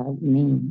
have name.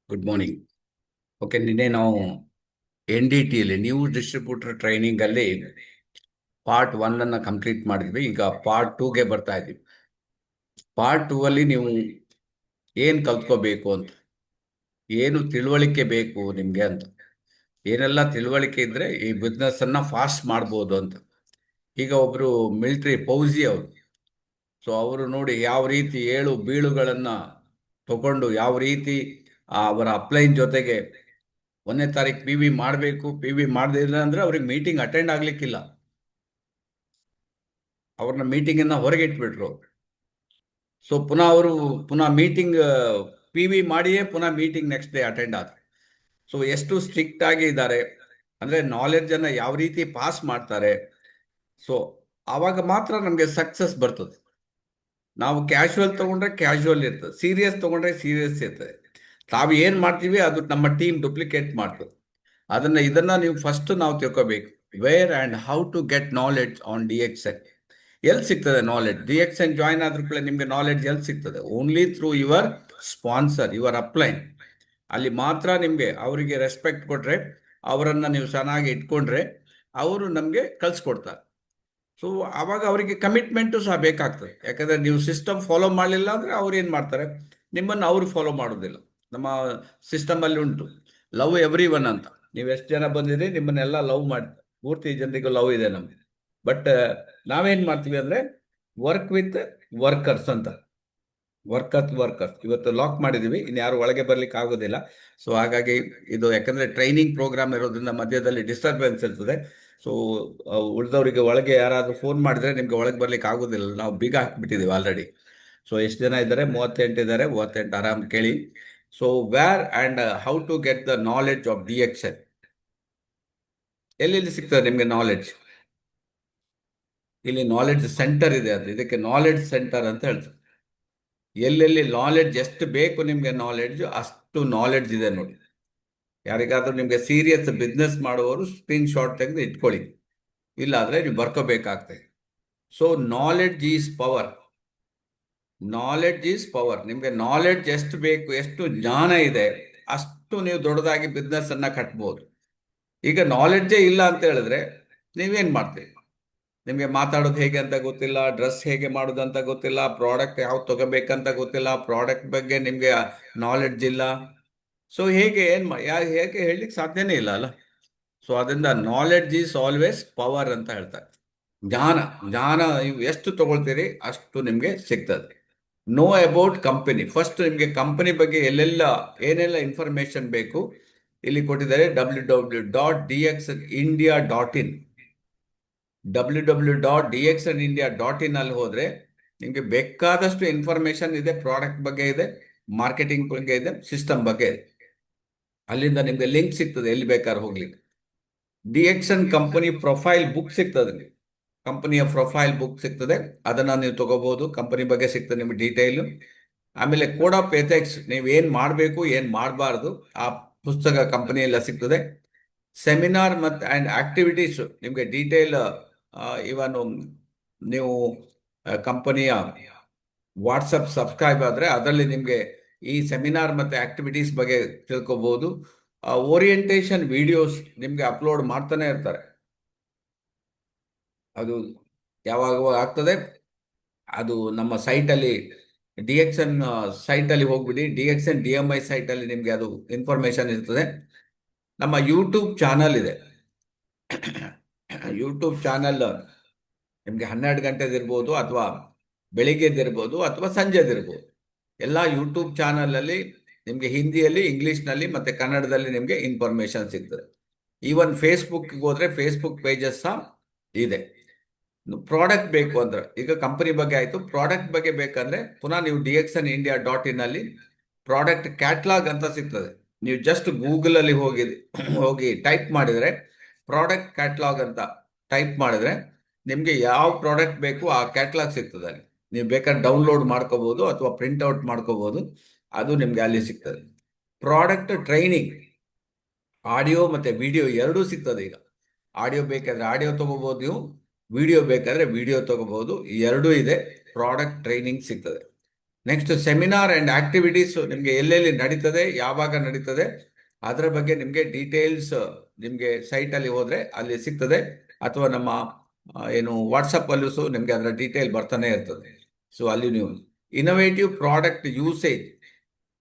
Good morning. Okay, ನಿನ್ನೆ ನಾವು NDT new distributor training ಅಲ್ಲಿ ಪಾರ್ಟ್ 1 ಅನ್ನ ಕಂಪ್ಲೀಟ್ ಮಾಡಿದ್ವಿ. ಈಗ ಪಾರ್ಟ್ 2ಗೆ ಬರ್ತಾ ಇದ್ದೀವಿ. ಪಾರ್ಟ್ 2 ಅಲ್ಲಿ ನೀವು ಏನ್ ಕಲ್ತ್ಕೋಬೇಕು ಅಂತ, ಏನು ತಿಳುವಳಿಕೆ ಬೇಕು ನಿಮ್ಗೆ ಅಂತ, ಏನೆಲ್ಲ ತಿಳುವಳಿಕೆ ಇದ್ರೆ ಈ ಬಿಸ್ನೆಸ್ ಅನ್ನ ಫಾಸ್ಟ್ ಮಾಡ್ಬೋದು ಅಂತ. ಈಗ ಒಬ್ರು ಮಿಲಿಟರಿ ಫೌಜಿ ಅವರು, ಸೊ ಅವರು ನೋಡಿ ಯಾವ ರೀತಿ ಏಳು ಬೀಳುಗಳನ್ನ ತಗೊಂಡು ಯಾವ ರೀತಿ ಅವರ ಅಪ್ಲೈನ್ ಜೊತೆಗೆ 1ನೇ ತಾರೀಕು PV ಮಾಡಬೇಕು. PV ಮಾಡದಿಲ್ಲ ಅಂದ್ರೆ ಅವ್ರಿಗೆ ಮೀಟಿಂಗ್ ಅಟೆಂಡ್ ಆಗ್ಲಿಕ್ಕಿಲ್ಲ. ಅವ್ರನ್ನ ಮೀಟಿಂಗಿಂದ ಹೊರಗೆ ಇಟ್ಬಿಟ್ರು. ಸೊ ಪುನಃ ಮೀಟಿಂಗ್ PV ಮಾಡಿಯೇ ಪುನಃ ಮೀಟಿಂಗ್ ನೆಕ್ಸ್ಟ್ ಡೇ ಅಟೆಂಡ್ ಆದ್ರು. ಸೊ ಎಷ್ಟು ಸ್ಟ್ರಿಕ್ಟ್ ಆಗಿ ಇದ್ದಾರೆ ಅಂದ್ರೆ ನಾಲೆಡ್ಜ್ ಅನ್ನ ಯಾವ ರೀತಿ ಪಾಸ್ ಮಾಡ್ತಾರೆ. ಸೊ ಆವಾಗ ಮಾತ್ರ ನಮಗೆ ಸಕ್ಸಸ್ ಬರ್ತದೆ. ನಾವು ಕ್ಯಾಶುವಲ್ ತಗೊಂಡ್ರೆ ಕ್ಯಾಶುವಲ್ ಇರ್ತದೆ, ಸೀರಿಯಸ್ ತಗೊಂಡ್ರೆ ಸೀರಿಯಸ್ ಇರ್ತದೆ. ತಾವು ಏನ್ ಮಾಡ್ತೀವಿ ಅದು ನಮ್ಮ ಟೀಮ್ ಡುಪ್ಲಿಕೇಟ್ ಮಾಡ್ತದೆ. ಇದನ್ನ ನೀವು ಫಸ್ಟ್ ನಾವು ತಿಳ್ಕೋಬೇಕು. Where and how to get knowledge on DXN. ಎಲ್ಲಿ ಸಿಗ್ತದೆ ನಾಲೆಡ್ಜ್? DXN ಜಾಯಿನ್ ಆದ್ರ ಕೂಡ ನಿಮ್ಗೆ ನಾಲೆಡ್ಜ್ ಎಲ್ಲಿ ಸಿಗ್ತದೆ? Only through your sponsor, your upline. ಅಲ್ಲಿ ಮಾತ್ರ ನಿಮ್ಗೆ ಅವರಿಗೆ ರೆಸ್ಪೆಕ್ಟ್ ಕೊಟ್ರೆ, ಅವರನ್ನ ನೀವು ಚೆನ್ನಾಗಿ ಇಟ್ಕೊಂಡ್ರೆ ಅವರು ನಮ್ಗೆ ಕಳ್ಸಿಕೊಡ್ತಾರೆ. ಸೊ ಆವಾಗ ಅವರಿಗೆ ಕಮಿಟ್ಮೆಂಟು ಸಹ ಬೇಕಾಗ್ತದೆ. ಯಾಕಂದ್ರೆ ನೀವು ಸಿಸ್ಟಮ್ ಫಾಲೋ ಮಾಡಲಿಲ್ಲ ಅಂದ್ರೆ ಅವ್ರು ಏನ್ ಮಾಡ್ತಾರೆ, ನಿಮ್ಮನ್ನು ಅವರು ಫಾಲೋ ಮಾಡೋದಿಲ್ಲ. ನಮ್ಮ ಸಿಸ್ಟಮ್ ಅಲ್ಲಿ ಉಂಟು ಲವ್ ಎವ್ರಿ ಒನ್ ಅಂತ. ನೀವು ಎಷ್ಟು ಜನ ಬಂದಿರಿ ನಿಮ್ಮನ್ನೆಲ್ಲ ಲವ್ ಮಾಡಿ, ಪೂರ್ತಿ ಜನರಿಗೂ ಲವ್ ಇದೆ ನಮ್ಗೆ. ಬಟ್ ನಾವೇನ್ ಮಾಡ್ತೀವಿ ಅಂದ್ರೆ ವರ್ಕ್ ವಿತ್ ವರ್ಕರ್ಸ್ ಅಂತ. ವರ್ಕರ್ಸ್ ಇವತ್ತು ಲಾಕ್ ಮಾಡಿದೀವಿ, ಇನ್ಯಾರು ಒಳಗೆ ಬರ್ಲಿಕ್ಕೆ ಆಗೋದಿಲ್ಲ. ಸೊ ಹಾಗಾಗಿ ಇದು ಯಾಕಂದ್ರೆ ಟ್ರೈನಿಂಗ್ ಪ್ರೋಗ್ರಾಮ್ ಇರೋದ್ರಿಂದ ಮಧ್ಯದಲ್ಲಿ ಡಿಸ್ಟರ್ಬೆನ್ಸ್ ಇರ್ತದೆ. ಸೊ ಉಳಿದವರಿಗೆ ಒಳಗೆ ಯಾರಾದ್ರೂ ಫೋನ್ ಮಾಡಿದ್ರೆ ನಿಮ್ಗೆ ಒಳಗೆ ಬರ್ಲಿಕ್ಕೆ ಆಗೋದಿಲ್ಲ, ನಾವು ಬೀಗ ಹಾಕ್ಬಿಟ್ಟಿದೀವಿ ಆಲ್ರೆಡಿ. ಸೊ ಎಷ್ಟು ಜನ ಇದ್ದಾರೆ? 38 ಇದ್ದಾರೆ. 38 ಆರಾಮ್ ಕೇಳಿ. So where and how to get the knowledge of DXN. ಎಲ್ಲೆಲ್ಲಿ ಸಿಗ್ತದೆ ನಿಮ್ಗೆ ನಾಲೆಡ್ಜ್? ಇಲ್ಲಿ ನಾಲೆಡ್ಜ್ ಸೆಂಟರ್ ಇದೆ, ಅದು ಇದಕ್ಕೆ ನಾಲೆಡ್ಜ್ ಸೆಂಟರ್ ಅಂತ ಹೇಳ್ತಾರೆ. ಎಲ್ಲೆಲ್ಲಿ ನಾಲೆಡ್ಜ್ ಎಷ್ಟು ಬೇಕು ನಿಮ್ಗೆ ನಾಲೆಡ್ಜ್, ಅಷ್ಟು ನಾಲೆಡ್ಜ್ ಇದೆ ನೋಡಿ. ಯಾರಿಗಾದ್ರೂ ನಿಮ್ಗೆ ಸೀರಿಯಸ್ ಬಿಸ್ನೆಸ್ ಮಾಡುವವರು ಸ್ಕ್ರೀನ್ ಶಾಟ್ ತೆಗೆದು ಇಟ್ಕೊಳ್ಳಿ, ಇಲ್ಲಾದ್ರೆ ನೀವು ಬರ್ಕೋಬೇಕಾಗ್ತದೆ. So knowledge is power. Knowledge is power. ನಿಮ್ಗೆ ನಾಲೆಡ್ಜ್ ಎಷ್ಟು ಬೇಕು, ಎಷ್ಟು ಜ್ಞಾನ ಇದೆ, ಅಷ್ಟು ನೀವು ದೊಡ್ಡದಾಗಿ ಬಿಸ್ನೆಸ್ ಅನ್ನ ಕಟ್ಬೋದು. ಈಗ ನಾಲೆಡ್ಜೇ ಇಲ್ಲ ಅಂತ ಹೇಳಿದ್ರೆ ನೀವೇನ್ ಮಾಡ್ತೀರಿ? ನಿಮ್ಗೆ ಮಾತಾಡೋದು ಹೇಗೆ ಅಂತ ಗೊತ್ತಿಲ್ಲ, ಡ್ರೆಸ್ ಹೇಗೆ ಮಾಡೋದು ಅಂತ ಗೊತ್ತಿಲ್ಲ, ಪ್ರಾಡಕ್ಟ್ ಯಾವ್ದು ತಗೋಬೇಕಂತ ಗೊತ್ತಿಲ್ಲ, ಪ್ರಾಡಕ್ಟ್ ಬಗ್ಗೆ ನಿಮ್ಗೆ ನಾಲೆಡ್ಜ್ ಇಲ್ಲ. ಸೊ ಹೇಗೆ ಹೇಗೆ ಹೇಳಲಿಕ್ಕೆ ಸಾಧ್ಯನೇ ಇಲ್ಲ ಅಲ್ಲ. ಸೊ ಅದರಿಂದ ನಾಲೆಡ್ಜ್ ಈಸ್ ಆಲ್ವೇಸ್ ಪವರ್ ಅಂತ ಹೇಳ್ತಾರೆ. ಜ್ಞಾನ ಜ್ಞಾನ ನೀವು ಎಷ್ಟು ತಗೊಳ್ತೀರಿ ಅಷ್ಟು ನಿಮ್ಗೆ ಸಿಗ್ತದೆ. Know about company. ಫಸ್ಟ್ ನಿಮ್ಗೆ ಕಂಪನಿ ಬಗ್ಗೆ ಏನೆಲ್ಲ ಇನ್ಫಾರ್ಮೇಶನ್ ಬೇಕು ಇಲ್ಲಿ ಕೊಟ್ಟಿದ್ದಾರೆ. www.dxnindia.in. www.dxnindia.in ಅಲ್ಲಿ ಹೋದ್ರೆ ನಿಮ್ಗೆ ಬೇಕಾದಷ್ಟು ಇನ್ಫಾರ್ಮೇಶನ್ ಇದೆ. ಪ್ರಾಡಕ್ಟ್ ಬಗ್ಗೆ ಇದೆ, ಮಾರ್ಕೆಟಿಂಗ್ ಬಗ್ಗೆ ಇದೆ, ಸಿಸ್ಟಮ್ ಬಗ್ಗೆ ಇದೆ. ಅಲ್ಲಿಂದ ನಿಮ್ಗೆ ಲಿಂಕ್ ಸಿಗ್ತದೆ ಎಲ್ಲಿ ಬೇಕಾದ್ರೆ ಹೋಗ್ಲಿಕ್ಕೆ. DXN ಕಂಪನಿ ಪ್ರೊಫೈಲ್ ಬುಕ್ ಸಿಗ್ತದೆ. ಕಂಪನಿಯ ಪ್ರೊಫೈಲ್ ಬುಕ್ ಸಿಗ್ತದೆ, ಅದನ್ನ ನೀವು ತಗೋಬಹುದು. ಕಂಪನಿ ಬಗ್ಗೆ ಸಿಗ್ತದೆ ನಿಮ್ಗೆ ಡೀಟೇಲ್. ಆಮೇಲೆ ಕೋಡ್ ಆಫ್ ಎಥಿಕ್ಸ್, ನೀವು ಏನ್ ಮಾಡಬೇಕು ಏನ್ ಮಾಡಬಾರ್ದು ಆ ಪುಸ್ತಕ ಕಂಪನಿಯೆಲ್ಲ ಸಿಗ್ತದೆ. ಸೆಮಿನಾರ್ ಮತ್ತು ಅಂಡ್ ಆಕ್ಟಿವಿಟೀಸ್ ನಿಮ್ಗೆ ಡೀಟೇಲ್. ಇವನ್ ನೀವು ಕಂಪನಿಯ ವಾಟ್ಸಪ್ ಸಬ್ಸ್ಕ್ರೈಬ್ ಆದ್ರೆ ಅದರಲ್ಲಿ ನಿಮ್ಗೆ ಈ ಸೆಮಿನಾರ್ ಮತ್ತೆ ಆಕ್ಟಿವಿಟೀಸ್ ಬಗ್ಗೆ ತಿಳ್ಕೊಬಹುದು. ಓರಿಯಂಟೇಶನ್ ವಿಡಿಯೋಸ್ ನಿಮ್ಗೆ ಅಪ್ಲೋಡ್ ಮಾಡ್ತಾನೆ ಇರ್ತಾರೆ. ಅದು ಯಾವಾಗ ಆಗ್ತದೆ, ಅದು ನಮ್ಮ ಸೈಟಲ್ಲಿ DXN ಸೈಟಲ್ಲಿ ಹೋಗ್ಬಿಡಿ. DXN DMI ಸೈಟಲ್ಲಿ ನಿಮ್ಗೆ ಅದು ಇನ್ಫಾರ್ಮೇಶನ್ ಇರ್ತದೆ. ನಮ್ಮ ಯೂಟ್ಯೂಬ್ ಚಾನಲ್ ಇದೆ. ಯೂಟ್ಯೂಬ್ ಚಾನಲ್ ನಿಮಗೆ 12 ಗಂಟೆದಿರ್ಬೋದು ಅಥವಾ ಬೆಳಿಗ್ಗೆದಿರ್ಬೋದು ಅಥವಾ ಸಂಜೆದಿರ್ಬೋದು. ಎಲ್ಲ ಯೂಟ್ಯೂಬ್ ಚಾನಲಲ್ಲಿ ನಿಮಗೆ ಹಿಂದಿಯಲ್ಲಿ, ಇಂಗ್ಲೀಷ್ನಲ್ಲಿ ಮತ್ತು ಕನ್ನಡದಲ್ಲಿ ನಿಮಗೆ ಇನ್ಫಾರ್ಮೇಷನ್ ಸಿಗ್ತದೆ. ಈವನ್ ಫೇಸ್ಬುಕ್ಗೆ ಹೋದರೆ ಫೇಸ್ಬುಕ್ ಪೇಜಸ್ ಸಹ ಇದೆ. ಪ್ರಾಡಕ್ಟ್ ಬೇಕು ಅಂದ್ರೆ, ಈಗ ಕಂಪನಿ ಬಗ್ಗೆ ಆಯಿತು, ಪ್ರಾಡಕ್ಟ್ ಬಗ್ಗೆ ಬೇಕಂದ್ರೆ ಪುನಃ ನೀವು dxnindia.in ಅಲ್ಲಿ ಪ್ರಾಡಕ್ಟ್ ಕ್ಯಾಟ್ಲಾಗ್ ಅಂತ ಸಿಗ್ತದೆ. ನೀವು ಜಸ್ಟ್ ಗೂಗಲಲ್ಲಿ ಹೋಗಿ ಟೈಪ್ ಮಾಡಿದರೆ ಪ್ರಾಡಕ್ಟ್ ಕ್ಯಾಟ್ಲಾಗ್ ಅಂತ ಟೈಪ್ ಮಾಡಿದ್ರೆ ನಿಮಗೆ ಯಾವ ಪ್ರಾಡಕ್ಟ್ ಬೇಕು ಆ ಕ್ಯಾಟ್ಲಾಗ್ ಸಿಗ್ತದೆ ಅಲ್ಲಿ. ನೀವು ಬೇಕಾದ್ರೆ ಡೌನ್ಲೋಡ್ ಮಾಡ್ಕೋಬಹುದು ಅಥವಾ ಪ್ರಿಂಟ್ಔಟ್ ಮಾಡ್ಕೋಬಹುದು, ಅದು ನಿಮಗೆ ಅಲ್ಲಿ ಸಿಗ್ತದೆ. ಪ್ರಾಡಕ್ಟ್ ಟ್ರೈನಿಂಗ್, ಆಡಿಯೋ ಮತ್ತು ವಿಡಿಯೋ ಎರಡೂ ಸಿಗ್ತದೆ. ಈಗ ಆಡಿಯೋ ಬೇಕಾದರೆ ಆಡಿಯೋ ತೊಗೋಬೋದು ನೀವು, ವಿಡಿಯೋ ಬೇಕಾದರೆ ವಿಡಿಯೋ ತೊಗೋಬೋದು, ಎರಡೂ ಇದೆ. ಪ್ರಾಡಕ್ಟ್ ಟ್ರೈನಿಂಗ್ ಸಿಗ್ತದೆ. ನೆಕ್ಸ್ಟ್ ಸೆಮಿನಾರ್ ಆ್ಯಂಡ್ ಆಕ್ಟಿವಿಟೀಸ್ ನಿಮಗೆ ಎಲ್ಲೆಲ್ಲಿ ನಡೀತದೆ, ಯಾವಾಗ ನಡೀತದೆ ಅದರ ಬಗ್ಗೆ ನಿಮಗೆ ಡೀಟೇಲ್ಸ್ ನಿಮಗೆ ಸೈಟಲ್ಲಿ ಹೋದರೆ ಅಲ್ಲಿ ಸಿಗ್ತದೆ, ಅಥವಾ ನಮ್ಮ ಏನು ವಾಟ್ಸಪ್ಪಲ್ಲೂ ಸಹ ನಿಮಗೆ ಅದರ ಡೀಟೇಲ್ ಬರ್ತಾನೆ ಇರ್ತದೆ. ಸೊ ಅಲ್ಲಿ ನೀವು ಇನೋವೇಟಿವ್ ಪ್ರಾಡಕ್ಟ್ ಯೂಸೇಜ್,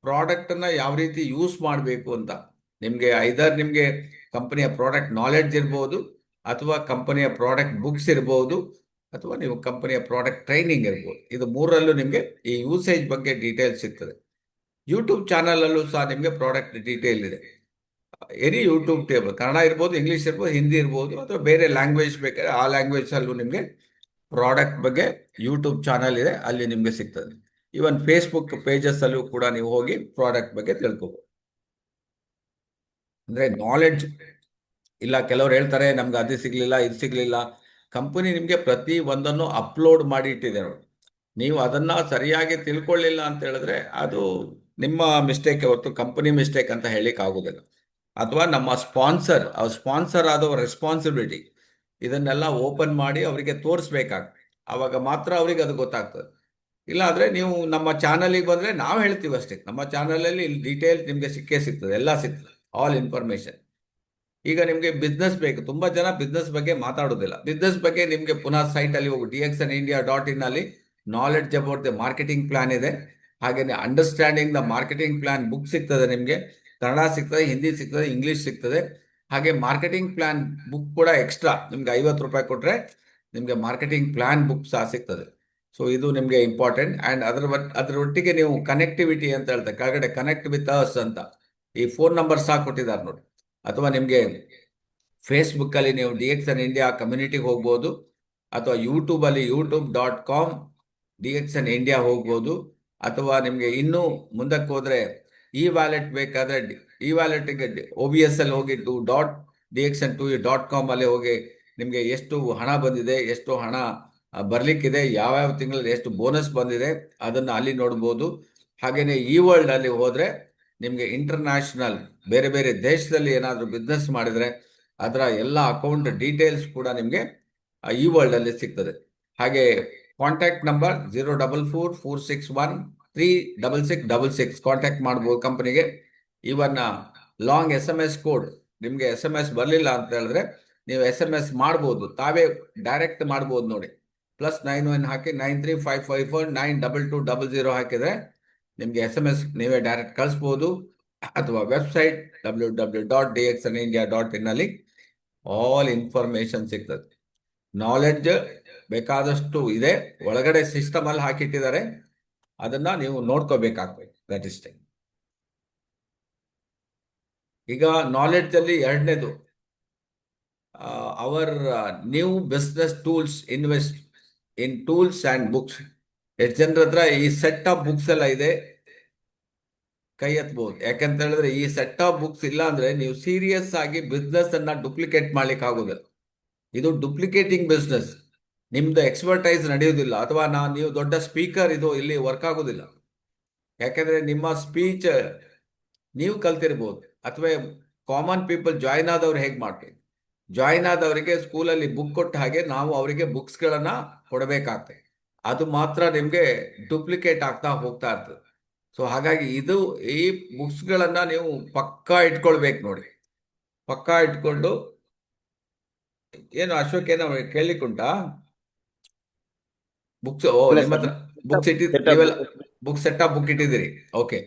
ಪ್ರಾಡಕ್ಟನ್ನು ಯಾವ ರೀತಿ ಯೂಸ್ ಮಾಡಬೇಕು ಅಂತ ನಿಮಗೆ ಐದರ್ ನಿಮಗೆ ಕಂಪನಿಯ ಪ್ರಾಡಕ್ಟ್ ನಾಲೆಡ್ಜ್ ಇರ್ಬೋದು, ಅಥವಾ ಕಂಪನಿಯ ಪ್ರಾಡಕ್ಟ್ ಬುಕ್ಸ್ ಇರ್ಬೋದು, ಅಥವಾ ನೀವು ಕಂಪನಿಯ ಪ್ರಾಡಕ್ಟ್ ಟ್ರೈನಿಂಗ್ ಇರ್ಬೋದು. ಇದು ಮೂರರಲ್ಲೂ ನಿಮಗೆ ಈ ಯೂಸೇಜ್ ಬಗ್ಗೆ ಡೀಟೇಲ್ಸ್ ಸಿಗ್ತದೆ. ಯೂಟ್ಯೂಬ್ ಚಾನಲಲ್ಲೂ ಸಹ ನಿಮಗೆ ಪ್ರಾಡಕ್ಟ್ ಡೀಟೇಲ್ ಇದೆ. ಎನಿ ಯೂಟ್ಯೂಬ್ ಟೇಬಲ್, ಕನ್ನಡ ಇರ್ಬೋದು, ಇಂಗ್ಲೀಷ್ ಇರ್ಬೋದು, ಹಿಂದಿ ಇರ್ಬೋದು, ಅಥವಾ ಬೇರೆ ಲ್ಯಾಂಗ್ವೇಜ್ ಬೇಕಾದ್ರೆ ಆ ಲ್ಯಾಂಗ್ವೇಜಲ್ಲೂ ನಿಮಗೆ ಪ್ರಾಡಕ್ಟ್ ಬಗ್ಗೆ ಯೂಟ್ಯೂಬ್ ಚಾನಲ್ ಇದೆ, ಅಲ್ಲಿ ನಿಮಗೆ ಸಿಗ್ತದೆ. ಈವನ್ ಫೇಸ್ಬುಕ್ ಪೇಜಸ್ ಅಲ್ಲೂ ಕೂಡ ನೀವು ಹೋಗಿ ಪ್ರಾಡಕ್ಟ್ ಬಗ್ಗೆ ತಿಳ್ಕೊಬೋದು. ಅಂದರೆ ನಾಲೆಡ್ಜ್ ಇಲ್ಲ, ಕೆಲವ್ರು ಹೇಳ್ತಾರೆ ನಮ್ಗೆ ಅದು ಸಿಗಲಿಲ್ಲ, ಇದು ಸಿಗಲಿಲ್ಲ. ಕಂಪನಿ ನಿಮಗೆ ಪ್ರತಿ ಒಂದನ್ನು ಅಪ್ಲೋಡ್ ಮಾಡಿ ಇಟ್ಟಿದೆ ನೋಡಿ. ನೀವು ಅದನ್ನು ಸರಿಯಾಗಿ ತಿಳ್ಕೊಳ್ಳಿಲ್ಲ ಅಂತ ಹೇಳಿದ್ರೆ ಅದು ನಿಮ್ಮ ಮಿಸ್ಟೇಕ್ ಹೊರತು ಕಂಪನಿ ಮಿಸ್ಟೇಕ್ ಅಂತ ಹೇಳಲಿಕ್ಕೆ ಆಗೋದಿಲ್ಲ. ಅಥವಾ ನಮ್ಮ ಸ್ಪಾನ್ಸರ್ ಆದವ ರೆಸ್ಪಾನ್ಸಿಬಿಲಿಟಿ, ಇದನ್ನೆಲ್ಲ ಓಪನ್ ಮಾಡಿ ಅವರಿಗೆ ತೋರಿಸ್ಬೇಕಾಗ್ತದೆ. ಆವಾಗ ಮಾತ್ರ ಅವರಿಗೆ ಅದು ಗೊತ್ತಾಗ್ತದೆ. ಇಲ್ಲಾಂದರೆ ನೀವು ನಮ್ಮ ಚಾನಲಿಗೆ ಬಂದರೆ ನಾವು ಹೇಳ್ತೀವಿ ಅಷ್ಟೇ. ನಮ್ಮ ಚಾನಲಲ್ಲಿ ಇಲ್ಲಿ ಡೀಟೇಲ್ ನಿಮಗೆ ಸಿಕ್ಕೇ ಸಿಗ್ತದೆ, ಎಲ್ಲ ಸಿಗ್ತದೆ, ಆಲ್ ಇನ್ಫಾರ್ಮೇಷನ್. ಈಗ ನಿಮಗೆ ಬಿಸ್ನೆಸ್ ಬೇಕು, ತುಂಬ ಜನ ಬಿಸ್ನೆಸ್ ಬಗ್ಗೆ ಮಾತಾಡೋದಿಲ್ಲ. ಬಿಸ್ನೆಸ್ ಬಗ್ಗೆ ನಿಮಗೆ ಪುನಃ ಸೈಟಲ್ಲಿ ಹೋಗಿ dxnindia.in ಅಲ್ಲಿ knowledge about the marketing plan ಇದೆ. ಹಾಗೆಯೇ understanding the marketing plan book ಸಿಗ್ತದೆ ನಿಮಗೆ. ಕನ್ನಡ ಸಿಗ್ತದೆ, ಹಿಂದಿ ಸಿಗ್ತದೆ, ಇಂಗ್ಲೀಷ್ ಸಿಗ್ತದೆ. ಹಾಗೆ ಮಾರ್ಕೆಟಿಂಗ್ ಪ್ಲಾನ್ ಬುಕ್ ಕೂಡ ಎಕ್ಸ್ಟ್ರಾ ನಿಮ್ಗೆ 50 ರೂಪಾಯಿ ಕೊಟ್ಟರೆ ನಿಮಗೆ ಮಾರ್ಕೆಟಿಂಗ್ ಪ್ಲಾನ್ ಬುಕ್ ಸಹ ಸಿಗ್ತದೆ. ಸೊ ಇದು ನಿಮಗೆ ಇಂಪಾರ್ಟೆಂಟ್. ಆ್ಯಂಡ್ ಅದರೊಟ್ಟಿಗೆ ನೀವು ಕನೆಕ್ಟಿವಿಟಿ ಅಂತ ಹೇಳ್ತಾರೆ, ಕೆಳಗಡೆ ಕನೆಕ್ಟ್ ವಿತ್ ಅಸ್ ಅಂತ ಈ ಫೋನ್ ನಂಬರ್ ಸಹ ಕೊಟ್ಟಿದ್ದಾರೆ ನೋಡಿ. ಅಥವಾ ನಿಮಗೆ ಫೇಸ್ಬುಕ್ಕಲ್ಲಿ ನೀವು dxnindia ಕಮ್ಯುನಿಟಿಗೆ ಹೋಗ್ಬೋದು, ಅಥವಾ ಯೂಟ್ಯೂಬಲ್ಲಿ youtube.com dxnindia ಹೋಗ್ಬೋದು. ಅಥವಾ ನಿಮಗೆ ಇನ್ನೂ ಮುಂದಕ್ಕೆ ಹೋದರೆ ಇ ವ್ಯಾಲೆಟ್ ಬೇಕಾದರೆ ಇ ವ್ಯಾಲೆಟ್ಗೆ OBS ಅಲ್ಲಿ ಹೋಗಿ dxn2u.com ಅಲ್ಲಿ ಹೋಗಿ ನಿಮಗೆ ಎಷ್ಟು ಹಣ ಬಂದಿದೆ, ಎಷ್ಟು ಹಣ ಬರಲಿಕ್ಕಿದೆ, ಯಾವ್ಯಾವ ತಿಂಗಳಲ್ಲಿ ಎಷ್ಟು ಬೋನಸ್ ಬಂದಿದೆ ಅದನ್ನು ಅಲ್ಲಿ ನೋಡ್ಬೋದು. ಹಾಗೆಯೇ ಇ ವರ್ಲ್ಡ್ ಅಲ್ಲಿ ಹೋದರೆ ನಿಮಗೆ ಇಂಟರ್ನ್ಯಾಷನಲ್ ಬೇರೆ ಬೇರೆ ದೇಶದಲ್ಲಿ ಏನಾದರೂ ಬಿಸ್ನೆಸ್ ಮಾಡಿದರೆ ಅದರ ಎಲ್ಲ ಅಕೌಂಟ್ ಡೀಟೇಲ್ಸ್ ಕೂಡ ನಿಮಗೆ ಇ ವರ್ಲ್ಡ್ ಅಲ್ಲಿ ಸಿಗ್ತದೆ. ಹಾಗೆ ಕಾಂಟ್ಯಾಕ್ಟ್ ನಂಬರ್ 04446136666 ಕಾಂಟ್ಯಾಕ್ಟ್ ಮಾಡ್ಬೋದು ಕಂಪನಿಗೆ. ಇವನ್ ಲಾಂಗ್ SMS ಕೋಡ್, ನಿಮಗೆ SMS ಬರಲಿಲ್ಲ ಅಂತ ಹೇಳಿದ್ರೆ ನೀವು SMS ಮಾಡ್ಬೋದು, ತಾವೇ ಡೈರೆಕ್ಟ್ ಮಾಡ್ಬೋದು ನೋಡಿ. +91 ಹಾಕಿ 9355492200 ಹಾಕಿದರೆ ನಿಮಗೆ SMS ನೀವೇ ಡೈರೆಕ್ಟ್ ಕಳಿಸ್ಬೋದು. ಅಥವಾ ವೆಬ್ಸೈಟ್ www.dxnindia.in ಅಲ್ಲಿ ಆಲ್ ಇನ್ಫಾರ್ಮೇಶನ್ ಸಿಗ್ತದೆ. ನಾಲೆಡ್ಜ್ ಬೇಕಾದಷ್ಟು ಇದೆ, ಒಳಗಡೆ ಸಿಸ್ಟಮ್ ಅಲ್ಲಿ ಹಾಕಿಟ್ಟಿದ್ದಾರೆ, ಅದನ್ನ ನೀವು ನೋಡ್ಕೋಬೇಕಾಗ್ತದೆ. That is time. ಈಗ ನಾಲೆಡ್ಜ್ ಅಲ್ಲಿ ಎರಡನೇದು our new business tools, invest in tools and books. ಎಷ್ಟು ಜನರ ಹತ್ರ ಈ ಸೆಟ್ ಆಫ್ ಬುಕ್ಸ್ ಎಲ್ಲ ಇದೆ? ಕೈ ಎತ್ಬಹುದು. ಯಾಕಂತ ಹೇಳಿದ್ರೆ ಈ ಸೆಟ್ ಆಫ್ ಬುಕ್ಸ್ ಇಲ್ಲ ಅಂದ್ರೆ ನೀವು ಸೀರಿಯಸ್ ಆಗಿ ಬಿಸ್ನೆಸ್ ಅನ್ನ ಡುಪ್ಲಿಕೇಟ್ ಮಾಡ್ಲಿಕ್ಕೆ ಆಗೋದಿಲ್ಲ. ಇದು ಡುಪ್ಲಿಕೇಟಿಂಗ್ ಬಿಸ್ನೆಸ್. ನಿಮ್ದು ಎಕ್ಸ್ಪರ್ಟೈಸ್ ನಡೆಯೋದಿಲ್ಲ, ಅಥವಾ ನೀವು ದೊಡ್ಡ ಸ್ಪೀಕರ್, ಇದು ಇಲ್ಲಿ ವರ್ಕ್ ಆಗೋದಿಲ್ಲ. ಯಾಕಂದ್ರೆ ನಿಮ್ಮ ಸ್ಪೀಚ್ ನೀವು ಕಲ್ತಿರ್ಬೋದು, ಅಥವಾ ಕಾಮನ್ ಪೀಪಲ್ ಜಾಯ್ನ್ ಆದವ್ರು ಹೇಗೆ ಮಾಡ್ತೀವಿ, ಜಾಯ್ನ್ ಆದವರಿಗೆ ಸ್ಕೂಲಲ್ಲಿ ಬುಕ್ ಕೊಟ್ಟ ಹಾಗೆ ನಾವು ಅವರಿಗೆ ಬುಕ್ಸ್ಗಳನ್ನ ಕೊಡಬೇಕಾಗ್ತದೆ. ಅದು ಮಾತ್ರ ನಿಮಗೆ ಡುಪ್ಲಿಕೇಟ್ ಆಗ್ತಾ ಹೋಗ್ತಾ ಇರ್ತದೆ. ಸೊ ಹಾಗಾಗಿ ಈ ಬುಕ್ಸ್ಗಳನ್ನ ನೀವು ಪಕ್ಕಾ ಇಟ್ಕೊಳ್ಬೇಕು ನೋಡಿ. ಪಕ್ಕಾ ಇಟ್ಕೊಂಡು, ಏನು ಅಶೋಕ್ ಏನೋ ಕೇಳಲಿಕ್ಕುಂಟಾ? ಬುಕ್ಸ್ ಇಲ್ಲ ನಿಮ್ಮ ಸರ್. ಹತ್ರ ಬುಕ್ಸ್ ಸೆಟಪ್ ನೀವೆಲ್ಲ ಬುಕ್ ಸೆಟ್ ಆಫ್ ಬುಕ್ ಇಟ್ಟಿದ್ದೀರಿ? ಓಕೆ.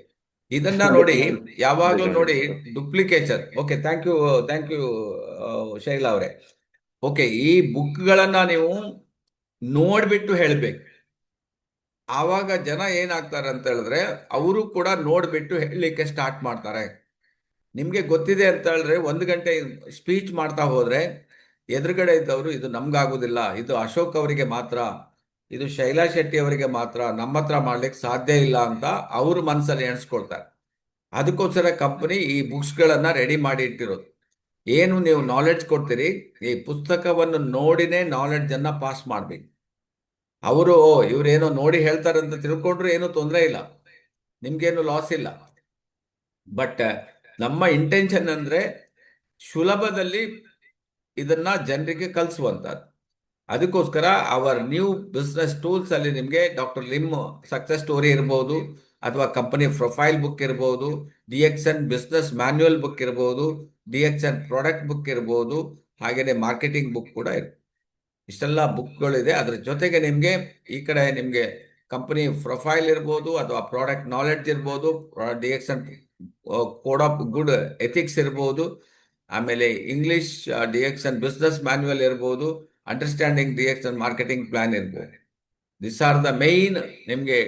ಇದನ್ನ ನೋಡಿ, ಯಾವಾಗಲೂ ನೋಡಿ duplication. Okay, thank you Shaila ಅವರೇ. ಓಕೆ, ಈ ಬುಕ್ಗಳನ್ನ ನೀವು ನೋಡ್ಬಿಟ್ಟು ಹೇಳ್ಬೇಕು. ಆವಾಗ ಜನ ಏನಾಗ್ತಾರೆ ಅಂತ ಹೇಳಿದ್ರೆ ಅವರು ಕೂಡ ನೋಡ್ಬಿಟ್ಟು ಹೇಳಲಿಕ್ಕೆ ಸ್ಟಾರ್ಟ್ ಮಾಡ್ತಾರೆ. ನಿಮ್ಗೆ ಗೊತ್ತಿದೆ ಅಂತ ಹೇಳಿದ್ರೆ 1 ಗಂಟೆ ಸ್ಪೀಚ್ ಮಾಡ್ತಾ ಹೋದ್ರೆ ಎದುರುಗಡೆ ಇದ್ದವರು ಇದು ನಮ್ಗಾಗುದಿಲ್ಲ, ಇದು ಅಶೋಕ್ ಅವರಿಗೆ ಮಾತ್ರ, ಇದು ಶೈಲಾ ಶೆಟ್ಟಿ ಅವರಿಗೆ ಮಾತ್ರ, ನಮ್ಮ ಹತ್ರ ಮಾಡ್ಲಿಕ್ಕೆ ಸಾಧ್ಯ ಇಲ್ಲ ಅಂತ ಅವ್ರ ಮನಸ್ಸಲ್ಲಿ ಎಣಿಸ್ಕೊಳ್ತಾರೆ. ಅದಕ್ಕೋಸ್ಕರ ಕಂಪನಿ ಈ ಬುಕ್ಸ್ಗಳನ್ನ ರೆಡಿ ಮಾಡಿ ಇಟ್ಟಿರೋದು. ಏನು ನೀವು ನಾಲೆಡ್ಜ್ ಕೊಡ್ತೀರಿ, ಈ ಪುಸ್ತಕವನ್ನು ನೋಡಿನೇ ನಾಲೆಡ್ಜ್ ಅನ್ನ ಪಾಸ್ ಮಾಡ್ಬೇಕು. ಅವರು ಇವ್ರೇನೋ ನೋಡಿ ಹೇಳ್ತಾರಂತ ತಿಳ್ಕೊಂಡ್ರು ಏನು ತೊಂದರೆ ಇಲ್ಲ, ನಿಮ್ಗೇನು ಲಾಸ್ ಇಲ್ಲ. ಬಟ್ ನಮ್ಮ ಇಂಟೆನ್ಷನ್ ಅಂದ್ರೆ ಸುಲಭದಲ್ಲಿ ಇದನ್ನ ಜನರಿಗೆ ಕಲಿಸುವಂತದ್ದು. ಅದಕ್ಕೋಸ್ಕರ ಅವರ್ ನ್ಯೂ ಬಿಸ್ನೆಸ್ ಟೂಲ್ಸ್ ಅಲ್ಲಿ ನಿಮಗೆ ಡಾಕ್ಟರ್ ಲಿಮ್ ಸಕ್ಸಸ್ ಸ್ಟೋರಿ ಇರಬಹುದು, ಅಥವಾ ಕಂಪನಿ ಪ್ರೊಫೈಲ್ ಬುಕ್ ಇರಬಹುದು, DXN ಬಿಸ್ನೆಸ್ ಮ್ಯಾನ್ಯುಯಲ್ ಬುಕ್ ಇರಬಹುದು, DXN ಪ್ರಾಡಕ್ಟ್ ಬುಕ್ ಇರಬಹುದು, ಹಾಗೇನೆ ಮಾರ್ಕೆಟಿಂಗ್ ಬುಕ್ ಕೂಡ ಇರಬಹುದು. ಇಷ್ಟೆಲ್ಲ ಬುಕ್ಗಳಿದೆ. ಅದ್ರ ಜೊತೆಗೆ ನಿಮಗೆ ಈ ಕಡೆ ನಿಮಗೆ ಕಂಪನಿ ಪ್ರೊಫೈಲ್ ಇರ್ಬೋದು, ಅಥವಾ ಪ್ರಾಡಕ್ಟ್ ನಾಲೆಡ್ಜ್ ಇರ್ಬೋದು, DXN code of good ethics ಇರ್ಬೋದು, ಆಮೇಲೆ ಇಂಗ್ಲಿಷ್ DXN ಬಿಸ್ನೆಸ್ ಮ್ಯಾನ್ಯುಯಲ್ ಇರ್ಬೋದು, ಅಂಡರ್ಸ್ಟ್ಯಾಂಡಿಂಗ್ DXN ಮಾರ್ಕೆಟಿಂಗ್ ಪ್ಲಾನ್ ಇರ್ಬೋದು. ದಿಸ್ ಆರ್ ದ ಮೈನ್ ನಿಮಗೆ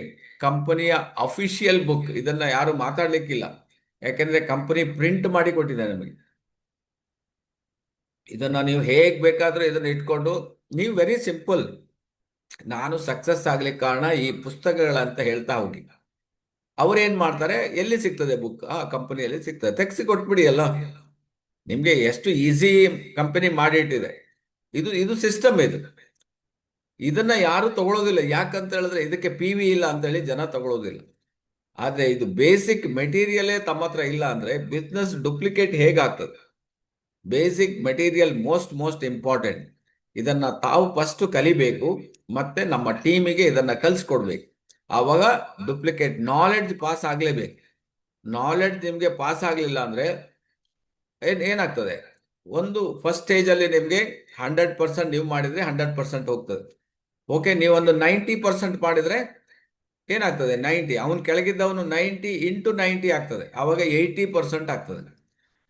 ಕಂಪನಿಯ ಅಫಿಷಿಯಲ್ ಬುಕ್. ಇದನ್ನ ಯಾರು ಮಾತಾಡ್ಲಿಕ್ಕಿಲ್ಲ, ಯಾಕೆಂದ್ರೆ ಕಂಪನಿ ಪ್ರಿಂಟ್ ಮಾಡಿ ಕೊಟ್ಟಿದೆ ನಮಗೆ. ಇದನ್ನ ನೀವು ಹೇಗ್ ಬೇಕಾದ್ರೂ ಇದನ್ನ ಇಟ್ಕೊಂಡು ನೀವು ವೆರಿ ಸಿಂಪಲ್, ನಾನು ಸಕ್ಸಸ್ ಆಗ್ಲಿಕ್ಕೆ ಕಾರಣ ಈ ಪುಸ್ತಕಗಳಂತ ಹೇಳ್ತಾ ಹೋಗಿ. ಅವ್ರೇನ್ ಮಾಡ್ತಾರೆ, ಎಲ್ಲಿ ಸಿಗ್ತದೆ ಬುಕ್? ಕಂಪನಿಯಲ್ಲಿ ಸಿಗ್ತದೆ, ತೆಗ್ಸಿ ಕೊಟ್ಬಿಡಿ ಅಲ್ಲ. ನಿಮ್ಗೆ ಎಷ್ಟು ಈಸಿ ಕಂಪನಿ ಮಾಡಿಟ್ಟಿದೆ. ಇದು ಇದು ಸಿಸ್ಟಮ್. ಇದನ್ನ ಯಾರು ತಗೊಳ್ಳೋದಿಲ್ಲ. ಯಾಕಂತ ಹೇಳಿದ್ರೆ ಇದಕ್ಕೆ PV ಇಲ್ಲ ಅಂತ ಹೇಳಿ ಜನ ತಗೊಳ್ಳೋದಿಲ್ಲ. ಆದ್ರೆ ಇದು ಬೇಸಿಕ್ ಮೆಟೀರಿಯಲೇ ತಮ್ಮ ಹತ್ರ ಇಲ್ಲ ಅಂದ್ರೆ ಬಿಸ್ನೆಸ್ ಡುಪ್ಲಿಕೇಟ್ ಹೇಗಾಗ್ತದೆ? Basic material most important. ಇದನ್ನ ತಾವು ಫಸ್ಟ್ ಕಲಿಬೇಕು, ಮತ್ತೆ ನಮ್ಮ ಟೀಮಿಗೆ ಇದನ್ನ ಕಲಿಸ್ಕೊಡ್ಬೇಕು. ಆವಾಗ ಡುಪ್ಲಿಕೇಟ್ ನಾಲೆಡ್ಜ್ ಪಾಸ್ ಆಗ್ಲೇಬೇಕು. ನಾಲೆಡ್ಜ್ ನಿಮ್ಗೆ ಪಾಸ್ ಆಗ್ಲಿಲ್ಲ ಅಂದ್ರೆ ಏನಾಗ್ತದೆ? ಒಂದು ಫಸ್ಟ್ ಸ್ಟೇಜ್ ಅಲ್ಲಿ ನಿಮ್ಗೆ 100% ನೀವು ಮಾಡಿದ್ರೆ 100% ಹೋಗ್ತದೆ. ಓಕೆ, ನೀವೊಂದು 90% ಮಾಡಿದ್ರೆ ಏನಾಗ್ತದೆ? 90, ಅವನ್ ಕೆಳಗಿದ್ದವನು 90 ಇಂಟು 90 ಆಗ್ತದೆ, ಅವಾಗ 80% ಆಗ್ತದೆ.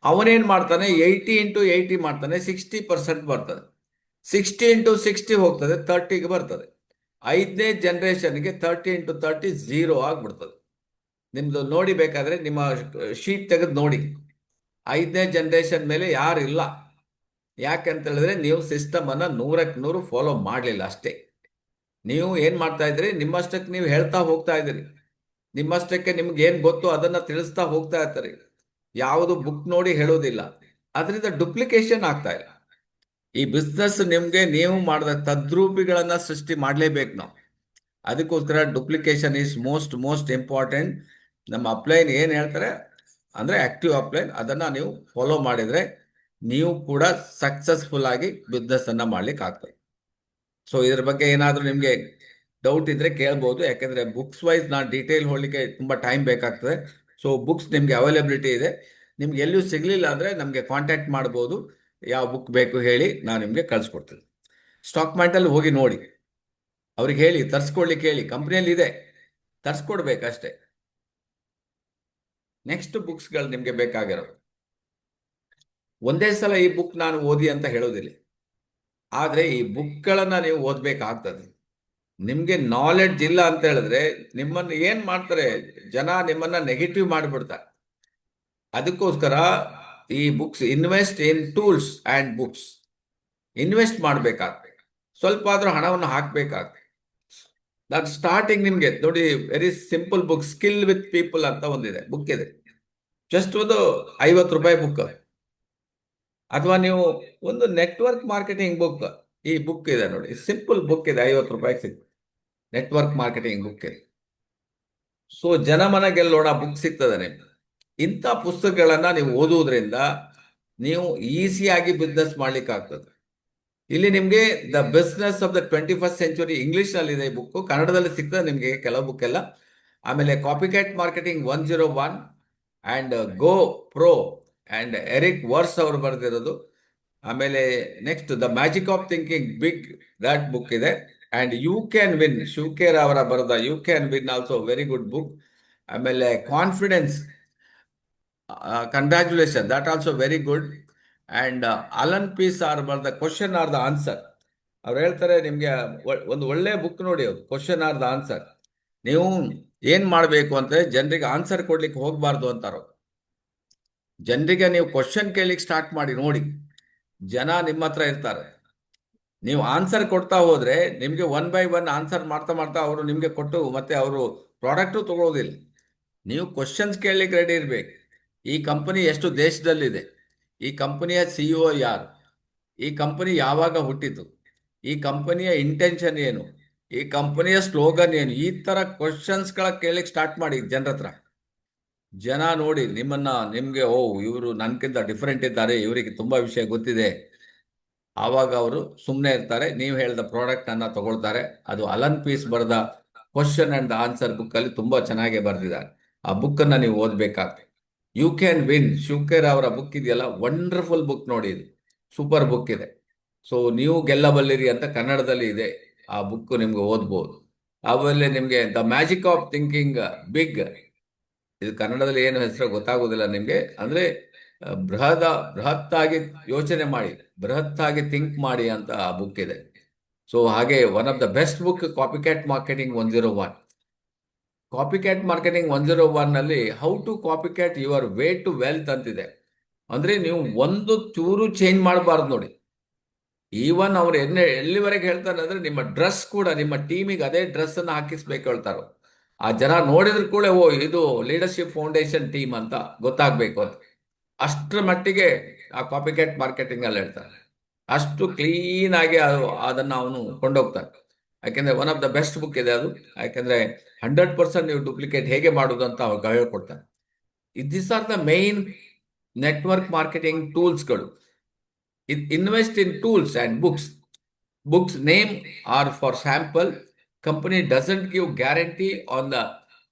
ಅವನೇನ್ ಮಾಡ್ತಾನೆ? 80 ಇಂಟು 80 ಮಾಡ್ತಾನೆ, 60% ಬರ್ತದೆ. 60 ಇಂಟು 60 ಹೋಗ್ತದೆ, 30ಗೆ ಬರ್ತದೆ. 5ನೇ ಜನರೇಷನ್ಗೆ 30 ಇಂಟು 30 0 ಆಗ್ಬಿಡ್ತದೆ. ನಿಮ್ದು ನೋಡಿ, ಬೇಕಾದ್ರೆ ನಿಮ್ಮ ಶೀಟ್ ತೆಗೆದು ನೋಡಿ. 5ನೇ ಜನರೇಷನ್ ಮೇಲೆ ಯಾರು ಇಲ್ಲ. ಯಾಕಂತ ಹೇಳಿದ್ರೆ ನೀವು ಸಿಸ್ಟಮ್ ಅನ್ನ 100ಕ್ಕೆ 100 ಫಾಲೋ ಮಾಡಲಿಲ್ಲ ಅಷ್ಟೇ. ನೀವು ಏನ್ ಮಾಡ್ತಾ ಇದ್ರಿ, ನಿಮ್ಮಷ್ಟಕ್ಕೆ ನೀವು ಹೇಳ್ತಾ ಹೋಗ್ತಾ ಇದ್ದೀರಿ, ನಿಮ್ಮಷ್ಟಕ್ಕೆ ನಿಮ್ಗೆ ಏನ್ ಗೊತ್ತು ಅದನ್ನ ತಿಳಿಸ್ತಾ ಹೋಗ್ತಾ ಇರ್ತಾರೆ. ಯಾವುದು ಬುಕ್ ನೋಡಿ ಹೇಳೋದಿಲ್ಲ. ಅದರಿಂದ ಡುಪ್ಲಿಕೇಶನ್ ಆಗ್ತಾ ಇಲ್ಲ. ಈ ಬಿಸ್ನೆಸ್ ನಿಮ್ಗೆ ನೀವು ಮಾಡಿದ ತದ್ರೂಪಿಗಳನ್ನ ಸೃಷ್ಟಿ ಮಾಡಲೇಬೇಕು ನಾವು. ಅದಕ್ಕೋಸ್ಕರ ಡುಪ್ಲಿಕೇಶನ್ ಈಸ್ ಮೋಸ್ಟ್ ಇಂಪಾರ್ಟೆಂಟ್. ನಮ್ಮ ಅಪ್ಲೈನ್ ಏನ್ ಹೇಳ್ತಾರೆ ಅಂದ್ರೆ ಆಕ್ಟಿವ್ ಅಪ್ಲೈನ್, ಅದನ್ನ ನೀವು ಫಾಲೋ ಮಾಡಿದ್ರೆ ನೀವು ಕೂಡ ಸಕ್ಸಸ್ಫುಲ್ ಆಗಿ ಬಿಸ್ನೆಸ್ ಅನ್ನ ಮಾಡ್ಲಿಕ್ಕೆ ಆಗ್ತದೆ. ಸೊ ಇದ್ರ ಬಗ್ಗೆ ಏನಾದ್ರೂ ನಿಮ್ಗೆ ಡೌಟ್ ಇದ್ರೆ ಕೇಳ್ಬೋದು. ಯಾಕಂದ್ರೆ ಬುಕ್ಸ್ ವೈಸ್ ನಾನು ಡೀಟೇಲ್ ಹೋಗ್ಲಿಕ್ಕೆ ತುಂಬಾ ಟೈಮ್ ಬೇಕಾಗ್ತದೆ. ಸೊ ಬುಕ್ಸ್ ನಿಮ್ಗೆ ಅವೈಲಬಿಲಿಟಿ ಇದೆ. ನಿಮ್ಗೆ ಎಲ್ಲೂ ಸಿಗ್ಲಿಲ್ಲ ಅಂದ್ರೆ ನಮ್ಗೆ ಕಾಂಟ್ಯಾಕ್ಟ್ ಮಾಡ್ಬೋದು. ಯಾವ ಬುಕ್ ಬೇಕು ಹೇಳಿ, ನಾನು ನಿಮ್ಗೆ ಕಳ್ಸಿಕೊಡ್ತೀನಿ. ಸ್ಟಾಕ್ ಮಾರ್ಕೆಟಲ್ಲಿ ಹೋಗಿ ನೋಡಿ, ಅವ್ರಿಗೆ ಹೇಳಿ ತರ್ಸ್ಕೊಡ್ಲಿಕ್ಕೆ ಹೇಳಿ, ಕಂಪ್ನಿಯಲ್ಲಿ ಇದೆ, ತರ್ಸ್ಕೊಡ್ಬೇಕಷ್ಟೇ. ನೆಕ್ಸ್ಟ್ ಬುಕ್ಸ್ಗಳು ನಿಮ್ಗೆ ಬೇಕಾಗಿರೋದು. ಒಂದೇ ಸಲ ಈ ಬುಕ್ ನಾನು ಓದಿ ಅಂತ ಹೇಳೋದಿಲ್ಲ, ಆದ್ರೆ ಈ ಬುಕ್ಗಳನ್ನ ನೀವು ಓದ್ಬೇಕಾಗ್ತದೆ. ನಿಮ್ಗೆ ನಾಲೆಡ್ಜ್ ಇಲ್ಲ ಅಂತ ಹೇಳಿದ್ರೆ ನಿಮ್ಮನ್ನ ಏನ್ ಮಾಡ್ತಾರೆ ಜನ? ನಿಮ್ಮನ್ನ ನೆಗೆಟಿವ್ ಮಾಡಿಬಿಡ್ತಾರೆ. ಅದಕ್ಕೋಸ್ಕರ ಈ books, invest in tools and books. Invest ಮಾಡ್ಬೇಕಾಗ್ತದೆ, ಸ್ವಲ್ಪ ಆದ್ರೂ ಹಣವನ್ನು ಹಾಕ್ಬೇಕಾಗ್ತದೆ. ನಾನು ಸ್ಟಾರ್ಟಿಂಗ್ ನಿಮ್ಗೆ ನೋಡಿ, very simple book, skill with people ಅಂತ ಒಂದಿದೆ, ಬುಕ್ ಇದೆ. ಜಸ್ಟ್ ಒಂದು 50 ರೂಪಾಯಿ ಬುಕ್. ಅಥವಾ ನೀವು ಒಂದು ನೆಟ್ವರ್ಕ್ ಮಾರ್ಕೆಟಿಂಗ್ ಬುಕ್, ಈ ಬುಕ್ ಇದೆ ನೋಡಿ, ಸಿಂಪಲ್ ಬುಕ್ ಇದೆ, 50 ರೂಪಾಯಿ ಸಿಗ್ತದೆ. ನೆಟ್ವರ್ಕ್ ಮಾರ್ಕೆಟಿಂಗ್ ಬುಕ್ ಇದೆ. ಸೊ ಜನಮನ ಗೆಲ್ಲೋಣ ಬುಕ್ ಸಿಗ್ತದೆ ನಿಮ್ಗೆ. ಇಂಥ ಪುಸ್ತಕಗಳನ್ನ ನೀವು ಓದುವುದರಿಂದ ನೀವು ಈಸಿಯಾಗಿ ಬಿಸ್ನೆಸ್ ಮಾಡ್ಲಿಕ್ಕೆ ಆಗ್ತದೆ. ಇಲ್ಲಿ ನಿಮ್ಗೆ the business of the 21st century English ನಲ್ಲಿ ಇದೆ ಬುಕ್, ಕನ್ನಡದಲ್ಲಿ ಸಿಗ್ತದೆ ನಿಮ್ಗೆ ಕೆಲವು ಬುಕ್ ಎಲ್ಲ. ಆಮೇಲೆ copycat marketing 101 and go pro and Eric Worre ಅವರು ಬರೆದಿರೋದು. ಆಮೇಲೆ next the magic of thinking big, that book ಇದೆ. And you can win, Shiv Khera ಅವರ ಬರೆದ you can win also very good book. ಆಮೇಲೆ confidence, congratulation, that also very good. And Alan Pease ಅವರು ಬರೆದ question are the answer, ಅವ್ರು ಹೇಳ್ತಾರೆ ನಿಮ್ಗೆ ಒಂದು ಒಳ್ಳೆ ಬುಕ್ ನೋಡಿ, ಅದು ಕ್ವಶನ್ ಆರ್ ದ ಆನ್ಸರ್. ನೀವು ಏನ್ ಮಾಡ್ಬೇಕು ಅಂತ ಜನರಿಗೆ ಆನ್ಸರ್ ಕೊಡ್ಲಿಕ್ಕೆ ಹೋಗ್ಬಾರ್ದು ಅಂತಾರ. ಜನರಿಗೆ ನೀವು ಕ್ವಶನ್ ಕೇಳಲಿಕ್ಕೆ ಸ್ಟಾರ್ಟ್ ಮಾಡಿ ನೋಡಿ, ಜನ ನಿಮ್ಮ ಹತ್ರ ಇರ್ತಾರೆ. ನೀವು ಆನ್ಸರ್ ಕೊಡ್ತಾ ಹೋದ್ರೆ ನಿಮ್ಗೆ ಒನ್ ಬೈ ಒನ್ ಆನ್ಸರ್ ಮಾಡ್ತಾ ಮಾಡ್ತಾ ಅವರು ನಿಮ್ಗೆ ಕೊಟ್ಟು ಮತ್ತೆ ಅವರು ಪ್ರಾಡಕ್ಟು ತಗೊಳ್ಳೋದಿಲ್ಲ. ನೀವು ಕ್ವಶನ್ಸ್ ಕೇಳಲಿಕ್ಕೆ ರೆಡಿ ಇರ್ಬೇಕು. ಈ ಕಂಪನಿ ಎಷ್ಟು ದೇಶದಲ್ಲಿದೆ, ಈ ಕಂಪನಿಯ CEO ಯಾರು, ಈ ಕಂಪನಿ ಯಾವಾಗ ಹುಟ್ಟಿತು, ಈ ಕಂಪನಿಯ ಇಂಟೆನ್ಷನ್ ಏನು, ಈ ಕಂಪನಿಯ ಸ್ಲೋಗನ್ ಏನು, ಈ ತರ ಕ್ವಶನ್ಸ್ಗಳ ಕೇಳಲಿಕ್ಕೆ ಸ್ಟಾರ್ಟ್ ಮಾಡಿ ಜನರ ಹತ್ರ. ಜನ ನೋಡಿ ನಿಮ್ಗೆ ಓ ಇವರು ನನ್ಕಿಂತ ಡಿಫರೆಂಟ್ ಇದ್ದಾರೆ, ಇವರಿಗೆ ತುಂಬಾ ವಿಷಯ ಗೊತ್ತಿದೆ, ಆವಾಗ ಅವರು ಸುಮ್ಮನೆ ಇರ್ತಾರೆ. ನೀವು ಹೇಳಿದ ಪ್ರಾಡಕ್ಟ್ ಅನ್ನ ತಗೊಳ್ತಾರೆ. ಅದು ಅಲನ್ ಪೀಸ್ ಬರೆದ ಕ್ವಶನ್ ಅಂಡ್ ಆನ್ಸರ್ ಬುಕ್ ಅಲ್ಲಿ ತುಂಬಾ ಚೆನ್ನಾಗಿ ಬರೆದಿದ್ದಾರೆ. ಆ ಬುಕ್ ಅನ್ನ ನೀವು ಓದ್ಬೇಕಾಗ್ತದೆ. ಯು ಕ್ಯಾನ್ ವಿನ್, ಶಿವಕೇರ್ ಅವರ ಬುಕ್ ಇದೆಯಲ್ಲ, ವಂಡರ್ಫುಲ್ ಬುಕ್ ನೋಡಿ, ಇದು ಸೂಪರ್ ಬುಕ್ ಇದೆ. ಸೊ ನೀವು ಗೆಲ್ಲಬಲ್ಲಿರಿ ಅಂತ ಕನ್ನಡದಲ್ಲಿ ಇದೆ, ಆ ಬುಕ್ ನಿಮ್ಗೆ ಓದ್ಬೋದು. ಆಮೇಲೆ ನಿಮ್ಗೆ the magic of thinking big, ಇದು ಕನ್ನಡದಲ್ಲಿ ಏನು ಹೆಸರು ಗೊತ್ತಾಗೋದಿಲ್ಲ ನಿಮ್ಗೆ. ಅಂದ್ರೆ ಬೃಹತ್ತಾಗಿ ಯೋಚನೆ ಮಾಡಿ, ಬೃಹತ್ತಾಗಿ ಥಿಂಕ್ ಮಾಡಿ ಅಂತ ಆ ಬುಕ್ ಇದೆ. ಸೊ ಹಾಗೆ one of the best book copy cat marketing 101. Copy cat marketing 101 ನಲ್ಲಿ how to copy cat your way to wealth ಅಂತಿದೆ. ಅಂದ್ರೆ ನೀವು ಒಂದು ಚೂರು ಚೇಂಜ್ ಮಾಡಬಾರ್ದು ನೋಡಿ. ಈವನ್ ಅವ್ರು ಎಲ್ಲಿವರೆಗೆ ಹೇಳ್ತಾರೆ ಅಂದ್ರೆ ನಿಮ್ಮ ಡ್ರೆಸ್ ಕೂಡ ನಿಮ್ಮ ಟೀಮಿಗೆ ಅದೇ ಡ್ರೆಸ್ ಅನ್ನ ಹಾಕಿಸ್ಬೇಕು ಹೇಳ್ತಾರೋ. ಆ ಜನ ನೋಡಿದ್ರು ಕೂಡ ಓ ಇದು ಲೀಡರ್ಶಿಪ್ ಫೌಂಡೇಶನ್ ಟೀಮ್ ಅಂತ ಗೊತ್ತಾಗ್ಬೇಕು ಅಂತ. ಅಷ್ಟರ ಮಟ್ಟಿಗೆ ಆ ಕಾಪಿ ಕ್ಯಾಟ್ ಮಾರ್ಕೆಟಿಂಗ್ ಅಲ್ಲಿ ಹೇಳ್ತಾರೆ. ಅಷ್ಟು ಕ್ಲೀನ್ ಆಗಿ ಅದನ್ನ ಅವನು ಕೊಂಡೋಗ್ತಾನೆ. ಯಾಕೆಂದ್ರೆ one of the best book ಇದೆ ಅದು. ಯಾಕೆಂದ್ರೆ 100% ನೀವು ಡೂಪ್ಲಿಕೇಟ್ ಹೇಗೆ ಮಾಡುದು ಅಂತ ಅವ್ರು ಹೇಳ್ಕೊಡ್ತಾರೆ. This are the main network marketing ಟೂಲ್ಸ್ಗಳು. Invest in tools and books. Books name are for sample. Company doesn't give guarantee on the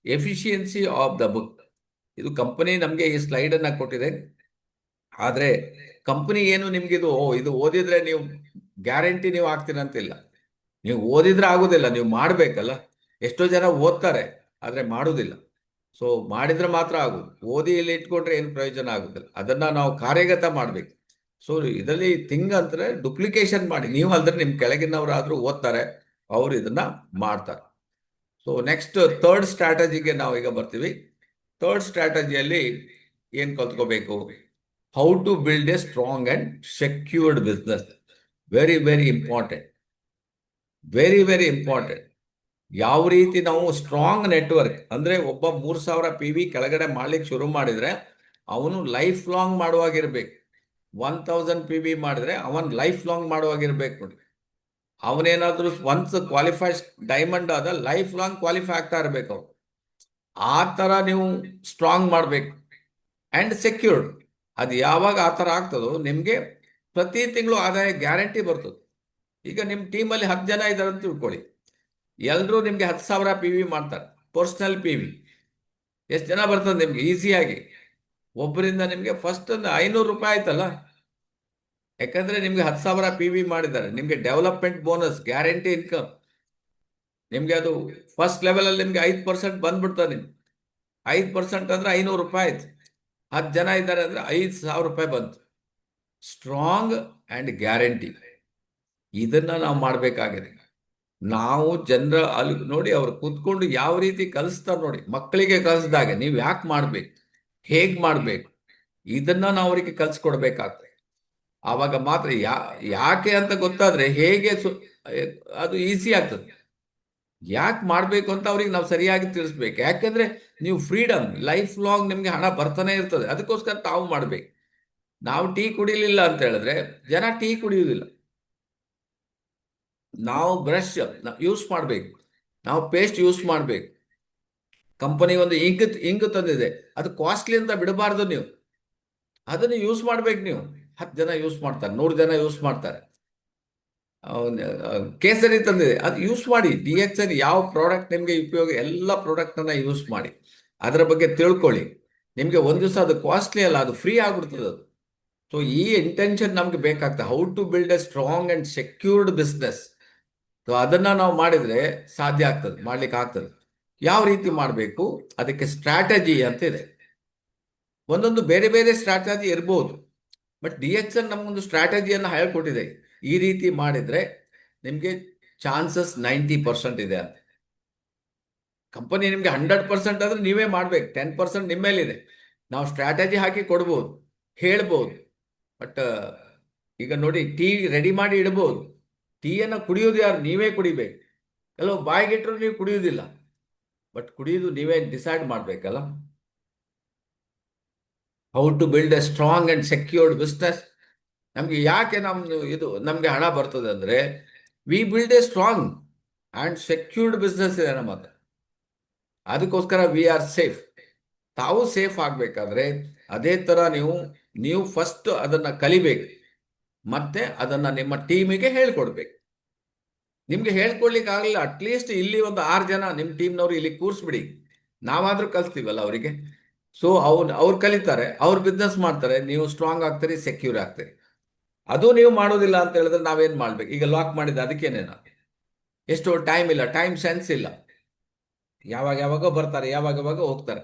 efficiency of the book. ಇದು ಕಂಪನಿ ನಮಗೆ ಈ ಸ್ಲೈಡ್ ಅನ್ನ ಕೊಟ್ಟಿದೆ. ಆದ್ರೆ ಕಂಪನಿ ಏನು ನಿಮ್ಗೆ ಇದು ಓದಿದ್ರೆ ನೀವು ಗ್ಯಾರಂಟಿ ನೀವು ಆಗ್ತೀರಂತಿಲ್ಲ. ನೀವು ಓದಿದ್ರೆ ಆಗುದಿಲ್ಲ, ನೀವು ಮಾಡ್ಬೇಕಲ್ಲ. ಎಷ್ಟೋ ಜನ ಓದ್ತಾರೆ ಆದ್ರೆ ಮಾಡುವುದಿಲ್ಲ. ಸೊ ಮಾಡಿದ್ರೆ ಮಾತ್ರ ಆಗುದು. ಓದಿ ಇಲ್ಲಿ ಇಟ್ಕೊಂಡ್ರೆ ಏನು ಪ್ರಯೋಜನ ಆಗುದಿಲ್ಲ. ಅದನ್ನ ನಾವು ಕಾರ್ಯಗತ ಮಾಡ್ಬೇಕು. ಸೊ ಇದರಲ್ಲಿ ಥಿಂಗ್ ಅಂದ್ರೆ ಡುಪ್ಲಿಕೇಶನ್ ಮಾಡಿ, ನೀವು ಅಲ್ದ್ರೆ ನಿಮ್ ಕೆಳಗಿನವರಾದ್ರೂ ಓದ್ತಾರೆ, ಅವರು ಇದನ್ನ ಮಾಡ್ತಾರೆ. ಸೊ ನೆಕ್ಸ್ಟ್ ಥರ್ಡ್ ಸ್ಟ್ರಾಟಜಿಗೆ ನಾವು ಈಗ ಬರ್ತೀವಿ. ಥರ್ಡ್ ಸ್ಟ್ರಾಟಜಿಯಲ್ಲಿ ಏನ್ ಕಲ್ತ್ಕೋಬೇಕು? How to build a strong and secured business. Very very important, very very important. ಯಾವ ರೀತಿ ನಾವು ಸ್ಟ್ರಾಂಗ್ ನೆಟ್ವರ್ಕ್ ಅಂದ್ರೆ ಒಬ್ಬ 3,000 PV ಕೆಳಗಡೆ ಮಾಡ್ಲಿಕ್ಕೆ ಶುರು ಮಾಡಿದ್ರೆ ಅವನು ಲೈಫ್ ಲಾಂಗ್ ಮಾಡುವಾಗಿರ್ಬೇಕು. 1,000 PV ಮಾಡಿದ್ರೆ ಅವನ್ ಲೈಫ್ ಲಾಂಗ್ ಮಾಡುವಾಗಿರ್ಬೇಕು ನೋಡಿ. ಅವನೇನಾದ್ರೂ ಒನ್ಸ್ ಕ್ವಾಲಿಫೈ ಡೈಮಂಡ್ ಆದ ಲೈಫ್ ಲಾಂಗ್ ಕ್ವಾಲಿಫೈ ಆಗ್ತಾ ಇರ್ಬೇಕು ಅವ್ರು. ಆ ತರ ನೀವು ಸ್ಟ್ರಾಂಗ್ ಮಾಡ್ಬೇಕು ಅಂಡ್ ಸೆಕ್ಯೂರ್ಡ್. ಅದು ಯಾವಾಗ ಆ ತರ ಆಗ್ತದೋ ನಿಮ್ಗೆ ಪ್ರತಿ ತಿಂಗಳು ಆದಾಯ ಗ್ಯಾರಂಟಿ ಬರ್ತದೆ. ಈಗ ನಿಮ್ ಟೀಮಲ್ಲಿ 10 ಜನ ಇದ್ದಾರೆ ಅಂತ ತಿಳ್ಕೊಳ್ಳಿ, ಎಲ್ರೂ ನಿಮ್ಗೆ 10,000 PV ಮಾಡ್ತಾರೆ. ಪರ್ಸನಲ್ PV ಎಷ್ಟು ಜನ ಬರ್ತದೆ ನಿಮ್ಗೆ ಈಸಿಯಾಗಿ? ಒಬ್ಬರಿಂದ ನಿಮ್ಗೆ ಫಸ್ಟ್ ಒಂದು 500 ರೂಪಾಯಿ ಆಯ್ತಲ್ಲ. ಯಾಕಂದ್ರೆ ನಿಮ್ಗೆ 10,000 PV ಮಾಡಿದ್ದಾರೆ, ನಿಮ್ಗೆ ಡೆವಲಪ್ಮೆಂಟ್ ಬೋನಸ್ ಗ್ಯಾರಂಟಿ ಇನ್ಕಮ್. ನಿಮ್ಗೆ ಅದು ಫಸ್ಟ್ ಲೆವೆಲ್ ಅಲ್ಲಿ ನಿಮ್ಗೆ 5% ಬಂದ್ಬಿಡ್ತದೆ. ನಿಮ್ಗೆ 5% ಅಂದ್ರೆ 500 ರೂಪಾಯಿ ಆಯ್ತು. 10 ಜನ ಇದ್ದಾರೆ ಅಂದ್ರೆ 5,000 ರೂಪಾಯಿ ಬಂತು. ಸ್ಟ್ರಾಂಗ್ ಅಂಡ್ ಗ್ಯಾರಂಟಿ, ಇದನ್ನ ನಾವು ಮಾಡ್ಬೇಕಾಗಿದೆ. ನಾವು ಜನರ ಅಲ್ಲಿ ನೋಡಿ, ಅವ್ರು ಕೂತ್ಕೊಂಡು ಯಾವ ರೀತಿ ಕಲಿಸ್ತಾರೆ ನೋಡಿ, ಮಕ್ಕಳಿಗೆ ಕಲಿಸಿದಾಗ ನೀವು ಯಾಕೆ ಮಾಡ್ಬೇಕು, ಹೇಗ್ ಮಾಡ್ಬೇಕು, ಇದನ್ನ ನಾವು ಅವರಿಗೆ ಕಲಿಸ್ಕೊಡ್ಬೇಕಾಗ್ತದೆ. ಆವಾಗ ಮಾತ್ರ ಯಾಕೆ ಅಂತ ಗೊತ್ತಾದ್ರೆ ಹೇಗೆ ಅದು ಈಸಿ ಆಗ್ತದೆ. ಯಾಕೆ ಮಾಡ್ಬೇಕು ಅಂತ ಅವ್ರಿಗೆ ನಾವು ಸರಿಯಾಗಿ ತಿಳಿಸ್ಬೇಕು. ಯಾಕಂದ್ರೆ ನೀವು ಫ್ರೀಡಮ್ ಲೈಫ್ ಲಾಂಗ್ ನಿಮ್ಗೆ ಹಣ ಬರ್ತಾನೆ ಇರ್ತದೆ. ಅದಕ್ಕೋಸ್ಕರ ತಾವು ಮಾಡ್ಬೇಕು. ನಾವು ಟೀ ಕುಡಿಲಿಲ್ಲ ಅಂತ ಹೇಳಿದ್ರೆ ಜನ ಟೀ ಕುಡಿಯುವುದಿಲ್ಲ. ನಾವು ಬ್ರಷ್ ಯೂಸ್ ಮಾಡ್ಬೇಕು, ನಾವು ಪೇಸ್ಟ್ ಯೂಸ್ ಮಾಡ್ಬೇಕು. ಕಂಪನಿ ಒಂದು ಇಂಕ್ ತಂದಿದೆ, ಅದು ಕಾಸ್ಟ್ಲಿ ಅಂತ ಬಿಡಬಾರ್ದು. ನೀವು ಅದನ್ನು ಯೂಸ್ ಮಾಡ್ಬೇಕು. ನೀವು 10 ಜನ ಯೂಸ್ ಮಾಡ್ತಾರೆ, 100 ಜನ ಯೂಸ್ ಮಾಡ್ತಾರೆ. ಕೇಸರಿ ತಂದಿದೆ, ಅದು ಯೂಸ್ ಮಾಡಿ. DXN ಯಾವ ಪ್ರಾಡಕ್ಟ್ ನಿಮ್ಗೆ ಉಪಯೋಗ, ಎಲ್ಲ ಪ್ರಾಡಕ್ಟ್ ಅನ್ನ ಯೂಸ್ ಮಾಡಿ. ಅದರ ಬಗ್ಗೆ ತಿಳ್ಕೊಳ್ಳಿ. ನಿಮ್ಗೆ ಒಂದು ದಿವಸ ಅದು ಕಾಸ್ಟ್ಲಿ ಅಲ್ಲ, ಅದು ಫ್ರೀ ಆಗ್ಬಿಡ್ತದೆ ಅದು. ಸೊ ಈ ಇಂಟೆನ್ಷನ್ ನಮ್ಗೆ ಬೇಕಾಗ್ತದೆ. How to build a strong and secured business. So ಅದನ್ನ ನಾವು ಮಾಡಿದ್ರೆ ಸಾಧ್ಯ ಆಗ್ತದೆ, ಮಾಡ್ಲಿಕ್ಕೆ ಆಗ್ತದೆ. ಯಾವ ರೀತಿ ಮಾಡಬೇಕು, ಅದಕ್ಕೆ ಸ್ಟ್ರಾಟಜಿ ಅಂತ ಇದೆ. ಒಂದೊಂದು ಬೇರೆ ಬೇರೆ ಸ್ಟ್ರಾಟಜಿ ಇರ್ಬೋದು, ಬಟ್ DXN ನಮಗೊಂದು ಸ್ಟ್ರಾಟಜಿಯನ್ನು ಹೇಳ್ಕೊಟ್ಟಿದೆ. ಈ ರೀತಿ ಮಾಡಿದ್ರೆ ನಿಮಗೆ ಚಾನ್ಸಸ್ 90% ಇದೆ ಅಂತ. ಕಂಪನಿ ನಿಮಗೆ 100% ಆದ್ರೆ ನೀವೇ ಮಾಡ್ಬೇಕು, 10% ನಿಮ್ಮ ಮೇಲಿದೆ. ನಾವು ಸ್ಟ್ರಾಟಜಿ ಹಾಕಿ ಕೊಡ್ಬೋದು, ಹೇಳ್ಬೋದು. ಬಟ್ ಈಗ ನೋಡಿ, ಟೀ ರೆಡಿ ಮಾಡಿ ಇಡ್ಬೋದು, ಟೀಯನ್ನು ಕುಡಿಯೋದು ಯಾರು? ನೀವೇ ಕುಡಿಬೇಕು. ಕೆಲವು ಬಾಯಿಗಿಟ್ರು ನೀವು ಕುಡಿಯೋದಿಲ್ಲ, ಬಟ್ ಕುಡಿಯೋದು ನೀವೇ ಡಿಸೈಡ್ ಮಾಡ್ಬೇಕಲ್ಲ. How to build a strong and secured business. ನಮ್ಗೆ ಯಾಕೆ ನಮ್ಗೆ ಹಣ ಬರ್ತದೆ ಅಂದ್ರೆ, we build a strong and secured business ಇದೆ ನಮ್ಮ ಹತ್ರ. ಅದಕ್ಕೋಸ್ಕರ ವಿ ಆರ್ ಸೇಫ್. ತಾವು ಸೇಫ್ ಆಗ್ಬೇಕಾದ್ರೆ ಅದೇ ತರ ನೀವು ಫಸ್ಟ್ ಅದನ್ನ ಕಲಿಬೇಕು, ಮತ್ತೆ ಅದನ್ನ ನಿಮ್ಮ ಟೀಮಿಗೆ ಹೇಳ್ಕೊಡ್ಬೇಕು. ನಿಮ್ಗೆ ಹೇಳ್ಕೊಡ್ಲಿಕ್ಕೆ ಆಗಲಿಲ್ಲ, ಅಟ್ಲೀಸ್ಟ್ ಇಲ್ಲಿ ಒಂದು 6 ಜನ ನಿಮ್ಮ ಟೀಮ್ನವ್ರು ಇಲ್ಲಿ ಕೂರಿಸ್ಬಿಡಿ, ನಾವಾದ್ರೂ ಕಲಿಸ್ತೀವಲ್ಲ ಅವರಿಗೆ. ಸೊ ಅವ್ರು ಕಲಿತಾರೆ, ಅವ್ರು ಬಿಸ್ನೆಸ್ ಮಾಡ್ತಾರೆ, ನೀವು ಸ್ಟ್ರಾಂಗ್ ಆಗ್ತೀರಿ, ಸೆಕ್ಯೂರ್ ಆಗ್ತೀರಿ. ಅದು ನೀವು ಮಾಡೋದಿಲ್ಲ ಅಂತ ಹೇಳಿದ್ರೆ ನಾವೇನ್ ಮಾಡ್ಬೇಕು? ಈಗ ಲಾಕ್ ಮಾಡಿದ ಅದಕ್ಕೇನೇನ, ಎಷ್ಟು ಟೈಮ್ ಇಲ್ಲ, ಟೈಮ್ ಸೆನ್ಸ್ ಇಲ್ಲ. ಯಾವಾಗ ಯಾವಾಗ ಬರ್ತಾರೆ, ಯಾವಾಗ ಯಾವಾಗ ಹೋಗ್ತಾರೆ.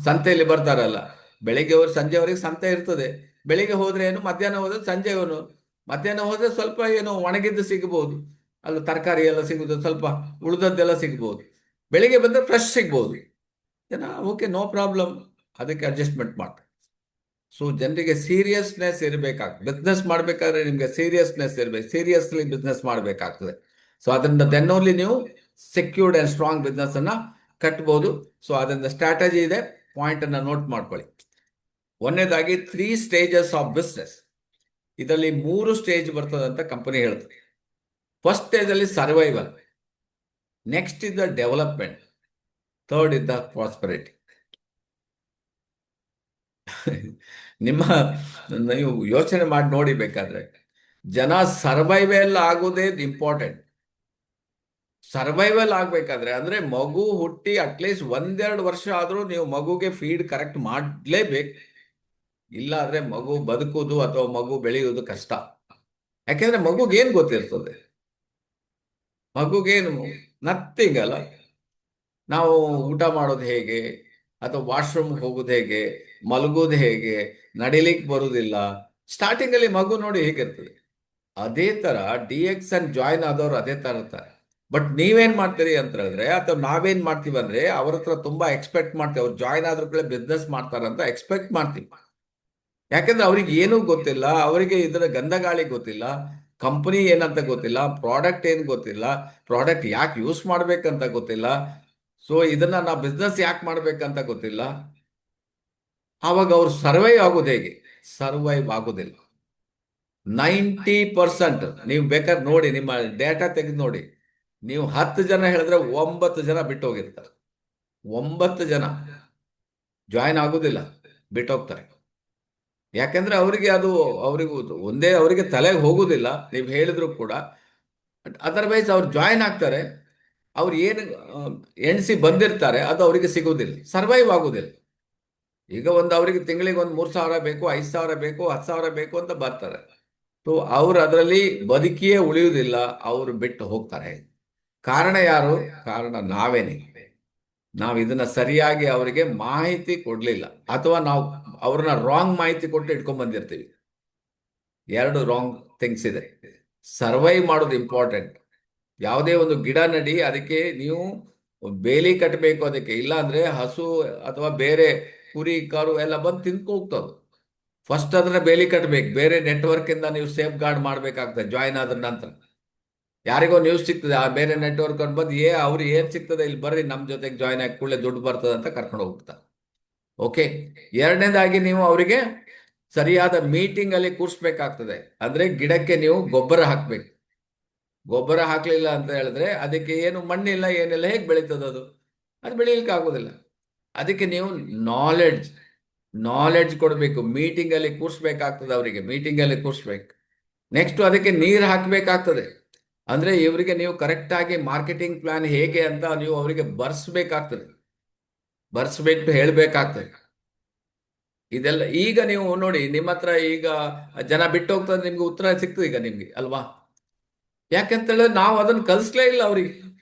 ಸಂತೆಯಲ್ಲಿ ಬರ್ತಾರಲ್ಲ, ಬೆಳಿಗ್ಗೆ ಸಂಜೆವರೆಗೆ ಸಂತೆ ಇರ್ತದೆ. ಬೆಳಿಗ್ಗೆ ಹೋದ್ರೆ ಏನು, ಮಧ್ಯಾಹ್ನ ಹೋದ್ರೆ ಸಂಜೆ ಏನು. ಮಧ್ಯಾಹ್ನ ಹೋದ್ರೆ ಸ್ವಲ್ಪ ಏನು ಒಣಗಿದ್ದು ಸಿಗ್ಬೋದು, ಅಲ್ಲಿ ತರಕಾರಿ ಎಲ್ಲ ಸಿಗುದು, ಸ್ವಲ್ಪ ಉಳಿದದ್ದೆಲ್ಲ ಸಿಗ್ಬೋದು. ಬೆಳಿಗ್ಗೆ ಬಂದ್ರೆ ಫ್ರೆಶ್ ಸಿಗ್ಬೋದು. ಜನ ಓಕೆ, ನೋ ಪ್ರಾಬ್ಲಮ್, ಅದಕ್ಕೆ ಅಡ್ಜಸ್ಟ್ಮೆಂಟ್ ಮಾಡ್ತಾರೆ. ಸೊ ಜನರಿಗೆ ಸೀರಿಯಸ್ನೆಸ್ ಇರಬೇಕಾಗ್ತದೆ. ಬಿಸ್ನೆಸ್ ಮಾಡಬೇಕಾದ್ರೆ ನಿಮಗೆ ಸೀರಿಯಸ್ನೆಸ್ ಇರಬೇಕು, ಸೀರಿಯಸ್ಲಿ ಬಿಸ್ನೆಸ್ ಮಾಡಬೇಕಾಗ್ತದೆ. ಸೊ ಅದರಿಂದ ದೆನ್ ಓನ್ಲಿ ನೀವು ಸೆಕ್ಯೂರ್ಡ್ ಅಂಡ್ ಸ್ಟ್ರಾಂಗ್ ಬಿಸ್ನೆಸ್ ಅನ್ನ ಕಟ್ಬೋದು. ಸೊ ಅದರಿಂದ ಸ್ಟ್ರಾಟಜಿ ಇದೆ, ಪಾಯಿಂಟ್ ಅನ್ನ ನೋಟ್ ಮಾಡ್ಕೊಳ್ಳಿ. ಒಂದನೇದಾಗಿ 3 stages ಆಫ್ ಬಿಸ್ನೆಸ್. ಇದರಲ್ಲಿ 3 ಸ್ಟೇಜ್ ಬರ್ತದೆ ಅಂತ ಕಂಪನಿ ಹೇಳ್ತದೆ. ಫಸ್ಟ್ ಸ್ಟೇಜ್ ಅಲ್ಲಿ survival, next is the development, third is the prosperity. ನೀವು ಯೋಚನೆ ಮಾಡಿ ನೋಡಿ, ಬೇಕಾದ್ರೆ ಜನ ಸರ್ವೈವಲ್ ಆಗೋದೇ ಇಂಪಾರ್ಟೆಂಟ್. ಸರ್ವೈವಲ್ ಆಗ್ಬೇಕಾದ್ರೆ ಅಂದ್ರೆ ಮಗು ಹುಟ್ಟಿ ಅಟ್ಲೀಸ್ಟ್ 1-2 ವರ್ಷ ಆದ್ರೂ ನೀವು ಮಗುಗೆ ಫೀಡ್ ಕರೆಕ್ಟ್ ಮಾಡ್ಲೇಬೇಕು. ಇಲ್ಲ ಆದ್ರೆ ಮಗು ಬದುಕುವುದು ಅಥವಾ ಮಗು ಬೆಳೆಯುವುದು ಕಷ್ಟ. ಯಾಕೆಂದ್ರೆ ಮಗುಗೇನ್ ಗೊತ್ತಿರ್ತದೆ? ಮಗುಗೇನು ನಥಿಂಗ್ ಅಲ್ಲ. ನಾವು ಊಟ ಮಾಡೋದು ಹೇಗೆ, ಅಥವಾ ವಾಶ್ರೂಮ್ ಹೋಗೋದು ಹೇಗೆ, ಮಲಗೋದು ಹೇಗೆ, ನಡಿಲಿಕ್ಕೆ ಬರುವುದಿಲ್ಲ. ಸ್ಟಾರ್ಟಿಂಗ್ ಅಲ್ಲಿ ಮಗು ನೋಡಿ ಹೇಗಿರ್ತದೆ, ಅದೇ ತರ DX ಅಂಡ್ ಜಾಯಿನ್ ಆದವ್ರು ಅದೇ ತರ ಇರ್ತಾರೆ. ಬಟ್ ನೀವೇನ್ ಮಾಡ್ತೀರಿ ಅಂತ ಹೇಳಿದ್ರೆ, ಅಥವಾ ನಾವೇನ್ ಮಾಡ್ತೀವಿ ಅಂದ್ರೆ, ಅವ್ರ ಹತ್ರ ತುಂಬಾ ಎಕ್ಸ್ಪೆಕ್ಟ್ ಮಾಡ್ತೀವಿ. ಅವ್ರು ಜಾಯಿನ್ ಆದ್ರ ಕೂಡ ಬಿಸ್ನೆಸ್ ಮಾಡ್ತಾರಂತ ಎಕ್ಸ್ಪೆಕ್ಟ್ ಮಾಡ್ತೀವಿ. ಯಾಕಂದ್ರೆ ಅವ್ರಿಗೆ ಏನೂ ಗೊತ್ತಿಲ್ಲ, ಅವರಿಗೆ ಇದರ ಗಂಧಗಾಳಿ ಗೊತ್ತಿಲ್ಲ, ಕಂಪನಿ ಏನಂತ ಗೊತ್ತಿಲ್ಲ, ಪ್ರಾಡಕ್ಟ್ ಏನ್ ಗೊತ್ತಿಲ್ಲ, ಪ್ರಾಡಕ್ಟ್ ಯಾಕೆ ಯೂಸ್ ಮಾಡ್ಬೇಕಂತ ಗೊತ್ತಿಲ್ಲ. ಸೊ ಇದನ್ನ ನಾವು ಬಿಸ್ನೆಸ್ ಯಾಕೆ ಮಾಡ್ಬೇಕಂತ ಗೊತ್ತಿಲ್ಲ. ಆವಾಗ ಅವ್ರು ಸರ್ವೈವ್ ಆಗೋದು ಹೇಗೆ? ಸರ್ವೈವ್ ಆಗೋದಿಲ್ಲ. 90% ನೀವು ಬೇಕಾದ್ರೆ ನೋಡಿ, ನಿಮ್ಮ ಡೇಟಾ ತೆಗೆದು ನೋಡಿ. ನೀವು 10 ಜನ ಹೇಳಿದ್ರೆ 9 ಜನ ಬಿಟ್ಟು ಹೋಗಿರ್ತಾರೆ. 9 ಜನ ಜಾಯಿನ್ ಆಗೋದಿಲ್ಲ, ಬಿಟ್ಟೋಗ್ತಾರೆ. ಯಾಕಂದ್ರೆ ಅವ್ರಿಗೂ ಒಂದೇ ಅವರಿಗೆ ತಲೆಗೆ ಹೋಗುದಿಲ್ಲ, ನೀವು ಹೇಳಿದ್ರು ಕೂಡ. ಅದರ್ವೈಸ್ ಅವ್ರು ಜಾಯಿನ್ ಆಗ್ತಾರೆ, ಅವ್ರು ಏನು ಎಣಿಸಿ ಬಂದಿರ್ತಾರೆ ಅದು ಅವರಿಗೆ ಸಿಗುವುದಿಲ್ಲ, ಸರ್ವೈವ್ ಆಗುದಿಲ್ಲ. ಈಗ ಅವರಿಗೆ ತಿಂಗಳಿಗೆ 3,000 ಬೇಕು, 5,000 ಬೇಕು, 10,000 ಬೇಕು ಅಂತ ಬರ್ತಾರೆ. ಸೊ ಅವ್ರು ಅದರಲ್ಲಿ ಬದುಕಿಯೇ ಉಳಿಯುವುದಿಲ್ಲ, ಅವರು ಬಿಟ್ಟು ಹೋಗ್ತಾರೆ. ಕಾರಣ ಯಾರು? ಕಾರಣ ನಾವೇನೆ. ನಾವು ಇದನ್ನ ಸರಿಯಾಗಿ ಅವರಿಗೆ ಮಾಹಿತಿ ಕೊಡ್ಲಿಲ್ಲ, ಅಥವಾ ನಾವು ಅವ್ರನ್ನ ರಾಂಗ್ ಮಾಹಿತಿ ಕೊಟ್ಟು ಇಟ್ಕೊಂಡ್ ಬಂದಿರ್ತೀವಿ. 2 ರಾಂಗ್ ಥಿಂಗ್ಸ್ ಇದೆ. ಸರ್ವೈವ್ ಮಾಡೋದು ಇಂಪಾರ್ಟೆಂಟ್. ಯಾವುದೇ ಒಂದು ಗಿಡ ನಡಿ, ಅದಕ್ಕೆ ನೀವು ಬೇಲಿ ಕಟ್ಟಬೇಕು. ಅದಕ್ಕೆ ಇಲ್ಲ ಅಂದ್ರೆ ಹಸು ಅಥವಾ ಬೇರೆ ಕುರಿ ಕಾರು ಎಲ್ಲ ಬಂದು ತಿನ್ಕೋಗ್ತದೆ. ಫಸ್ಟ್ ಅದನ್ನ ಬೇಲಿ ಕಟ್ಟಬೇಕು. ಬೇರೆ ನೆಟ್ವರ್ಕ್ ಇಂದ ನೀವು ಸೇಫ್ ಗಾರ್ಡ್ ಮಾಡ್ಬೇಕಾಗ್ತದೆ. ಜಾಯಿನ್ ಆದ್ರ ನಂತರ ಯಾರಿಗೋ ನ್ಯೂಸ್ ಸಿಗ್ತದೆ, ಆ ಬೇರೆ ನೆಟ್ವರ್ಕ್ ಬಂದು ಅವ್ರು ಏನ್ ಸಿಗ್ತದೆ, ಇಲ್ಲಿ ಬರ್ರಿ ನಮ್ ಜೊತೆಗೆ ಜಾಯಿನ್ ಆಗಿ ಕೂಡಲೇ ದುಡ್ಡು ಬರ್ತದೆ ಅಂತ ಕರ್ಕೊಂಡು ಹೋಗ್ತಾರೆ. ಓಕೆ. ಎರಡನೇದಾಗಿ ನೀವು ಅವರಿಗೆ ಸರಿಯಾದ ಮೀಟಿಂಗ್ ಅಲ್ಲಿ ಕೂರಿಸ್ಬೇಕಾಗ್ತದೆ. ಅಂದ್ರೆ ಗಿಡಕ್ಕೆ ನೀವು ಗೊಬ್ಬರ ಹಾಕ್ಬೇಕು. ಗೊಬ್ಬರ ಹಾಕ್ಲಿಲ್ಲ ಅಂತ ಹೇಳಿದ್ರೆ ಅದಕ್ಕೆ ಏನು ಮಣ್ಣಿಲ್ಲ, ಏನಿಲ್ಲ, ಹೇಗೆ ಬೆಳೀತದೆ? ಅದು ಬೆಳೀಲಿಕ್ಕೆ ಆಗೋದಿಲ್ಲ. ಅದಕ್ಕೆ ನೀವು ನಾಲೆಡ್ಜ್ ಕೊಡಬೇಕು. ಮೀಟಿಂಗ್ ಅಲ್ಲಿ ಕೂರಿಸ್ಬೇಕಾಗ್ತದೆ, ಅವರಿಗೆ ಮೀಟಿಂಗ್ ಅಲ್ಲಿ ಕೂರಿಸ್ಬೇಕು. ನೆಕ್ಸ್ಟ್ ಅದಕ್ಕೆ ನೀರು ಹಾಕಬೇಕಾಗ್ತದೆ. ಅಂದ್ರೆ ಇವರಿಗೆ ನೀವು ಕರೆಕ್ಟ್ ಆಗಿ ಮಾರ್ಕೆಟಿಂಗ್ ಪ್ಲಾನ್ ಹೇಗೆ ಅಂತ ನೀವು ಅವರಿಗೆ ಬರ್ಸ್ಬಿಟ್ಟು ಹೇಳ್ಬೇಕಾಗ್ತದೆ. ಇದೆಲ್ಲ ಈಗ ನೀವು ನೋಡಿ, ನಿಮ್ಮ ಹತ್ರ ಈಗ ಜನ ಬಿಟ್ಟು ಹೋಗ್ತಾರೆ, ನಿಮ್ಗೆ ಉತ್ತರ ಸಿಗ್ತದೆ ಈಗ ನಿಮ್ಗೆ, ಅಲ್ವಾ? ಯಾಕಂತ ಹೇಳಿದ್ರೆ ನಾವು ಅದನ್ನ ಕಲಿಸ್ಲೇ ಇಲ್ಲ, ಅವ್ರಿಗೆ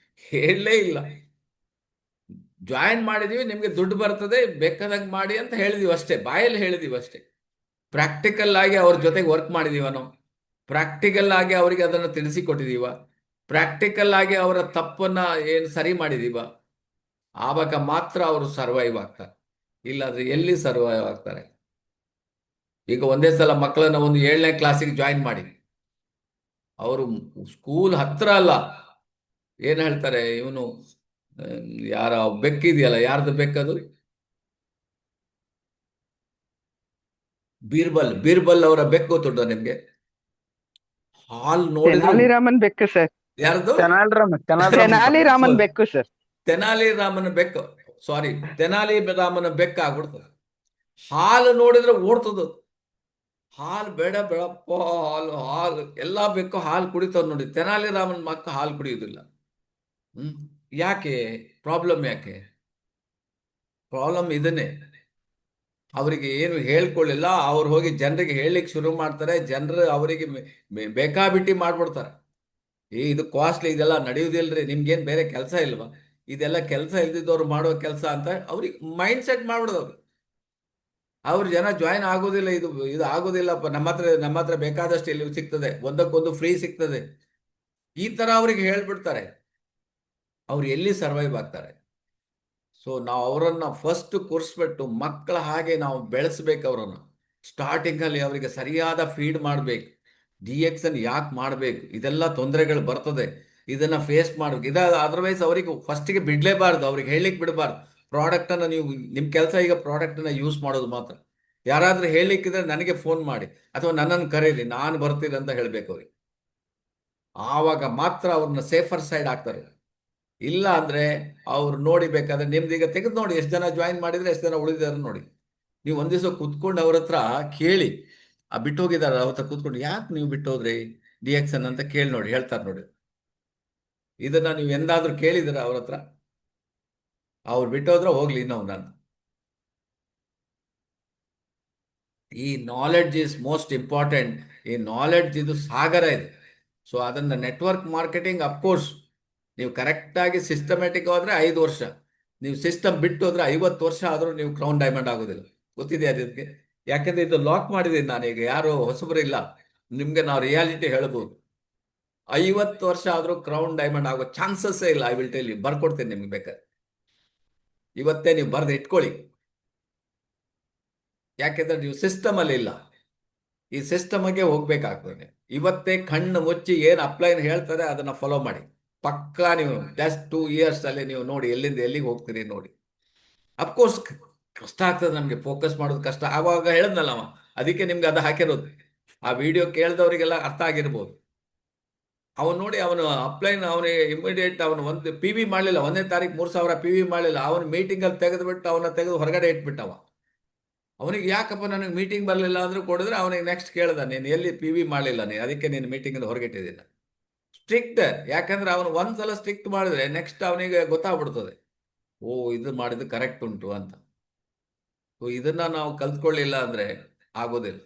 ಹೇಳಲೇ ಇಲ್ಲ. ಜಾಯಿನ್ ಮಾಡಿದೀವಿ, ನಿಮ್ಗೆ ದುಡ್ಡು ಬರ್ತದೆ, ಬೇಕಾದಂಗೆ ಮಾಡಿ ಅಂತ ಹೇಳಿದೀವಿ ಅಷ್ಟೇ, ಬಾಯಲ್ಲಿ ಹೇಳಿದೀವಿ ಅಷ್ಟೇ. ಪ್ರಾಕ್ಟಿಕಲ್ ಆಗಿ ಅವ್ರ ಜೊತೆಗೆ ವರ್ಕ್ ಮಾಡಿದೀವ ನಾವು? ಪ್ರಾಕ್ಟಿಕಲ್ ಆಗಿ ಅವರಿಗೆ ಅದನ್ನು ತಿಳಿಸಿಕೊಟ್ಟಿದೀವ, ಪ್ರಾಕ್ಟಿಕಲ್ ಆಗಿ ಅವರ ತಪ್ಪನ್ನ ಏನು ಸರಿ ಮಾಡಿದೀವ, ಆವಾಗ ಮಾತ್ರ ಅವರು ಸರ್ವೈವ್ ಆಗ್ತಾರೆ. ಇಲ್ಲಾಂದ್ರೆ ಎಲ್ಲಿ ಸರ್ವೈವ್ ಆಗ್ತಾರೆ? ಈಗ ಒಂದೇ ಸಲ ಮಕ್ಕಳನ್ನ ಒಂದು 7ನೇ ಕ್ಲಾಸಿಗೆ ಜಾಯಿನ್ ಮಾಡಿ, ಅವರು ಸ್ಕೂಲ್ ಹತ್ರ ಅಲ್ಲ, ಏನ್ ಹೇಳ್ತಾರೆ ಇವನು, ಯಾರ ಬೆಕ್ಕಿದೆಯಲ್ಲ, ಯಾರ್ದು ಬೆಕ್ಕದು, ಬೀರ್ಬಲ್ ಅವರ ಬೆಕ್ಕು ಗೊತ್ತುಂಟ ನಿಮ್ಗೆ? ಹಾಲ್ ನೋಡಿದ್ರು. ತೆನಾಲಿರಾಮನ್ ಬೆಕ್ಕು ಸರ್. ಯಾರ್ದು? ತೆನಾಲಿರಾಮನ್ ಬೆಕ್ಕು ಸರ್. ತೆನಾಲಿ ರಾಮನ ಬೆಕ್ಕು, ಸಾರಿ, ತೆನಾಲಿ ರಾಮನ ಬೆಕ್ಕ ಆಗ್ಬಿಡ್ತದೆ. ಹಾಲು ನೋಡಿದ್ರೆ ಓಡ್ತದ. ಹಾಲು ಬೇಡ ಬೇಡಪ್ಪ, ಹಾಲು ಹಾಲು ಎಲ್ಲಾ ಬೆಕ್ಕು ಹಾಲು ಕುಡಿತಾವ್ ನೋಡಿ, ತೆನಾಲಿ ರಾಮನ ಮಕ್ಕ ಹಾಲು ಕುಡಿಯುವುದಿಲ್ಲ. ಯಾಕೆ ಪ್ರಾಬ್ಲಮ್? ಯಾಕೆ ಪ್ರಾಬ್ಲಮ್? ಇದನ್ನೇ ಅವರಿಗೆ ಏನು ಹೇಳ್ಕೊಳ್ಳಿಲ್ಲ. ಅವ್ರು ಹೋಗಿ ಜನರಿಗೆ ಹೇಳಲಿಕ್ಕೆ ಶುರು ಮಾಡ್ತಾರೆ, ಜನರು ಅವರಿಗೆ ಬೇಕಾಬಿಟ್ಟಿ ಮಾಡ್ಬಿಡ್ತಾರೆ. ಇದು ಕಾಸ್ಟ್ಲಿ, ಇದೆಲ್ಲ ನಡೆಯುವುದಿಲ್ರಿ, ನಿಮ್ಗೇನು ಬೇರೆ ಕೆಲಸ ಇಲ್ವಾ, ಇದೆಲ್ಲ ಕೆಲಸ ಇಲ್ದಿದ್ದವ್ರು ಮಾಡೋ ಕೆಲಸ ಅಂತ ಅವ್ರಿಗೆ ಮೈಂಡ್ ಸೆಟ್ ಮಾಡ್ಬಿಡೋದು. ಅವ್ರ ಜನ ಜಾಯಿನ್ ಆಗೋದಿಲ್ಲ, ಇದು ಇದು ಆಗೋದಿಲ್ಲಪ್ಪ, ನಮ್ಮ ಹತ್ರ ಬೇಕಾದಷ್ಟು ಇಲ್ಲಿ ಸಿಗ್ತದೆ, ಒಂದಕ್ಕೊಂದು ಫ್ರೀ ಸಿಗ್ತದೆ, ಈ ತರ ಅವ್ರಿಗೆ ಹೇಳ್ಬಿಡ್ತಾರೆ. ಅವ್ರು ಎಲ್ಲಿ ಸರ್ವೈವ್ ಆಗ್ತಾರೆ? ಸೊ ನಾವು ಅವರನ್ನ ಫಸ್ಟ್ ಕೂರಿಸ್ಬಿಟ್ಟು ಮಕ್ಕಳ ಹಾಗೆ ನಾವು ಬೆಳೆಸ್ಬೇಕು ಅವರನ್ನು. ಸ್ಟಾರ್ಟಿಂಗಲ್ಲಿ ಅವರಿಗೆ ಸರಿಯಾದ ಫೀಡ್ ಮಾಡಬೇಕು. DXN ಯಾಕೆ ಮಾಡಬೇಕು, ಇದೆಲ್ಲ ತೊಂದರೆಗಳು ಬರ್ತದೆ, ಇದನ್ನ ಫೇಸ್ ಮಾಡ್ಬೇಕು. ಅದರ್ವೈಸ್ ಅವರಿಗೆ ಫಸ್ಟಿಗೆ ಬಿಡಲೇಬಾರ್ದು, ಅವ್ರಿಗೆ ಹೇಳಲಿಕ್ಕೆ ಬಿಡಬಾರ್ದು. ಪ್ರಾಡಕ್ಟನ್ನು ನೀವು, ನಿಮ್ಮ ಕೆಲಸ ಈಗ ಪ್ರಾಡಕ್ಟನ್ನು ಯೂಸ್ ಮಾಡೋದು ಮಾತ್ರ. ಯಾರಾದರೂ ಹೇಳಲಿಕ್ಕಿದ್ರೆ ನನಗೆ ಫೋನ್ ಮಾಡಿ ಅಥವಾ ನನ್ನನ್ನು ಕರೀರಿ, ನಾನು ಬರ್ತೀನಿ ಅಂತ ಹೇಳಬೇಕು ಅವ್ರಿಗೆ. ಆವಾಗ ಮಾತ್ರ ಅವ್ರನ್ನ ಸೇಫರ್ ಸೈಡ್ ಆಗ್ತಾರೆ. ಇಲ್ಲ ಅಂದ್ರೆ ಅವ್ರು ನೋಡಿ, ಬೇಕಾದ್ರೆ ನಿಮ್ದು ಈಗ ತೆಗೆದು ನೋಡಿ, ಎಷ್ಟು ಜನ ಜಾಯಿನ್ ಮಾಡಿದ್ರೆ ಎಷ್ಟು ಜನ ಉಳಿದಾರೆ ನೋಡಿ. ನೀವು ಒಂದ್ ದಿವಸ ಕುತ್ಕೊಂಡು ಅವ್ರ ಹತ್ರ ಕೇಳಿ, ಬಿಟ್ಟು ಹೋಗಿದಾರ ಅವ್ರ ಹತ್ರ ಕೂತ್ಕೊಂಡು, ಯಾಕೆ ನೀವು ಬಿಟ್ಟು ಹೋದ್ರಿ DXN ಅಂತ ಕೇಳಿ ನೋಡಿ, ಹೇಳ್ತಾರೆ ನೋಡಿ. ಇದನ್ನ ನೀವು ಎಂದಾದ್ರೂ ಕೇಳಿದಿರ ಅವ್ರ ಹತ್ರ? ಅವ್ರು ಬಿಟ್ಟು ಹೋದ್ರೆ ಹೋಗ್ಲಿ, ಇನ್ನೊಂದು ನಾನು, ಈ ನಾಲೆಡ್ಜ್ ಇಸ್ ಮೋಸ್ಟ್ ಇಂಪಾರ್ಟೆಂಟ್. ಈ ನಾಲೆಡ್ಜ್ ಇದು ಸಾಗರ ಇದೆ. ಸೊ ಅದನ್ನ ನೆಟ್ವರ್ಕ್ ಮಾರ್ಕೆಟಿಂಗ್, ಅಫ್ಕೋರ್ಸ್ ನೀವು ಕರೆಕ್ಟಾಗಿ ಸಿಸ್ಟಮ್ಯಾಟಿಕ್ ಹೋದ್ರೆ 5 ವರ್ಷ, ನೀವು ಸಿಸ್ಟಮ್ ಬಿಟ್ಟು ಹೋದ್ರೆ 50 ವರ್ಷ ಆದರೂ ನೀವು ಕ್ರೌನ್ ಡೈಮಂಡ್ ಆಗೋದಿಲ್ಲ. ಗೊತ್ತಿದೆ ಅದಕ್ಕೆ? ಯಾಕಂದ್ರೆ ಇದು ಲಾಕ್ ಮಾಡಿದ್ದೀನಿ ನಾನು, ಈಗ ಯಾರು ಹೊಸಬರು ಇಲ್ಲ, ನಿಮ್ಗೆ ನಾವು ರಿಯಾಲಿಟಿ ಹೇಳ್ಬೋದು. 50 ವರ್ಷ ಆದರೂ ಕ್ರೌನ್ ಡೈಮಂಡ್ ಆಗೋ ಚಾನ್ಸಸ್ಸೇ ಇಲ್ಲ. ಐ ವಿಲ್ ಟೆಲ್ ಯು, ಬರ್ಕೊಡ್ತೀನಿ ನಿಮ್ಗೆ ಬೇಕಾದ್ರೆ, ಇವತ್ತೇ ನೀವು ಬರ್ದು ಇಟ್ಕೊಳ್ಳಿ. ಯಾಕೆಂದ್ರೆ ನೀವು ಸಿಸ್ಟಮ್ ಅಲ್ಲಿ ಇಲ್ಲ, ಈ ಸಿಸ್ಟಮ್ಗೆ ಹೋಗ್ಬೇಕಾಗ್ತದೆ. ಇವತ್ತೇ ಕಣ್ಣು ಮುಚ್ಚಿ ಏನು ಅಪ್ಲೈನ್ ಹೇಳ್ತಾರೆ ಅದನ್ನ ಫಾಲೋ ಮಾಡಿ, ಪಕ್ಕಾ ನೀವು ಜಸ್ಟ್ 2 years ಅಲ್ಲಿ ನೀವು ನೋಡಿ ಎಲ್ಲಿಂದ ಎಲ್ಲಿಗೆ ಹೋಗ್ತೀರಿ ನೋಡಿ. ಅಫ್ಕೋರ್ಸ್ ಕಷ್ಟ ಆಗ್ತದೆ, ನಮ್ಗೆ ಫೋಕಸ್ ಮಾಡೋದು ಕಷ್ಟ. ಆವಾಗ ಹೇಳದ್ನಲ್ಲ ಅವ, ಅದಕ್ಕೆ ನಿಮ್ಗೆ ಅದು ಹಾಕಿರೋದು. ಆ ವಿಡಿಯೋ ಕೇಳಿದವರಿಗೆಲ್ಲ ಅರ್ಥ ಆಗಿರ್ಬೋದು. ಅವನು ನೋಡಿ, ಅವನು ಅಪ್ಲೈನ್, ಅವನಿಗೆ ಇಮಿಡಿಯೇಟ್ ಅವನು ಒಂದು PV ಮಾಡಲಿಲ್ಲ, 1ನೇ ತಾರೀಕು 3,000 PV ಮಾಡಲಿಲ್ಲ. ಅವನು ಮೀಟಿಂಗಲ್ಲಿ ತೆಗೆದುಬಿಟ್ಟು ಅವನ ತೆಗೆದು ಹೊರಗಡೆ ಇಟ್ಬಿಟ್ಟವ. ಅವನಿಗೆ ಯಾಕಪ್ಪ ನನಗೆ ಮೀಟಿಂಗ್ ಬರಲಿಲ್ಲ ಅಂದ್ರೂ ಕೊಡಿದ್ರೆ, ಅವನಿಗೆ ನೆಕ್ಸ್ಟ್ ಕೇಳ್ದ, ನೀನು ಎಲ್ಲಿ PV ಮಾಡಲಿಲ್ಲ ನೀನು, ಅದಕ್ಕೆ ನೀನು ಮೀಟಿಂಗ್ ಹೊರಗಿಟ್ಟಿದ್ದೀನಿ. ಸ್ಟ್ರಿಕ್ಟ್, ಯಾಕಂದ್ರೆ ಅವನು ಒಂದ್ಸಲ ಸ್ಟ್ರಿಕ್ಟ್ ಮಾಡಿದ್ರೆ ನೆಕ್ಸ್ಟ್ ಅವನಿಗೆ ಗೊತ್ತಾಗ್ಬಿಡ್ತದೆ, ಓ ಇದು ಮಾಡಿದ್ದು ಕರೆಕ್ಟ್ ಉಂಟು ಅಂತ. ಸೊ ಇದನ್ನ ನಾವು ಕಲ್ತ್ಕೊಳ್ಳಿಲ್ಲ ಅಂದ್ರೆ ಆಗೋದಿಲ್ಲ.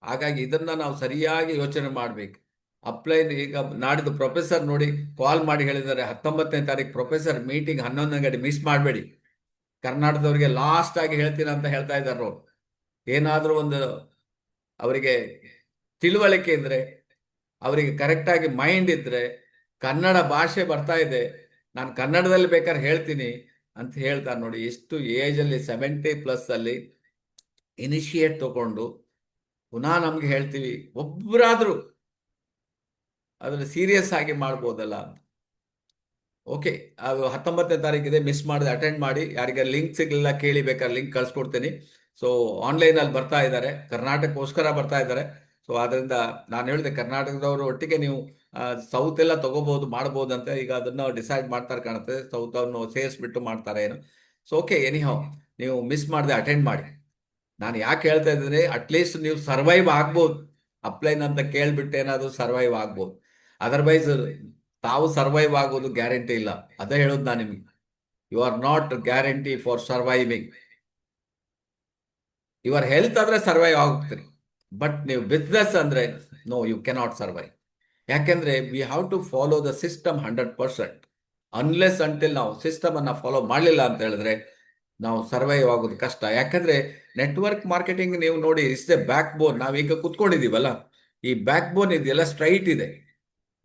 ಹಾಗಾಗಿ ಇದನ್ನ ನಾವು ಸರಿಯಾಗಿ ಯೋಚನೆ ಮಾಡ್ಬೇಕು. ಅಪ್ಲೈನ್ ಈಗ ನಾಡಿದ್ದು ಪ್ರೊಫೆಸರ್ ನೋಡಿ ಕಾಲ್ ಮಾಡಿ ಹೇಳಿದ್ದಾರೆ, 19ನೇ ತಾರೀಕು ಪ್ರೊಫೆಸರ್ ಮೀಟಿಂಗ್ 11 ಗಂಟೆ ಮಿಸ್ ಮಾಡಬೇಡಿ. ಕರ್ನಾಟಕದವರಿಗೆ ಲಾಸ್ಟ್ ಆಗಿ ಹೇಳ್ತೀನಿ ಅಂತ ಹೇಳ್ತಾ ಇದ್ದಾರೆ ಅವರು. ಏನಾದರೂ ಒಂದು ಅವರಿಗೆ ತಿಳುವಳಿಕೆ ಇದ್ರೆ, ಅವರಿಗೆ ಕರೆಕ್ಟಾಗಿ ಮೈಂಡ್ ಇದ್ರೆ, ಕನ್ನಡ ಭಾಷೆ ಬರ್ತಾ ಇದೆ, ನಾನು ಕನ್ನಡದಲ್ಲಿ ಬೇಕಾದ್ರೆ ಹೇಳ್ತೀನಿ ಅಂತ ಹೇಳ್ತಾರೆ ನೋಡಿ. ಎಷ್ಟು ಏಜಲ್ಲಿ 70+ ಅಲ್ಲಿ ಇನಿಷಿಯೇಟ್ ತಗೊಂಡು ಪುನಃ ನಮ್ಗೆ ಹೇಳ್ತೀವಿ, ಒಬ್ಬರಾದ್ರೂ ಅದನ್ನು ಸೀರಿಯಸ್ ಆಗಿ ಮಾಡ್ಬೋದಲ್ಲ ಅಂತ. ಓಕೆ, ಅದು 19ನೇ ತಾರೀಕಿದೆ, ಮಿಸ್ ಮಾಡಿದೆ, ಅಟೆಂಡ್ ಮಾಡಿ. ಯಾರಿಗೆ ಲಿಂಕ್ ಸಿಗಲಿಲ್ಲ ಕೇಳಿ, ಬೇಕಾದ್ರೆ ಲಿಂಕ್ ಕಳ್ಸಿಕೊಡ್ತೀನಿ. ಸೊ ಆನ್ಲೈನಲ್ಲಿ ಬರ್ತಾ ಇದ್ದಾರೆ, ಕರ್ನಾಟಕಕ್ಕೋಸ್ಕರ ಬರ್ತಾ ಇದ್ದಾರೆ. ಸೊ ಅದರಿಂದ ನಾನು ಹೇಳಿದೆ, ಕರ್ನಾಟಕದವರು ಒಟ್ಟಿಗೆ ನೀವು ಸೌತ್ ಎಲ್ಲ ತಗೋಬಹುದು, ಮಾಡ್ಬೋದು ಅಂತ. ಈಗ ಅದನ್ನು ಡಿಸೈಡ್ ಮಾಡ್ತಾರೆ ಕಾಣುತ್ತೆ, ಸೌತ್ ಅನ್ನು ಸೇರಿಸ್ಬಿಟ್ಟು ಮಾಡ್ತಾರೆ ಏನು. ಸೊ ಓಕೆ, ಎನಿಹೌ ನೀವು ಮಿಸ್ ಮಾಡದೆ ಅಟೆಂಡ್ ಮಾಡಿ. ನಾನು ಯಾಕೆ ಹೇಳ್ತಾ ಇದ್ದೀನಿ, ಅಟ್ಲೀಸ್ಟ್ ನೀವು ಸರ್ವೈವ್ ಆಗ್ಬೋದು. ಅಪ್ಲೈನ್ ಅಂತ ಕೇಳ್ಬಿಟ್ಟು ಏನಾದರೂ ಸರ್ವೈವ್ ಆಗ್ಬೋದು. ಅದರ್ವೈಸ್ ತಾವು ಸರ್ವೈವ್ ಆಗೋದು ಗ್ಯಾರಂಟಿ ಇಲ್ಲ. ಅದೇ ಹೇಳೋದು ನಾನು ನಿಮಗೆ, you are not guarantee for surviving. Your health ಆದ್ರೆ ಸರ್ವೈವ್ ಆಗ್ತೀರಿ, ಬಟ್ ನೀವು ಬಿಸ್ನೆಸ್ ಅಂದ್ರೆ ನೋ, ಯು ಕೆನಾಟ್ ಸರ್ವೈವ್. ಯಾಕೆಂದ್ರೆ we have to follow the system 100%. Unless until ನಾವು ಸಿಸ್ಟಮ್ ಅನ್ನ ಫಾಲೋ ಮಾಡಲಿಲ್ಲ ಅಂತ ಹೇಳಿದ್ರೆ ನಾವು ಸರ್ವೈವ್ ಆಗೋದು ಕಷ್ಟ. ಯಾಕಂದ್ರೆ ನೆಟ್ವರ್ಕ್ ಮಾರ್ಕೆಟಿಂಗ್ ನೀವು ನೋಡಿ, ಇಸ್ ಎ ಬ್ಯಾಕ್ ಬೋನ್. ನಾವೀಗ ಕುತ್ಕೊಂಡಿದೀವಲ್ಲ, ಈ ಬ್ಯಾಕ್ ಬೋನ್ ಇದೆಯಲ್ಲ ಸ್ಟ್ರೈಟ್ ಇದೆ.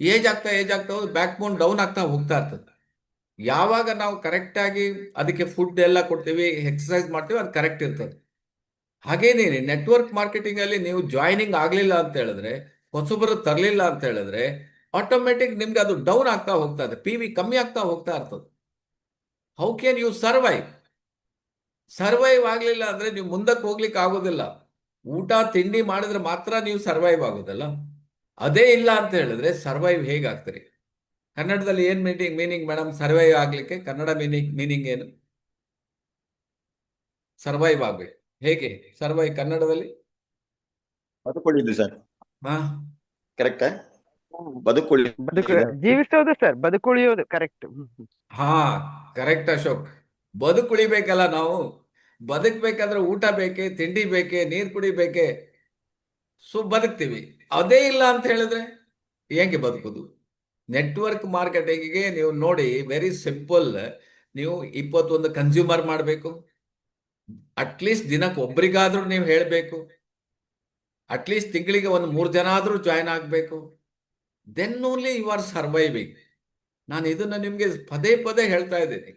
ಏಜ್ ಆಗ್ತಾ ಹೋದ್ರೆ ಬ್ಯಾಕ್ ಬೋನ್ ಡೌನ್ ಆಗ್ತಾ ಹೋಗ್ತಾ ಇರ್ತದೆ. ಯಾವಾಗ ನಾವು ಕರೆಕ್ಟ್ ಆಗಿ ಅದಕ್ಕೆ ಫುಡ್ ಎಲ್ಲ ಕೊಡ್ತೀವಿ, ಎಕ್ಸಸೈಸ್ ಮಾಡ್ತೀವಿ, ಅದು ಕರೆಕ್ಟ್ ಇರ್ತದೆ. ಹಾಗೇನೇ ನೆಟ್ವರ್ಕ್ ಮಾರ್ಕೆಟಿಂಗ್ ಅಲ್ಲಿ ನೀವು ಜಾಯ್ನಿಂಗ್ ಆಗ್ಲಿಲ್ಲ ಅಂತ ಹೇಳಿದ್ರೆ, ಹೊಸಬರು ತರಲಿಲ್ಲ ಅಂತ ಹೇಳಿದ್ರೆ, ಆಟೋಮೆಟಿಕ್ ನಿಮ್ಗೆ ಅದು ಡೌನ್ ಆಗ್ತಾ ಹೋಗ್ತಾ ಇದೆ, ಪಿ ವಿ ಕಮ್ಮಿ ಆಗ್ತಾ ಹೋಗ್ತಾ ಇರ್ತದೆ. How can you survive? Survive ಆಗಲಿಲ್ಲ ಅಂದ್ರೆ ನೀವು ಮುಂದಕ್ಕೆ ಹೋಗ್ಲಿಕ್ಕೆ ಆಗೋದಿಲ್ಲ. ಊಟ ತಿಂಡಿ ಮಾಡಿದ್ರೆ ಮಾತ್ರ ನೀವು ಸರ್ವೈವ್ ಆಗೋದಲ್ಲ. ಅದೇ ಇಲ್ಲ ಅಂತ ಹೇಳಿದ್ರೆ ಸರ್ವೈವ್ ಹೇಗಾಗ್ತೀರಿ? ಕನ್ನಡದಲ್ಲಿ ಏನ್ ಮೀನಿಂಗ್ ಮೇಡಮ್ ಸರ್ವೈವ್ ಆಗ್ಲಿಕ್ಕೆ? ಕನ್ನಡ ಮೀನಿಂಗ್ ಏನು? ಸರ್ವೈವ್ ಆಗ್ಬೇಕು ಹೇಗೆ? ಸರ್ವೈವ್ ಕನ್ನಡದಲ್ಲಿ ಬದುಕೊಳ್ಳಿದ್ದು ಸರ್, ಹಾ ಕರೆಕ್ಟಾ? ಬದುಕು ಬದುಕೊಳ್ಳಿ. ಜೀವಿಸೋದು ಸರ್, ಬದುಕುಳಿಯೋದು ಕರೆಕ್ಟ್. ಹಾ ಕರೆಕ್ಟ್ ಅಶೋಕ್. ಬದುಕುಳಿಬೇಕಲ್ಲ ನಾವು. ಬದುಕ್ಬೇಕಾದ್ರೆ ಊಟ ಬೇಕೆ, ತಿಂಡಿ ಬೇಕೆ, ನೀರು ಕುಡಿಬೇಕೆ. ಸೊ ಬದುಕ್ತೀವಿ. ಅದೇ ಇಲ್ಲ ಅಂತ ಹೇಳಿದ್ರೆ ಹೇಗೆ ಬದುಕುದು? ನೆಟ್ವರ್ಕ್ ಮಾರ್ಕೆಟಿಂಗಿಗೆ ನೀವು ನೋಡಿ, ವೆರಿ ಸಿಂಪಲ್. ನೀವು 21 ಕನ್ಸ್ಯೂಮರ್ ಮಾಡಬೇಕು. ಅಟ್ಲೀಸ್ಟ್ ದಿನಕ್ಕೆ ಒಬ್ರಿಗಾದ್ರೂ ನೀವು ಹೇಳಬೇಕು. ಅಟ್ಲೀಸ್ಟ್ ತಿಂಗಳಿಗೆ ಒಂದು 3 ಜನ ಆದ್ರೂ ಜಾಯ್ನ್ ಆಗಬೇಕು. Then only you are surviving. ನಾನು ಇದನ್ನ ನಿಮ್ಗೆ ಪದೇ ಪದೇ ಹೇಳ್ತಾ ಇದ್ದೀನಿ.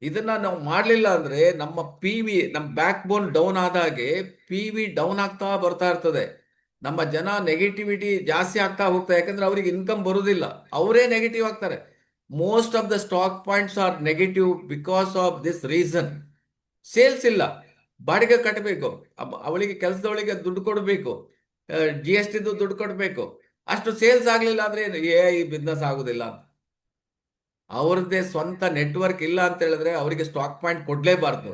ಇದನ್ನ ನಾವು ಮಾಡಲಿಲ್ಲ ಅಂದ್ರೆ ನಮ್ಮ ಪಿ ವಿ, ನಮ್ಮ ಬ್ಯಾಕ್ ಬೋನ್ ಡೌನ್ ಆದಾಗೆ ಪಿ ವಿ ಡೌನ್ ಆಗ್ತಾ ಬರ್ತಾ ಇರ್ತದೆ. ನಮ್ಮ ಜನ ನೆಗೆಟಿವಿಟಿ ಜಾಸ್ತಿ ಆಗ್ತಾ ಹೋಗ್ತಾರೆ. ಯಾಕಂದ್ರೆ ಅವ್ರಿಗೆ ಇನ್ಕಮ್ ಬರುವುದಿಲ್ಲ, ಅವರೇ ನೆಗೆಟಿವ್ ಆಗ್ತಾರೆ. Most of the stock points are negative because of this reason. Sales ಇಲ್ಲ, ಬಾಡಿಗೆ ಕಟ್ಟಬೇಕು, ಅವಳಿಗೆ ಕೆಲಸದವಳಿಗೆ ದುಡ್ಡು ಕೊಡಬೇಕು, ಜಿ ಎಸ್ ಟಿ ದುಡ್ಡು ಕೊಡಬೇಕು. ಅಷ್ಟು ಸೇಲ್ಸ್ ಆಗಲಿಲ್ಲ ಅಂದ್ರೆ ಈ ಬಿಸ್ನೆಸ್ ಆಗುದಿಲ್ಲ. ಅವ್ರದ್ದೇ ಸ್ವಂತ ನೆಟ್ವರ್ಕ್ ಇಲ್ಲ ಅಂತ ಹೇಳಿದ್ರೆ ಅವರಿಗೆ ಸ್ಟಾಕ್ ಪಾಯಿಂಟ್ ಕೊಡ್ಲೇಬಾರ್ದು.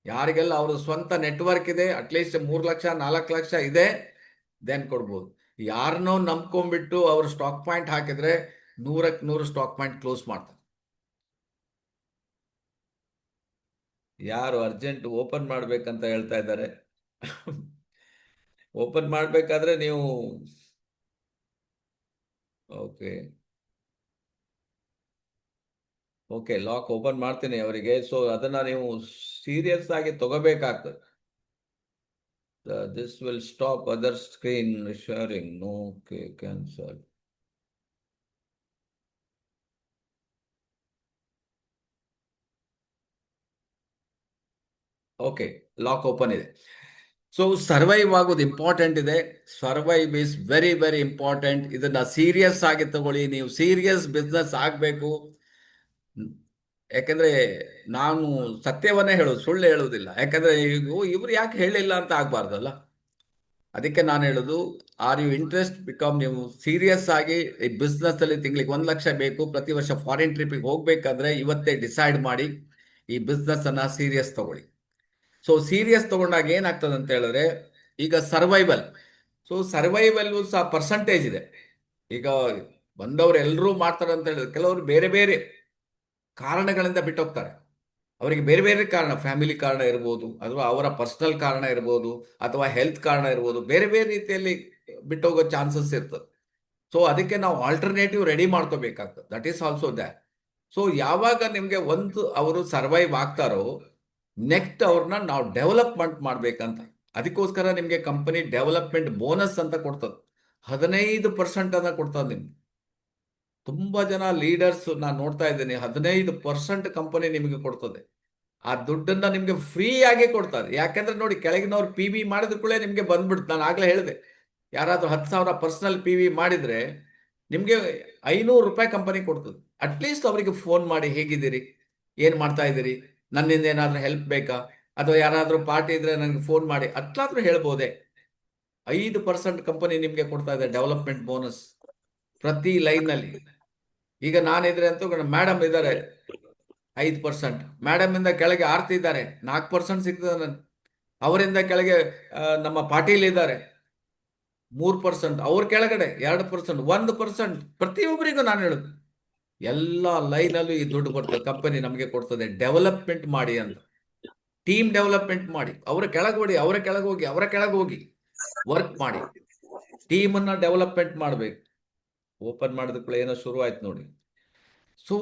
ಯಾರಿಗೆಲ್ಲ ಅವ್ರ ಸ್ವಂತ ನೆಟ್ವರ್ಕ್ ಇದೆ, ಅಟ್ಲೀಸ್ಟ್ 3 ಲಕ್ಷ 4 ಲಕ್ಷ ಇದೆ, ದೆನ್ ಕೊಡ್ಬೋದು. ಯಾರನ್ನೋ ನಂಬ್ಕೊಂಡ್ಬಿಟ್ಟು ಅವ್ರು ಸ್ಟಾಕ್ ಪಾಯಿಂಟ್ ಹಾಕಿದ್ರೆ 100ಕ್ಕೆ 100 ಸ್ಟಾಕ್ ಪಾಯಿಂಟ್ ಕ್ಲೋಸ್ ಮಾಡ್ತಾರೆ. ಯಾರು ಅರ್ಜೆಂಟ್ ಓಪನ್ ಮಾಡ್ಬೇಕಂತ ಹೇಳ್ತಾ ಇದ್ದಾರೆ? ಓಪನ್ ಮಾಡ್ಬೇಕಾದ್ರೆ ನೀವು ಓಕೆ ಓಕೆ ಲಾಕ್ ಓಪನ್ ಮಾಡ್ತೀನಿ ಅವರಿಗೆ. ಸೊ ಅದನ್ನ ನೀವು ಸೀರಿಯಸ್ ಆಗಿ ತಗೋಬೇಕಾಗ್ತದೆ. This will stop other screen sharing. Okay cancel. Okay lock open ಇದೆ. ಸೊ ಸರ್ವೈವ್ ಆಗೋದು ಇಂಪಾರ್ಟೆಂಟ್ ಇದೆ. Survive is very very important. ಇದನ್ನ ಸೀರಿಯಸ್ ಆಗಿ ತಗೊಳ್ಳಿ. ನೀವು ಸೀರಿಯಸ್ ಬಿಸ್ನೆಸ್ ಆಗಬೇಕು. ಯಾಕಂದ್ರೆ ನಾನು ಸತ್ಯವನ್ನೇ ಹೇಳೋದು, ಸುಳ್ಳು ಹೇಳುವುದಿಲ್ಲ. ಯಾಕಂದ್ರೆ ಇವ್ರು ಯಾಕೆ ಹೇಳಿಲ್ಲ ಅಂತ ಆಗ್ಬಾರ್ದಲ್ಲ. ಅದಕ್ಕೆ ನಾನು ಹೇಳೋದು, ಆರ್ ಯು ಇಂಟ್ರೆಸ್ಟ್ ಬಿಕಮ್. ನೀವು ಸೀರಿಯಸ್ ಆಗಿ ಈ ಬಿಸ್ನೆಸ್ ಅಲ್ಲಿ ತಿಂಗಳಿಗೆ 1 ಲಕ್ಷ ಬೇಕು, ಪ್ರತಿ ವರ್ಷ ಫಾರಿನ್ ಟ್ರಿಪ್ಗೆ ಹೋಗ್ಬೇಕಂದ್ರೆ ಇವತ್ತೇ ಡಿಸೈಡ್ ಮಾಡಿ ಈ ಬಿಸ್ನೆಸ್ ಅನ್ನ ಸೀರಿಯಸ್ ತಗೊಳ್ಳಿ. ಸೊ ಸೀರಿಯಸ್ ತಗೊಂಡಾಗ ಏನಾಗ್ತದೆ ಅಂತ ಹೇಳಿದ್ರೆ, ಈಗ ಸರ್ವೈವಲ್. ಸೊ ಸರ್ವೈವಲ್ ಸಹ ಪರ್ಸಂಟೇಜ್ ಇದೆ. ಈಗ ಬಂದವರು ಎಲ್ಲರೂ ಮಾಡ್ತಾರೆ ಅಂತ ಹೇಳಿದ್ರೆ, ಕೆಲವರು ಬೇರೆ ಬೇರೆ ಕಾರಣಗಳಿಂದ ಬಿಟ್ಟೋಗ್ತಾರೆ. ಅವರಿಗೆ ಬೇರೆ ಬೇರೆ ಕಾರಣ, ಫ್ಯಾಮಿಲಿ ಕಾರಣ ಇರ್ಬೋದು, ಅಥವಾ ಅವರ ಪರ್ಸನಲ್ ಕಾರಣ ಇರ್ಬೋದು, ಅಥವಾ ಹೆಲ್ತ್ ಕಾರಣ ಇರ್ಬೋದು, ಬೇರೆ ಬೇರೆ ರೀತಿಯಲ್ಲಿ ಬಿಟ್ಟೋಗೋ ಚಾನ್ಸಸ್ ಇರ್ತದೆ. ಸೊ ಅದಕ್ಕೆ ನಾವು ಆಲ್ಟರ್ನೇಟಿವ್ ರೆಡಿ ಮಾಡ್ಕೋಬೇಕಾಗ್ತದೆ. That is also that. So ಯಾವಾಗ ನಿಮಗೆ ಒಂದು ಅವರು ಸರ್ವೈವ್ ಆಗ್ತಾರೋ, ನೆಕ್ಸ್ಟ್ ಅವ್ರನ್ನ ನಾವು ಡೆವಲಪ್ಮೆಂಟ್ ಮಾಡ್ಬೇಕಂತ. ಅದಕ್ಕೋಸ್ಕರ ನಿಮಗೆ ಕಂಪನಿ ಡೆವಲಪ್ಮೆಂಟ್ ಬೋನಸ್ ಅಂತ ಕೊಡ್ತದೆ. 15% ಅನ್ನ ಕೊಡ್ತದೆ ನಿಮ್ಗೆ. ತುಂಬಾ ಜನ ಲೀಡರ್ಸ್ ನಾನು ನೋಡ್ತಾ ಇದ್ದೀನಿ, 15% ಕಂಪನಿ ನಿಮಗೆ ಕೊಡ್ತದೆ. ಆ ದುಡ್ಡನ್ನ ನಿಮ್ಗೆ ಫ್ರೀ ಆಗಿ ಕೊಡ್ತಾರೆ. ಯಾಕಂದ್ರೆ ನೋಡಿ, ಕೆಳಗಿನವ್ರು ಪಿ ವಿ ಮಾಡಿದ ಕೂಡ ನಿಮ್ಗೆ ಬಂದ್ಬಿಡ್ತು. ನಾನು ಆಗ್ಲೇ ಹೇಳಿದೆ, ಯಾರಾದ್ರೂ 10,000 ಪರ್ಸನಲ್ ಪಿ ವಿ ಮಾಡಿದ್ರೆ ನಿಮ್ಗೆ 500 ರೂಪಾಯಿ ಕಂಪನಿ ಕೊಡ್ತದೆ. ಅಟ್ಲೀಸ್ಟ್ ಅವರಿಗೆ ಫೋನ್ ಮಾಡಿ, ಹೇಗಿದ್ದೀರಿ, ಏನ್ ಮಾಡ್ತಾ ಇದ್ದೀರಿ, ನನ್ನಿಂದ ಏನಾದ್ರೂ ಹೆಲ್ಪ್ ಬೇಕಾ, ಅಥವಾ ಯಾರಾದ್ರೂ ಪಾರ್ಟಿ ಇದ್ರೆ ನನಗೆ ಫೋನ್ ಮಾಡಿ ಅಟ್ಲಾದ್ರೂ ಹೇಳ್ಬೋದೆ. 5% ಕಂಪನಿ ನಿಮ್ಗೆ ಕೊಡ್ತಾ ಇದೆ ಡೆವಲಪ್ಮೆಂಟ್ ಬೋನಸ್ ಪ್ರತಿ ಲೈನ್ ನಲ್ಲಿ. ಈಗ ನಾನಿದ್ರೆ ಅಂತೂ ಮೇಡಮ್ ಇದ್ದಾರೆ 5%, ಮೇಡಮ್ ಇಂದ ಕೆಳಗೆ ಆರ್ತಿ ಇದ್ದಾರೆ 4% ಸಿಗ್ತದೆ ನನ್. ಅವರಿಂದ ಕೆಳಗೆ ನಮ್ಮ ಪಾಟೀಲ್ ಇದ್ದಾರೆ 3%, ಅವ್ರ ಕೆಳಗಡೆ 2%, 1%. ಪ್ರತಿಯೊಬ್ಬರಿಗೂ ನಾನು ಹೇಳುದು, ಎಲ್ಲ ಲೈನಲ್ಲೂ ಈ ದುಡ್ಡು ಬರ್ತದೆ. ಕಂಪನಿ ನಮಗೆ ಕೊಡ್ತದೆ. ಡೆವಲಪ್ಮೆಂಟ್ ಮಾಡಿ ಅಂತ, ಟೀಮ್ ಡೆವಲಪ್ಮೆಂಟ್ ಮಾಡಿ. ಅವರ ಕೆಳಗೆ ಹೋಗಿ ಅವರ ಕೆಳಗೆ ಹೋಗಿ ವರ್ಕ್ ಮಾಡಿ, ಟೀಮ್ ಅನ್ನ ಡೆವಲಪ್ಮೆಂಟ್ ಮಾಡಬೇಕು. ಓಪನ್ ಮಾಡಿದ ಕೂಡ ಏನೋ ಶುರು ಆಯ್ತು ನೋಡಿ. ಸೊ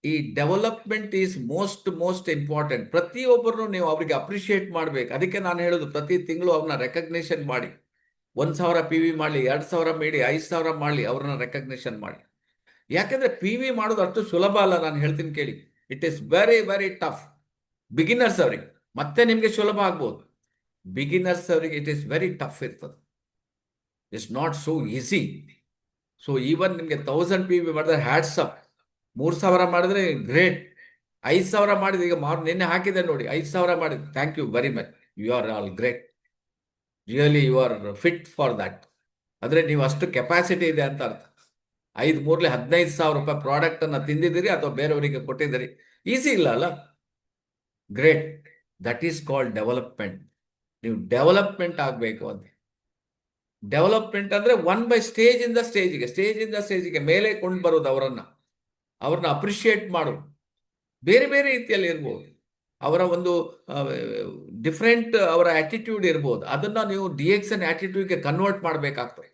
ಈ ಡೆವಲಪ್ಮೆಂಟ್ ಈಸ್ ಮೋಸ್ಟ್ ಇಂಪಾರ್ಟೆಂಟ್. ಪ್ರತಿಯೊಬ್ಬರನ್ನು ನೀವು ಅವರಿಗೆ ಅಪ್ರಿಷಿಯೇಟ್ ಮಾಡ್ಬೇಕು. ಅದಕ್ಕೆ ನಾನು ಹೇಳೋದು ಪ್ರತಿ ತಿಂಗಳು ಅವ್ರನ್ನ ರೆಕಗ್ನಿಷನ್ ಮಾಡಿ. 1,000 PV ಮಾಡಲಿ, 2,000 ಮಾಡಿ, 5,000 ಮಾಡಲಿ, ಅವ್ರನ್ನ ರೆಕಗ್ನಿಷನ್ ಮಾಡಿ. ಯಾಕಂದ್ರೆ PV ಮಾಡೋದು ಅಷ್ಟು ಸುಲಭ ಅಲ್ಲ. ನಾನು ಹೇಳ್ತೀನಿ ಕೇಳಿ, it is very very tough. Beginners ಅವರಿಗೆ ಮತ್ತೆ ನಿಮಗೆ ಸುಲಭ ಆಗ್ಬೋದು. ಬಿಗಿನರ್ಸ್ ಅವರಿಗೆ ಇಟ್ ಈಸ್ ವೆರಿ ಟಫ್ ಇರ್ತದೆ. It's not so easy. So even ನಿಮಗೆ 1000 PV ಮಾಡಿದ್ರೆ ಹ್ಯಾಟ್ಸ್ ಅಪ್. 3,000 ಮಾಡಿದ್ರೆ ಗ್ರೇಟ್. 5,000 ಮಾಡಿದ್ರೆ ಈಗ ನಿನ್ನೆ ಹಾಕಿದೆ ನೋಡಿ, 5,000 ಮಾಡಿದ್ರೆ thank you very much. You are all great. Really you are fit for that. ಅಂದ್ರೆ ನೀವು ಅಷ್ಟು ಕೆಪಾಸಿಟಿ ಇದೆ ಅಂತ ಅರ್ಥ. 5 3 15,000 ರೂಪಾಯಿ ಪ್ರಾಡಕ್ಟ್ ಅನ್ನ ತಿಂದಿದ್ದೀರಿ ಅಥವಾ ಬೇರೆಯವರಿಗೆ ಕೊಟ್ಟಿದ್ದೀರಿ. ಈಸಿ ಇಲ್ಲ ಅಲ್ಲ. Great. That is called development. ನೀವು ಡೆವಲಪ್ಮೆಂಟ್ ಆಗಬೇಕು ಅಂತ. ಡೆವಲಪ್ಮೆಂಟ್ ಅಂದ್ರೆ ಸ್ಟೇಜ್ ಇಂದ ಸ್ಟೇಜಿಗೆ ಮೇಲೆ ಕೊಂಡು ಬರೋದು. ಅವ್ರನ್ನ ಅಪ್ರಿಷಿಯೇಟ್ ಮಾಡೋದು. ಬೇರೆ ಬೇರೆ ರೀತಿಯಲ್ಲಿ ಇರ್ಬೋದು. ಅವರ ಒಂದು ಡಿಫ್ರೆಂಟ್ ಅವರ ಆಟಿಟ್ಯೂಡ್ ಇರ್ಬೋದು. ಅದನ್ನ ನೀವು DXN ಆಟಿಟ್ಯೂಡ್ಗೆ ಕನ್ವರ್ಟ್ ಮಾಡಬೇಕಾಗ್ತದೆ.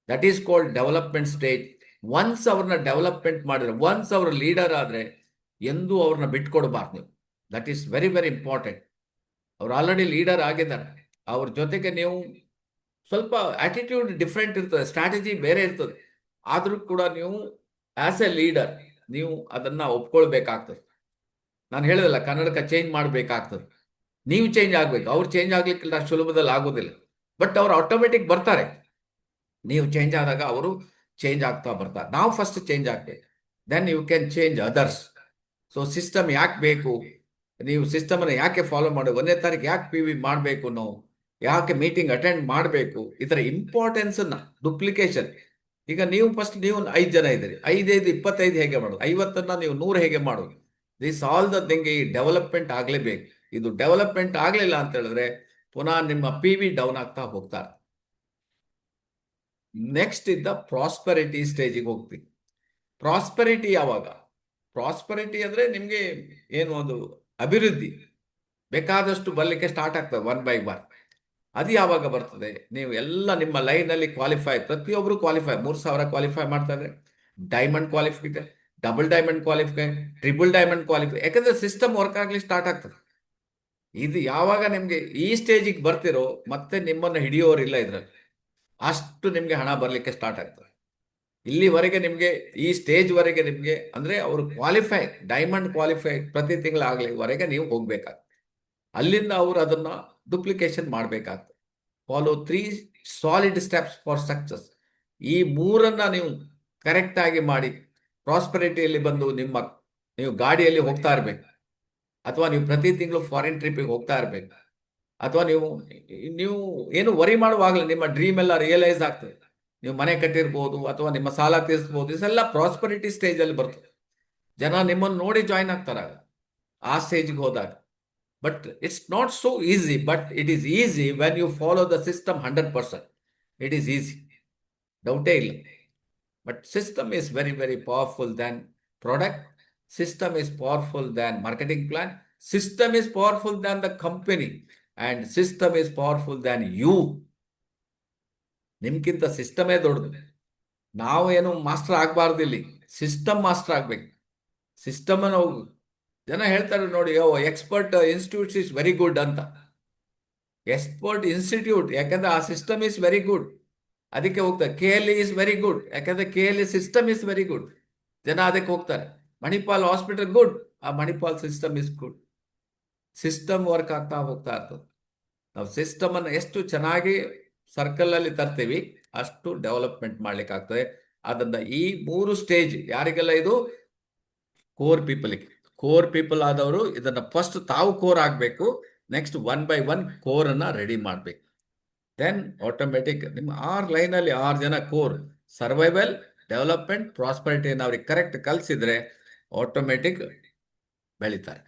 That is called development stage. Once ಅವ್ರನ್ನ ಡೆವಲಪ್ಮೆಂಟ್ ಮಾಡಿದ್ರೆ, ಒನ್ಸ್ ಅವ್ರ ಲೀಡರ್ ಆದ್ರೆ ಎಂದೂ ಅವ್ರನ್ನ ಬಿಟ್ಕೊಡ್ಬಾರ್ದು ನೀವು. That is very very important. ಅವ್ರು ಆಲ್ರೆಡಿ ಲೀಡರ್ ಆಗಿದ್ದಾರೆ. ಅವ್ರ ಜೊತೆಗೆ ನೀವು ಸ್ವಲ್ಪ ಆಟಿಟ್ಯೂಡ್ ಡಿಫ್ರೆಂಟ್ ಇರ್ತದೆ, ಸ್ಟ್ರಾಟಜಿ ಬೇರೆ ಇರ್ತದೆ. ಆದ್ರೂ ಕೂಡ ನೀವು ಆಸ್ ಎ ಲೀಡರ್ ನೀವು ಅದನ್ನ ಒಪ್ಕೊಳ್ಬೇಕಾಗ್ತದೆ. ನಾನು ಹೇಳಿದಲ್ಲ, ಕನ್ನಡಕ ಚೇಂಜ್ ಮಾಡಬೇಕಾಗ್ತದೆ. ನೀವು ಚೇಂಜ್ ಆಗ್ಬೇಕು. ಅವ್ರು ಚೇಂಜ್ ಆಗ್ಲಿಕ್ಕಿಲ್ಲ, ಸುಲಭದಲ್ಲಿ ಆಗೋದಿಲ್ಲ. ಬಟ್ ಅವ್ರು ಆಟೋಮೆಟಿಕ್ ಬರ್ತಾರೆ. ನೀವು ಚೇಂಜ್ ಆದಾಗ ಅವರು ಚೇಂಜ್ ಆಗ್ತಾ ಬರ್ತಾರೆ. ನಾವು ಫಸ್ಟ್ ಚೇಂಜ್ ಆಗ್ಬೇಕು, then you can change others. So system ಯಾಕೆ ಬೇಕು, ನೀವು ಸಿಸ್ಟಮ್ ಅನ್ನು ಯಾಕೆ ಫಾಲೋ ಮಾಡಿ, 1ನೇ ತಾರೀಕು ಯಾಕೆ PV ಮಾಡಬೇಕು, ನಾವು ಯಾಕೆ ಮೀಟಿಂಗ್ ಅಟೆಂಡ್ ಮಾಡಬೇಕು, ಇದರ ಇಂಪಾರ್ಟೆನ್ಸ್ ಅನ್ನ ಡುಪ್ಲಿಕೇಶನ್. ಈಗ ನೀವು 5 ಜನ ಇದ್ದೀರಿ, 5 25 ಹೇಗೆ ಮಾಡೋದು, 50 ನೀವು 100 ಹೇಗೆ ಮಾಡೋದು. This all the thing. ಈ ಡೆವಲಪ್ಮೆಂಟ್ ಆಗಲೇಬೇಕು. ಇದು ಡೆವಲಪ್ಮೆಂಟ್ ಆಗಲಿಲ್ಲ ಅಂತ ಹೇಳಿದ್ರೆ ಪುನಃ ನಿಮ್ಮ PV ಡೌನ್ ಆಗ್ತಾ ಹೋಗ್ತಾರೆ. ನೆಕ್ಸ್ಟ್ ಇದ್ದ ಪ್ರಾಸ್ಪರಿಟಿ ಸ್ಟೇಜಿಗೆ ಹೋಗ್ತೀವಿ. ಪ್ರಾಸ್ಪರಿಟಿ ಯಾವಾಗ? ಪ್ರಾಸ್ಪರಿಟಿ ಅಂದ್ರೆ ನಿಮ್ಗೆ ಏನು ಒಂದು ಅಭಿವೃದ್ಧಿ ಬೇಕಾದಷ್ಟು ಬರ್ಲಿಕ್ಕೆ ಸ್ಟಾರ್ಟ್ ಆಗ್ತದೆ 1 by 1. ಅದು ಯಾವಾಗ ಬರ್ತದೆ? ನೀವು ಎಲ್ಲ ನಿಮ್ಮ ಲೈನ್ ಅಲ್ಲಿ ಕ್ವಾಲಿಫೈ, ಪ್ರತಿಯೊಬ್ಬರು ಕ್ವಾಲಿಫೈ, 3,000 ಕ್ವಾಲಿಫೈ ಮಾಡ್ತಾ ಇದ್ರೆ, ಡೈಮಂಡ್ ಕ್ವಾಲಿಫೈ ಇದೆ, double diamond qualify, triple diamond qualify. ಯಾಕಂದ್ರೆ ಸಿಸ್ಟಮ್ ವರ್ಕ್ ಆಗ್ಲಿಕ್ಕೆ ಸ್ಟಾರ್ಟ್ ಆಗ್ತದೆ. ಇದು ಯಾವಾಗ ನಿಮ್ಗೆ ಈ ಸ್ಟೇಜಿಗೆ ಬರ್ತಿರೋ ಮತ್ತೆ ನಿಮ್ಮನ್ನು ಹಿಡಿಯೋರಿಲ್ಲ ಇದ್ರಲ್ಲಿ. ಅಷ್ಟು ನಿಮ್ಗೆ ಹಣ ಬರ್ಲಿಕ್ಕೆ ಸ್ಟಾರ್ಟ್ ಆಗ್ತದೆ. ಇಲ್ಲಿವರೆಗೆ ನಿಮ್ಗೆ ಈ ಸ್ಟೇಜ್ ವರೆಗೆ ನಿಮ್ಗೆ ಅಂದ್ರೆ ಅವರು ಕ್ವಾಲಿಫೈ, ಡೈಮಂಡ್ ಕ್ವಾಲಿಫೈ ಪ್ರತಿ ತಿಂಗಳಾಗ್ಲಿವರೆಗೆ ನೀವು ಹೋಗ್ಬೇಕಾಗ್ತದೆ. ಅಲ್ಲಿಂದ ಅವರು ಅದನ್ನ ಡುಪ್ಲಿಕೇಶನ್ ಮಾಡಬೇಕಾಗ್ತದೆ. Follow 3 solid steps for success. ಈ 3ಅನ್ನ ನೀವು ಕರೆಕ್ಟ್ ಆಗಿ ಮಾಡಿ ಪ್ರಾಸ್ಪರಿಟಿಯಲ್ಲಿ ಬಂದು ನೀವು ಗಾಡಿಯಲ್ಲಿ ಹೋಗ್ತಾ ಇರ್ಬೇಕು, ಅಥವಾ ನೀವು ಪ್ರತಿ ತಿಂಗಳು ಫಾರಿನ್ ಟ್ರಿಪ್ಪಿಗೆ ಹೋಗ್ತಾ ಇರ್ಬೇಕು, ಅಥವಾ ನೀವು ಏನು ವರಿ ಮಾಡುವಾಗಲೇ ನಿಮ್ಮ ಡ್ರೀಮ್ ಎಲ್ಲ ರಿಯಲೈಸ್ ಆಗ್ತದೆ. ನೀವು ಮನೆ ಕಟ್ಟಿರ್ಬೋದು ಅಥವಾ ನಿಮ್ಮ ಸಾಲ ತೀರಿಸ್ಬೋದು. ಇದೆಲ್ಲ ಪ್ರಾಸ್ಪರಿಟಿ ಸ್ಟೇಜ್ ಅಲ್ಲಿ ಬರ್ತದೆ. ಜನ ನಿಮ್ಮನ್ನು ನೋಡಿ ಜಾಯಿನ್ ಆಗ್ತಾರ ಆ ಸ್ಟೇಜ್ಗೆ ಹೋದಾಗ. But it's not so easy. But it is easy when you follow the system 100%. It is easy, ಡೌಟೇ ಇಲ್ಲ. But system is very very powerful than product. System is powerful than marketing plan. System is powerful than the company. And system is powerful than you. ನಿಮ್ಗಿಂತ ಸಿಸ್ಟಮೇ ದೊಡ್ಡದು. ನಾವು ಏನು master ಆಗ್ಬಾರ್ದು, ಇಲ್ಲಿ system master ಆಗ್ಬೇಕು. ಸಿಸ್ಟಮ್ ಅನ್ನು ಜನ ಹೇಳ್ತಾರೆ ನೋಡಿ, expert institute is very good ಅಂತ. ಎಕ್ಸ್ಪರ್ಟ್ ಇನ್ಸ್ಟಿಟ್ಯೂಟ್ ಯಾಕಂದ್ರೆ ಆ ಸಿಸ್ಟಮ್ ಇಸ್ ವೆರಿ ಗುಡ್, ಅದಕ್ಕೆ ಹೋಗ್ತಾರೆ. KLE ಇಸ್ ವೆರಿ ಗುಡ್ ಯಾಕಂದ್ರೆ KLE system is very good, ಜನ ಅದಕ್ಕೆ ಹೋಗ್ತಾರೆ. ಮಣಿಪಾಲ್ ಹಾಸ್ಪಿಟಲ್ ಗುಡ್, ಆ Manipal system is good. System work ಆಗ್ತಾ ಹೋಗ್ತಾ ಇರ್ತದೆ. ನಾವು ಸಿಸ್ಟಮ್ ಅನ್ನು ಎಷ್ಟು ಚೆನ್ನಾಗಿ ಸರ್ಕಲ್ ಅಲ್ಲಿ ತರ್ತೀವಿ ಅಷ್ಟು ಡೆವಲಪ್ಮೆಂಟ್ ಮಾಡ್ಲಿಕ್ಕೆ ಆಗ್ತದೆ. ಅದನ್ನ ಈ 3 ಸ್ಟೇಜ್ ಯಾರಿಗೆಲ್ಲ ಇದು ಕೋರ್ ಪೀಪಲ್ ಆದವರು ಇದನ್ನ ಫಸ್ಟ್ ತಾವು ಕೋರ್ ಆಗ್ಬೇಕು. ನೆಕ್ಸ್ಟ್ 1 by 1 ಕೋರ್ ಅನ್ನ ರೆಡಿ ಮಾಡ್ಬೇಕು. ದೆನ್ ಆಟೋಮೆಟಿಕ್ ನಿಮ್ಮ 6 ಲೈನ್ ಅಲ್ಲಿ 6 ಜನ ಕೋರ್, ಸರ್ವೈವಲ್, ಡೆವಲಪ್ಮೆಂಟ್, ಪ್ರಾಸ್ಪರಿಟಿಯನ್ನು ಅವ್ರಿಗೆ ಕರೆಕ್ಟ್ ಕಲಿಸಿದ್ರೆ ಆಟೋಮೆಟಿಕ್ ಬೆಳಿತಾರೆ.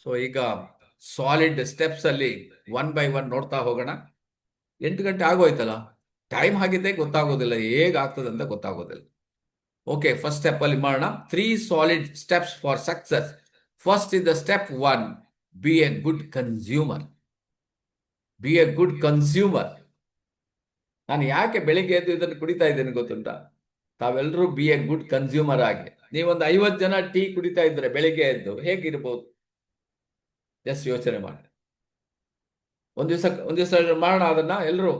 ಸೊ ಈಗ ಸಾಲಿಡ್ ಸ್ಟೆಪ್ಸ್ ಅಲ್ಲಿ 1 by 1 ನೋಡ್ತಾ ಹೋಗೋಣ. 8 ಗಂಟೆ ಆಗೋಯ್ತಲ್ಲ, ಟೈಮ್ ಆಗಿದ್ದೇ ಗೊತ್ತಾಗೋದಿಲ್ಲ, ಹೇಗಾಗ್ತದೆ ಅಂತ ಗೊತ್ತಾಗೋದಿಲ್ಲ. ಓಕೆ, ಫಸ್ಟ್ ಸ್ಟೆಪ್ ಅಲ್ಲಿ ಮಾಡೋಣ. 3 solid steps for success. First is the step 1, be a good consumer. B a good consumer. ನಾನು ಯಾಕೆ ಬೆಳಿಗ್ಗೆ ಎದ್ದು ಇದನ್ನು ಕುಡಿತಾ ಇದ್ದೇನೆ ಗೊತ್ತುಂಟಾ? ತಾವೆಲ್ಲರೂ ಬಿ ಎ ಗುಡ್ ಕನ್ಸ್ಯೂಮರ್ ಆಗಿ. ನೀವೊಂದು 50 ಜನ ಟೀ ಕುಡಿತಾ ಇದ್ರೆ ಬೆಳಿಗ್ಗೆ ಎದ್ದು ಹೇಗಿರ್ಬೋದು? ಜಸ್ಟ್ ಯೋಚನೆ ಮಾಡಿ. ಒಂದ್ ದಿವಸ ಮಾಡೋಣ ಅದನ್ನ ಎಲ್ಲರೂ.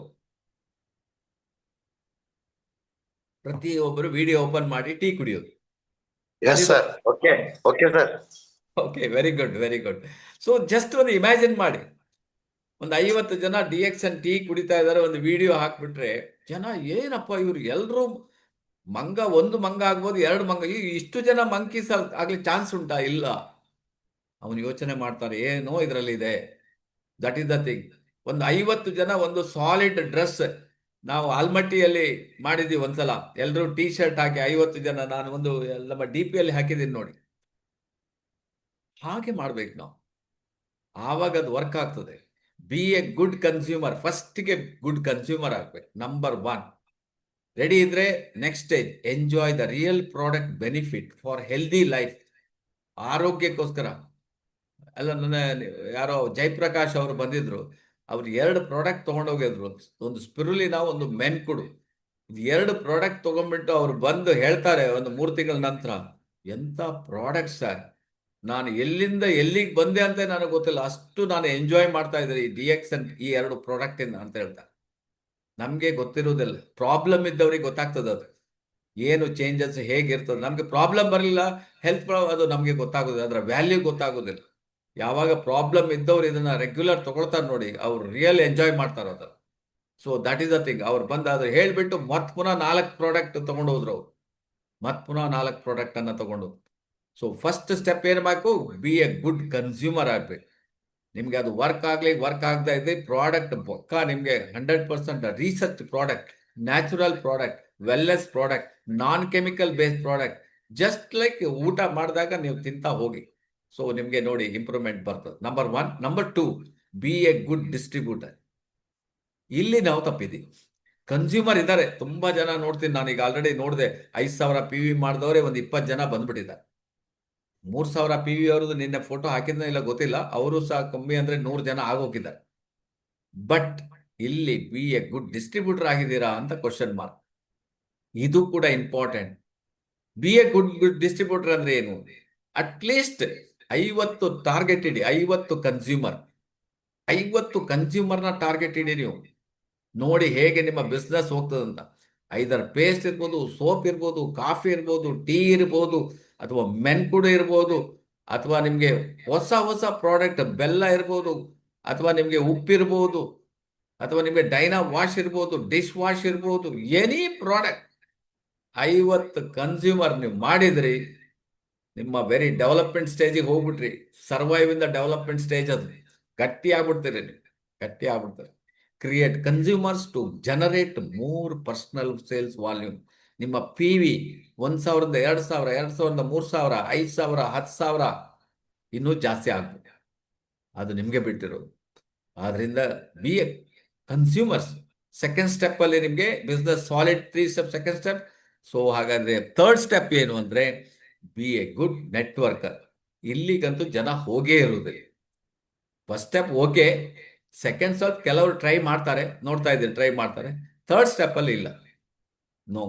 ಪ್ರತಿಯೊಬ್ಬರು ವಿಡಿಯೋ ಓಪನ್ ಮಾಡಿ ಟೀ ಕುಡಿಯೋದು. Yes sir. Okay okay sir. Okay, very good, very good. So just ಒಂದು ಇಮ್ಯಾಜಿನ್ ಮಾಡಿ, ಒಂದು 50 ಜನ DXN ಟೀ ಕುಡಿತಾ ಇದ್ದಾರೆ, ಒಂದು ವಿಡಿಯೋ ಹಾಕ್ಬಿಟ್ರೆ ಜನ ಏನಪ್ಪ ಇವ್ರು ಎಲ್ರು ಒಂದು ಮಂಗ ಆಗ್ಬೋದು, 2 ಮಂಗ, ಇಷ್ಟು ಜನ ಮಂಕೀಸ್ ಆಗ್ಲಿಕ್ಕೆ ಚಾನ್ಸ್ ಉಂಟಾ? ಇಲ್ಲ. ಅವನು ಯೋಚನೆ ಮಾಡ್ತಾರೆ ಏನೋ ಇದರಲ್ಲಿ ಇದೆ. That is the thing. ಒಂದು 50 ಜನ ಒಂದು ಸಾಲಿಡ್ ಡ್ರೆಸ್ ನಾವು ಆಲ್ಮಟ್ಟಿಯಲ್ಲಿ ಮಾಡಿದ್ದೀವಿ ಒಂದ್ಸಲ, ಎಲ್ಲರೂ ಟೀ ಶರ್ಟ್ ಹಾಕಿ 50 ಜನ, ನಾನು ಒಂದು ನಮ್ಮ DP ಅಲ್ಲಿ ಹಾಕಿದ್ದೀನಿ ನೋಡಿ. ಹಾಗೆ ಮಾಡ್ಬೇಕು ನಾವು, ಆವಾಗ ಅದು ವರ್ಕ್ ಆಗ್ತದೆ. ಬಿ ಎ ಗುಡ್ ಕನ್ಸ್ಯೂಮರ್, ಫಸ್ಟ್ಗೆ ಗುಡ್ ಕನ್ಸ್ಯೂಮರ್ ಆಗ್ಬೇಕು, ನಂಬರ್ 1. ರೆಡಿ ಇದ್ರೆ next stage, enjoy the real product benefit for healthy life. ಆರೋಗ್ಯಕ್ಕೋಸ್ಕರ ಅಲ್ಲ, ನನ್ನ ಯಾರೋ ಜಯಪ್ರಕಾಶ್ ಅವರು ಬಂದಿದ್ರು, ಅವ್ರು 2 ಪ್ರಾಡಕ್ಟ್ ತಗೊಂಡೋಗಿದ್ರು, ಒಂದು ಸ್ಪಿರುಲಿನಾ, ಒಂದು ಮೆನ್ಕುಡು. 2 ಪ್ರಾಡಕ್ಟ್ ತಗೊಂಡ್ಬಿಟ್ಟು ಅವ್ರು ಬಂದು ಹೇಳ್ತಾರೆ ಒಂದು 3 ತಿಂಗಳ ನಂತರ, ಎಂತ ಪ್ರಾಡಕ್ಟ್ ಸರ್, ನಾನು ಎಲ್ಲಿಂದ ಎಲ್ಲಿಗೆ ಬಂದೆ ಅಂತ ನನಗೆ ಗೊತ್ತಿಲ್ಲ, ಅಷ್ಟು ನಾನು ಎಂಜಾಯ್ ಮಾಡ್ತಾ ಇದ್ದಾರೆ ಈ DXN ಈ 2 ಪ್ರಾಡಕ್ಟ್ ಇಂದ ಅಂತ ಹೇಳ್ತಾರೆ. ನಮ್ಗೆ ಗೊತ್ತಿರೋದಿಲ್ಲ, ಪ್ರಾಬ್ಲಮ್ ಇದ್ದವ್ರಿಗೆ ಗೊತ್ತಾಗ್ತದೆ ಅದು ಏನು ಚೇಂಜಸ್ ಹೇಗಿರ್ತದೆ. ನಮ್ಗೆ ಪ್ರಾಬ್ಲಮ್ ಬರಲಿಲ್ಲ, ಹೆಲ್ತ್ ಪ್ರಾಬ್ಲಮ್, ಅದು ನಮ್ಗೆ ಗೊತ್ತಾಗೋದಿಲ್ಲ, ಅದರ ವ್ಯಾಲ್ಯೂ ಗೊತ್ತಾಗೋದಿಲ್ಲ. ಯಾವಾಗ ಪ್ರಾಬ್ಲಮ್ ಇದ್ದವ್ರು ಇದನ್ನ ರೆಗ್ಯುಲರ್ ತಗೊಳ್ತಾರೆ ನೋಡಿ, ಅವ್ರು ರಿಯಲ್ ಎಂಜಾಯ್ ಮಾಡ್ತಾರೆ ಅದು. So that is the thing. ಅವ್ರು ಬಂದಾದ್ರೆ ಹೇಳ್ಬಿಟ್ಟು ಮತ್ ಪುನಃ 4 ಪ್ರಾಡಕ್ಟ್ ತಗೊಂಡು ಹೋದ್ರು ಅವ್ರು, ಮತ್ ಪುನಃ 4 ಪ್ರಾಡಕ್ಟ್ ಅನ್ನ ತಗೊಂಡು. ಸೊ ಫಸ್ಟ್ ಸ್ಟೆಪ್ ಏನ್ ಬೇಕು? ಬಿ ಎ ಗುಡ್ ಕನ್ಸ್ಯೂಮರ್ ಆಗ್ಬೇಕು. ನಿಮ್ಗೆ ಅದು ವರ್ಕ್ ಆಗ್ತಾ ಇದೆ, ಪ್ರಾಡಕ್ಟ್ ಪಕ್ಕ ನಿಮ್ಗೆ 100% research product, natural product, wellness product, non chemical based product, just like ಊಟ ಮಾಡಿದಾಗ ನೀವು ತಿಂತಾ ಹೋಗಿ. ಸೊ ನಿಮ್ಗೆ ನೋಡಿ ಇಂಪ್ರೂವ್ಮೆಂಟ್ ಬರ್ತದೆ. Number 1. Number 2, B a good distributor. ಇಲ್ಲಿ ನಾವು ತಪ್ಪಿದ್ದೀವಿ. ಕನ್ಸ್ಯೂಮರ್ ಇದ್ದಾರೆ ತುಂಬಾ ಜನ, ನೋಡ್ತೀನಿ ನಾನು, ಈಗ ಆಲ್ರೆಡಿ ನೋಡಿದೆ 5,000 PV ಮಾಡಿದವರೇ ಒಂದು 20 ಜನ ಬಂದ್ಬಿಟ್ಟಿದ್ದಾರೆ. 3,000 PV ಅವ್ರದ್ದು ನಿನ್ನೆ ಫೋಟೋ ಹಾಕಿದ್ನ ಇಲ್ಲ ಗೊತ್ತಿಲ್ಲ, ಅವರು ಸಹ ಕಮ್ಮಿ ಅಂದ್ರೆ 100 ಜನ ಆಗೋಗಿದ್ದಾರೆ. ಬಟ್ ಇಲ್ಲಿ ಬಿ ಎ ಗುಡ್ ಡಿಸ್ಟ್ರಿಬ್ಯೂಟರ್ ಆಗಿದ್ದೀರಾ ಅಂತ ಕ್ವಶನ್ ಮಾರ್ಕ್. ಇದು ಕೂಡ important. B a good distributor ಅಂದ್ರೆ ಏನು? ಅಟ್ಲೀಸ್ಟ್ 50 ಟಾರ್ಗೆಟ್ ಇಡಿ, 50 ಕನ್ಸ್ಯೂಮರ್ನ ಟಾರ್ಗೆಟ್ ಇಡಿ. ನೀವು ನೋಡಿ ಹೇಗೆ ನಿಮ್ಮ ಬಿಸ್ನೆಸ್ ಹೋಗ್ತದಂತ. ಐದರ್ ಪೇಸ್ಟ್ ಇರ್ಬೋದು, ಸೋಪ್ ಇರ್ಬೋದು, ಕಾಫಿ ಇರ್ಬೋದು, ಟೀ ಇರ್ಬೋದು, ಅಥವಾ ಮೆನ್ಕುಡು ಇರ್ಬೋದು, ಅಥವಾ ನಿಮ್ಗೆ ಹೊಸ ಪ್ರಾಡಕ್ಟ್ ಬೆಲ್ಲ ಇರ್ಬೋದು, ಅಥವಾ ನಿಮ್ಗೆ ಉಪ್ಪಿರ್ಬೋದು, ಅಥವಾ ನಿಮ್ಗೆ ಡೈನಾ ವಾಶ್ ಇರ್ಬೋದು, ಡಿಶ್ ವಾಶ್ ಇರ್ಬೋದು, ಎನಿ ಪ್ರಾಡಕ್ಟ್ 50 ಕನ್ಸ್ಯೂಮರ್ ನೀವು ಮಾಡಿದ್ರಿ, ನಿಮ್ಮ ವೆರಿ ಡೆವಲಪ್ಮೆಂಟ್ ಸ್ಟೇಜಿಗೆ ಹೋಗ್ಬಿಟ್ರಿ. Survive in the development stage. ಅದು ಗಟ್ಟಿ ಆಗ್ಬಿಡ್ತೀರಿ ನೀವು, ಗಟ್ಟಿ ಆಗ್ಬಿಡ್ತಾರೆ. Create consumers to generate more personal sales volume. ನಿಮ್ಮ PV 1,000, 2,000, 2,000, 3,000, 5,000, 10,000 ಇನ್ನೂ ಜಾಸ್ತಿ ಆಗ್ಬೇಕು. ಅದು ನಿಮ್ಗೆ ಬಿಟ್ಟಿರೋದು. ಆದ್ರಿಂದ B A consumers. Second step ಅಲ್ಲಿ ನಿಮ್ಗೆ business solid 3 step, second step. So ಹಾಗಾದ್ರೆ ಥರ್ಡ್ ಸ್ಟೆಪ್ ಏನು ಅಂದ್ರೆ ಬಿ ಎ ಗುಡ್ ನೆಟ್ವರ್ಕರ್. ಇಲ್ಲಿಗಂತೂ ಜನ ಹೋಗೇ ಇರುವುದಿಲ್ಲ. First step okay, second step ಕೆಲವರು ಟ್ರೈ ಮಾಡ್ತಾರೆ, ನೋಡ್ತಾ ಇದ್ದೀನಿ ಟ್ರೈ ಮಾಡ್ತಾರೆ. ಥರ್ಡ್ ಸ್ಟೆಪ್ ಅಲ್ಲಿ ಇಲ್ಲ, ನೋ.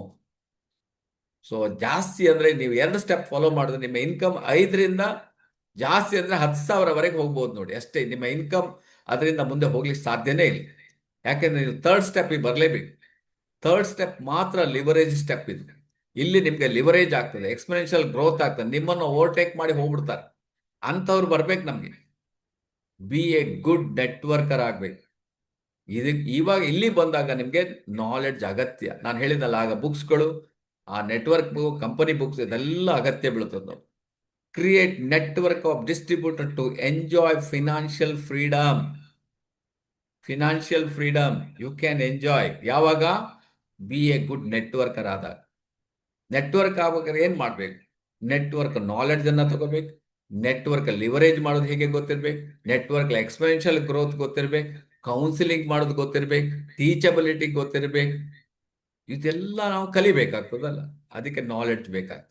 ಸೊ ಜಾಸ್ತಿ ಅಂದ್ರೆ ನೀವು 2 ಸ್ಟೆಪ್ ಫಾಲೋ ಮಾಡಿದ್ರೆ ನಿಮ್ಮ ಇನ್ಕಮ್ 5ರಿಂದ ಜಾಸ್ತಿ ಅಂದ್ರೆ 10,000ವರೆಗೆ ಹೋಗ್ಬೋದು ನೋಡಿ, ಅಷ್ಟೇ. ನಿಮ್ಮ ಇನ್ಕಮ್ ಅದರಿಂದ ಮುಂದೆ ಹೋಗ್ಲಿಕ್ಕೆ ಸಾಧ್ಯನೇ ಇಲ್ಲ. ಯಾಕೆಂದ್ರೆ ನೀವು ಥರ್ಡ್ ಸ್ಟೆಪ್ ಬರಲೇಬೇಕು. ಥರ್ಡ್ ಸ್ಟೆಪ್ ಮಾತ್ರ ಲಿವರೇಜ್ ಸ್ಟೆಪ್ ಇದು. ಇಲ್ಲಿ ನಿಮ್ಗೆ ಲಿವರೇಜ್ ಆಗ್ತದೆ, ಎಕ್ಸ್ಪೆನೆನ್ಷಿಯಲ್ ಗ್ರೋತ್ ಆಗ್ತದೆ, ನಿಮ್ಮನ್ನು ಓವರ್ಟೇಕ್ ಮಾಡಿ ಹೋಗ್ಬಿಡ್ತಾರೆ. ಅಂಥವ್ರು ಬರ್ಬೇಕು ನಮ್ಗೆ. ಬಿ ಎ ಗುಡ್ ನೆಟ್ವರ್ಕರ್ ಆಗ್ಬೇಕು. ಇವಾಗ ಇಲ್ಲಿ ಬಂದಾಗ ನಿಮ್ಗೆ ನಾಲೆಡ್ಜ್ ಅಗತ್ಯ. ನಾನು ಹೇಳಿದಲ್ಲ ಆಗ ಬುಕ್ಸ್ಗಳು, ಆ ನೆಟ್ವರ್ಕ್ ಕಂಪನಿ ಬುಕ್ಸ್, ಇದೆಲ್ಲ ಅಗತ್ಯ ಬೀಳ್ತದೆ ನಾವು. Create network of distributor to enjoy financial freedom. Financial freedom you can enjoy ಯಾವಾಗ? ಬಿ ಎ ಗುಡ್ ನೆಟ್ವರ್ಕರ್ ಆದಾಗ. ನೆಟ್ವರ್ಕ್ ಆಗ್ಬೇಕಾದ್ರೆ ಏನ್ ಮಾಡ್ಬೇಕು? ನೆಟ್ವರ್ಕ್ ನಾಲೆಡ್ಜ್ ಅನ್ನ ತಗೋಬೇಕು, ನೆಟ್ವರ್ಕ್ ಲಿವರೇಜ್ ಮಾಡೋದು ಹೇಗೆ ಗೊತ್ತಿರ್ಬೇಕು, ನೆಟ್ವರ್ಕ್ ಎಕ್ಸ್ಪೆನ್ಷಿಯಲ್ ಗ್ರೋತ್ ಗೊತ್ತಿರ್ಬೇಕು, ಕೌನ್ಸಿಲಿಂಗ್ ಮಾಡೋದು ಗೊತ್ತಿರ್ಬೇಕು, ಟೀಚಬಿಲಿಟಿ ಗೊತ್ತಿರ್ಬೇಕು. ಇದೆಲ್ಲ ನಾವು ಕಲಿಬೇಕಾಗ್ತದಲ್ಲ, ಅದಕ್ಕೆ ನಾಲೆಡ್ಜ್ ಬೇಕಾಗ್ತದೆ.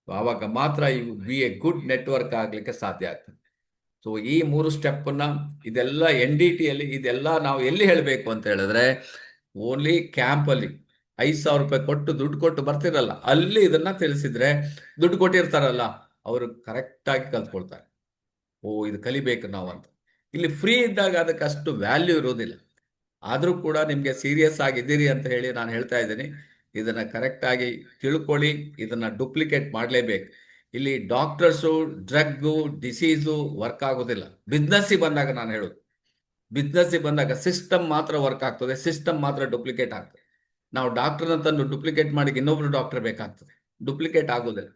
ಆವಾಗ ಮಾತ್ರ ಇವು ಬಿ ಎ ಗುಡ್ ನೆಟ್ವರ್ಕ್ ಆಗ್ಲಿಕ್ಕೆ ಸಾಧ್ಯ ಆಗ್ತದೆ. ಸೊ ಈ 3 ಸ್ಟೆಪ್ನ ಇದೆಲ್ಲ NDT ಅಲ್ಲಿ ಇದೆಲ್ಲ ನಾವು ಎಲ್ಲಿ ಹೇಳಬೇಕು ಅಂತ ಹೇಳಿದ್ರೆ ಓನ್ಲಿ ಕ್ಯಾಂಪ್ ಅಲ್ಲಿ 5,000 ರೂಪಾಯಿ ಕೊಟ್ಟು ದುಡ್ಡು ಕೊಟ್ಟು ಬರ್ತಿರಲ್ಲ, ಅಲ್ಲಿ ಇದನ್ನ ತಿಳಿಸಿದ್ರೆ ದುಡ್ಡು ಕೊಟ್ಟಿರ್ತಾರಲ್ಲ ಅವರು ಕರೆಕ್ಟಾಗಿ ಕಲ್ತ್ಕೊಳ್ತಾರೆ. ಓ ಇದು ಕಲಿಬೇಕು ನಾವು ಅಂತ. ಇಲ್ಲಿ ಫ್ರೀ ಇದ್ದಾಗ ಅದಕ್ಕೆ ಅಷ್ಟು ವ್ಯಾಲ್ಯೂ ಇರೋದಿಲ್ಲ. ಆದರೂ ಕೂಡ ನಿಮಗೆ ಸೀರಿಯಸ್ ಆಗಿದ್ದೀರಿ ಅಂತ ಹೇಳಿ ನಾನು ಹೇಳ್ತಾ ಇದ್ದೀನಿ. ಇದನ್ನು ಕರೆಕ್ಟಾಗಿ ತಿಳ್ಕೊಳ್ಳಿ, ಇದನ್ನು ಡೂಪ್ಲಿಕೇಟ್ ಮಾಡಲೇಬೇಕು. ಇಲ್ಲಿ ಡಾಕ್ಟರ್ಸು, ಡ್ರಗ್ಗು, ಡಿಸೀಸು ವರ್ಕ್ ಆಗೋದಿಲ್ಲ. ಬಿಸ್ನೆಸ್ಸಿಗೆ ಬಂದಾಗ ನಾನು ಹೇಳೋದು, ಬಿಸ್ನೆಸ್ಸಿಗೆ ಬಂದಾಗ ಸಿಸ್ಟಮ್ ಮಾತ್ರ ವರ್ಕ್ ಆಗ್ತದೆ, ಸಿಸ್ಟಮ್ ಮಾತ್ರ ಡೂಪ್ಲಿಕೇಟ್ ಆಗ್ತದೆ. ನಾವು ಡಾಕ್ಟರ್ನ ತಂದು ಡೂಪ್ಲಿಕೇಟ್ ಮಾಡಿ ಇನ್ನೊಬ್ರು ಡಾಕ್ಟರ್ ಬೇಕಾಗ್ತದೆ, ಡೂಪ್ಲಿಕೇಟ್ ಆಗೋದಿಲ್ಲ.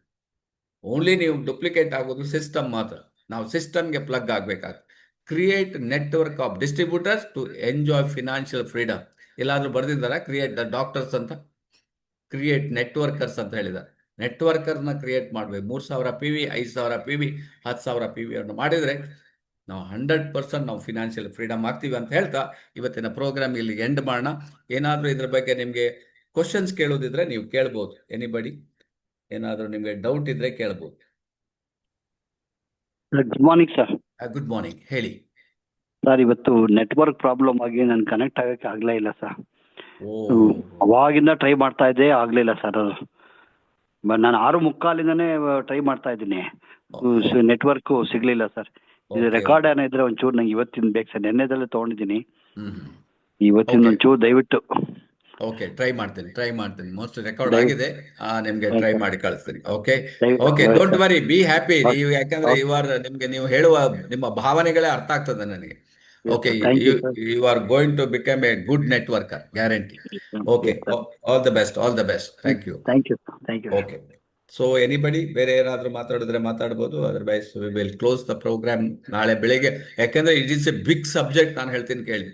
ಓನ್ಲಿ ನೀವು ಡೂಪ್ಲಿಕೇಟ್ ಆಗೋದು ಸಿಸ್ಟಮ್ ಮಾತ್ರ. ನಾವು ಸಿಸ್ಟಮ್ಗೆ ಪ್ಲಗ್ ಆಗಬೇಕಾಗ್ತದೆ. Create network of distributors to enjoy financial freedom. ಎಲ್ಲಾದ್ರೂ ಬರೆದಿದ್ದಾರಾ ಕ್ರಿಯೇಟ್ ದ ಡಾಕ್ಟರ್ಸ್ ಅಂತ? ಕ್ರಿಯೇಟ್ ನೆಟ್ವರ್ಕರ್ಸ್ ಅಂತ ಹೇಳಿದ್ದಾರೆ. ನೆಟ್ವರ್ಕರ್ನ ಕ್ರಿಯೇಟ್ ಮಾಡಬೇಕು. 3,000 PV, 5,000 PV, 10,000 PV ಅನ್ನು ಮಾಡಿದರೆ ನಾವು 100% ನಾವು ಫಿನಾನ್ಷಿಯಲ್ ಫ್ರೀಡಮ್ ಆಗ್ತೀವಿ ಅಂತ ಹೇಳ್ತಾ ಇವತ್ತಿನ ಪ್ರೋಗ್ರಾಮ್ ಇಲ್ಲಿ ಎಂಡ್ ಮಾಡೋಣ. ಏನಾದರೂ ಇದ್ರ ಬಗ್ಗೆ ನಿಮಗೆ ಕ್ವಶನ್ಸ್ ಕೇಳೋದಿದ್ರೆ ನೀವು ಕೇಳ್ಬೋದು. ಎನಿಬಡಿ ಏನಾದರೂ ನಿಮಗೆ ಡೌಟ್ ಇದ್ರೆ ಕೇಳ್ಬೋದು. Good morning sir. Good morning, ಹೇಳಿ. ಸರ್ ಇವತ್ತು ನೆಟ್ವರ್ಕ್ ಪ್ರಾಬ್ಲಮ್ ಆಗಿ ನಾನು ಕನೆಕ್ಟ್ ಆಗಕ್ಕೆ ಆಗ್ಲೇ ಇಲ್ಲ ಸರ್. ಓ ಅವಾಗಿಂದ ಟ್ರೈ ಮಾಡ್ತಾ ಇದ್ದೆ, ಆಗ್ಲಿಲ್ಲ ಸರ್. ನಾನು 6:45ಇಂದನೇ ಟ್ರೈ ಮಾಡ್ತಾ ಇದ್ದೀನಿ, ನೆಟ್ವರ್ಕ್ ಸಿಗ್ಲಿಲ್ಲ ಸರ್. ಇದು ರೆಕಾರ್ಡ್ ಏನೋ ಇದ್ರೆ ಒಂಚೂರು ನಂಗೆ ಇವತ್ತಿನ ಬೇಕು ಸರ್. ನೆನ್ನೆದಲ್ಲೇ ತಗೊಂಡಿದ್ದೀನಿ, ಇವತ್ತಿನ ಒಂಚೂರು ದಯವಿಟ್ಟು. ಓಕೆ, ಟ್ರೈ ಮಾಡ್ತೀನಿ. ಮೋಸ್ಟ್ ರೆಕಾರ್ಡ್ ಆಗಿದೆ, ನಿಮ್ಗೆ ಟ್ರೈ ಮಾಡಿ ಕಳಿಸ್ತೀನಿ. Okay, don't worry, be happy. ನೀವು ಯಾಕಂದ್ರೆ ನಿಮ್ಗೆ ನೀವು ಹೇಳುವ ನಿಮ್ಮ ಭಾವನೆಗಳೇ ಅರ್ಥ ಆಗ್ತದೆ ನನಗೆ. Okay, you are going to become a good networker, guarantee. Okay, all the best. Thank you. Okay, so anybody ಬೇರೆ ಏನಾದರೂ ಮಾತಾಡಿದ್ರೆ ಮಾತಾಡ್ಬೋದು, otherwise we will close the programme ನಾಳೆ ಬೆಳಿಗ್ಗೆ. ಯಾಕಂದ್ರೆ it is a big subject. ನಾನು ಹೇಳ್ತೀನಿ ಕೇಳಿ.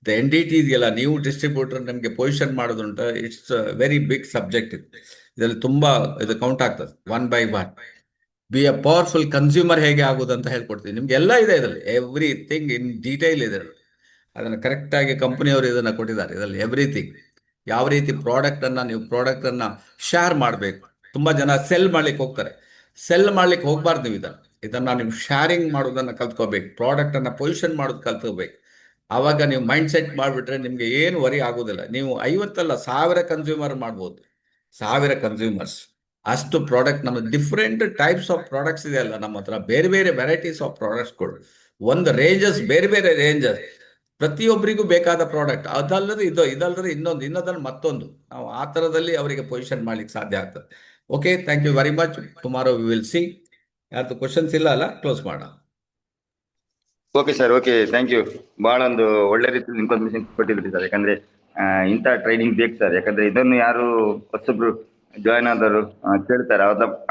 ದ NDT ಇದೆಯಲ್ಲ, ನೀವು ಡಿಸ್ಟ್ರಿಬ್ಯೂಟರ್ ನಮಗೆ ಪೊಸಿಷನ್ ಮಾಡೋದುಂಟ, ಇಟ್ಸ್ ವೆರಿ ಬಿಗ್ ಸಬ್ಜೆಕ್ಟ್. ಇದರಲ್ಲಿ ತುಂಬಾ ಇದು ಕೌಂಟ್ ಆಗ್ತದೆ. 1 by 1 be a powerful consumer ಹೇಗೆ ಆಗೋದು ಅಂತ ಹೇಳ್ಕೊಡ್ತೀವಿ. ನಿಮ್ಗೆ ಎಲ್ಲ ಇದೆ ಇದರಲ್ಲಿ, ಎವ್ರಿಥಿಂಗ್ ಇನ್ ಡೀಟೇಲ್ ಇದೆ. ಅದನ್ನು ಕರೆಕ್ಟಾಗಿ ಕಂಪನಿಯವರು ಇದನ್ನು ಕೊಟ್ಟಿದ್ದಾರೆ. ಇದರಲ್ಲಿ ಎವ್ರಿಥಿಂಗ್, ಯಾವ ರೀತಿ ನೀವು ಪ್ರಾಡಕ್ಟನ್ನು ಶೇರ್ ಮಾಡಬೇಕು. ತುಂಬ ಜನ ಸೆಲ್ ಮಾಡ್ಲಿಕ್ಕೆ ಹೋಗ್ತಾರೆ. ಸೆಲ್ ಮಾಡ್ಲಿಕ್ಕೆ ಹೋಗ್ಬಾರ್ದು. ನೀವು ಇದನ್ನು ನೀವು ಶೇರಿಂಗ್ ಮಾಡೋದನ್ನು ಕಲ್ತ್ಕೋಬೇಕು. ಪ್ರಾಡಕ್ಟನ್ನು ಪೊಸಿಷನ್ ಮಾಡೋದು ಕಲ್ತ್ಕೋಬೇಕು. ಆವಾಗ ನೀವು ಮೈಂಡ್ ಸೆಟ್ ಮಾಡಿಬಿಟ್ರೆ ನಿಮಗೆ ಏನು ವರಿ ಆಗೋದಿಲ್ಲ. ನೀವು 50 ಅಲ್ಲ 1000 ಕನ್ಸ್ಯೂಮರ್ ಮಾಡ್ಬೋದು. 1000 ಕನ್ಸ್ಯೂಮರ್ಸ್ ಅಷ್ಟು ಪ್ರಾಡಕ್ಟ್. ನಮ್ಮ ಡಿಫ್ರೆಂಟ್ ಟೈಪ್ಸ್ ಆಫ್ ಪ್ರಾಡಕ್ಟ್ಸ್ ಇದೆ ಅಲ್ಲ ನಮ್ಮ ಹತ್ರ, ಬೇರೆ ಬೇರೆ ವೆರೈಟೀಸ್ ಆಫ್ ಪ್ರಾಡಕ್ಟ್ಸ್ಗಳು, ಒಂದು ರೇಂಜಸ್, ಬೇರೆ ಬೇರೆ ರೇಂಜಸ್, ಪ್ರತಿಯೊಬ್ಬರಿಗೂ ಬೇಕಾದ ಪ್ರಾಡಕ್ಟ್. ಅದಲ್ಲದೆ ಇದಲ್ಲದೆ ಇನ್ನೊಂದನ್ನು ಮತ್ತೊಂದು, ನಾವು ಆ ಥರದಲ್ಲಿ ಅವರಿಗೆ ಪೊಸಿಷನ್ ಮಾಡ್ಲಿಕ್ಕೆ ಸಾಧ್ಯ ಆಗ್ತದೆ. Okay, thank you very much. Tomorrow we will see. ಯಾರ್ದು ಕ್ವಶನ್ಸ್ ಇಲ್ಲ ಅಲ್ಲ, ಕ್ಲೋಸ್ ಮಾಡೋಣ. Okay sir, okay, thank you. ಬಹಳ ಒಂದು ಒಳ್ಳೆ ರೀತಿಯಲ್ಲಿ ಇನ್ಫಾರ್ಮೇಶನ್ ಕೊಟ್ಟಿದ್ರಿ ಸರ್. ಯಾಕಂದ್ರೆ ಇಂಥ ಟ್ರೈನಿಂಗ್ ಬೇಕು ಸರ್. ಯಾಕಂದ್ರೆ ಇದನ್ನು ಯಾರು ಹೊಸಬ್ರು ಜಾಯ್ನ್ ಆದವರು ಕೇಳ್ತಾರೆ,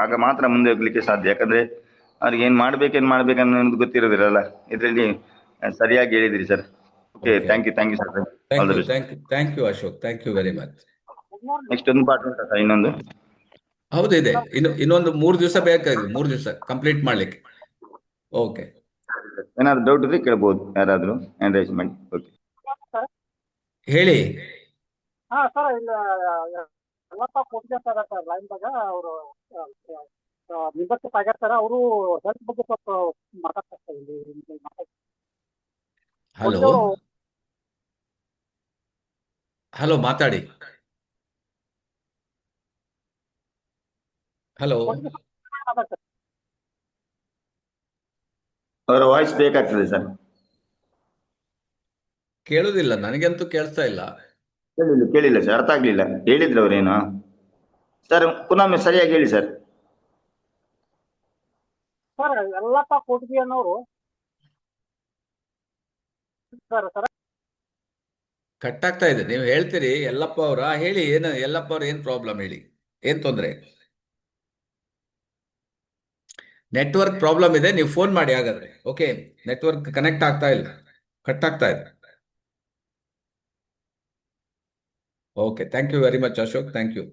ಆಗ ಮಾತ್ರ ಮುಂದೆ ಹೋಗ್ಲಿಕ್ಕೆ ಸಾಧ್ಯ. ಯಾಕಂದ್ರೆ ಅವ್ರಿಗೆ ಏನ್ ಮಾಡ್ಬೇಕನ್ನೋದು ಗೊತ್ತಿರೋದಿರಲ್ಲ. ಇದರಲ್ಲಿ ಸರಿಯಾಗಿ ಹೇಳಿದ್ರಿ sir. Okay, thank you sir. Thank you Ashok, thank you very much. Next ಒಂದು ಪಾರ್ಟ್ ಉಂಟಾ ಸರ್? ಇನ್ನೊಂದು ಹೌದು ಇದೆ, ಇನ್ನೊಂದು 3 ದಿವಸ ಬೇಕಾಗಿದೆ, 3 ದಿವಸ ಕಂಪ್ಲೀಟ್ ಮಾಡ್ಲಿಕ್ಕೆ. ಓಕೆ, ಏನಾದ್ರು ಡೌಟ್ ಇದ್ರೆ ಕೇಳ್ಬೋದು ಯಾರಾದ್ರೂ, ಎಂಕರೇಜ್ಮೆಂಟ್. ಓಕೆ, ಹೇಳಿ. ಹಾ ಸರ್, ಇಲ್ಲ ಎಲ್ಲಪ್ಪ ಕೊಟ್ಟಿದ್ದಾರೆ ಸರ್ ಲೈನ್ದಾಗ. ಅವರು ಮೆಂಬರ್ಶಿಪ್ ಆಗ್ಯಾರ ಸರ್. ಅವರು ಹೆಲ್ತ್ ಬಗ್ಗೆ ಸ್ವಲ್ಪ ಮಾತಾಡ್ತಾರೆ ಇಲ್ಲಿ. ಹಲೋ, ಮಾತಾಡಿ. ಹಲೋ, ಅವರ ವಾಯ್ಸ್ ಬೇಕಾಗ್ತದೆ ಸರ್. ಕೇಳುದಿಲ್ಲ, ನನಗಂತೂ ಕೇಳಿಸ್ತಾ ಇಲ್ಲ. ಕೇಳಿಲ್ಲ ಸರ್, ಅರ್ಥ ಆಗ್ಲಿಲ್ಲ. ಹೇಳಿದ್ರು ಅವ್ರೇನು ಸರ್? ಪುನಃ ಸರಿಯಾಗಿ ಹೇಳಿ ಸರ್. ಸರ್ ಎಲ್ಲಪ್ಪ ಕೊಟ್ಟಿಗೆ ಅನ್ನೋರು ಸರ್ ಕಟ್ ಆಗ್ತಾ ಇದೆ. ನೀವು ಹೇಳ್ತೀರಿ ಯಲ್ಲಪ್ಪ ಅವರ, ಹೇಳಿ. ಏನು ಯಲ್ಲಪ್ಪ ಅವ್ರ, ಏನ್ ಪ್ರಾಬ್ಲಮ್ ಹೇಳಿ, ಏನ್ ತೊಂದರೆ? ನೆಟ್ವರ್ಕ್ ಪ್ರಾಬ್ಲಮ್ ಇದೆ, ನೀವು ಫೋನ್ ಮಾಡಿ ಹಾಗಾದ್ರೆ. ಓಕೆ, ನೆಟ್ವರ್ಕ್ ಕನೆಕ್ಟ್ ಆಗ್ತಾ ಇಲ್ಲ, ಕಟ್ ಆಗ್ತಾ ಇದೆ. Okay, thank you very much Ashok, thank you.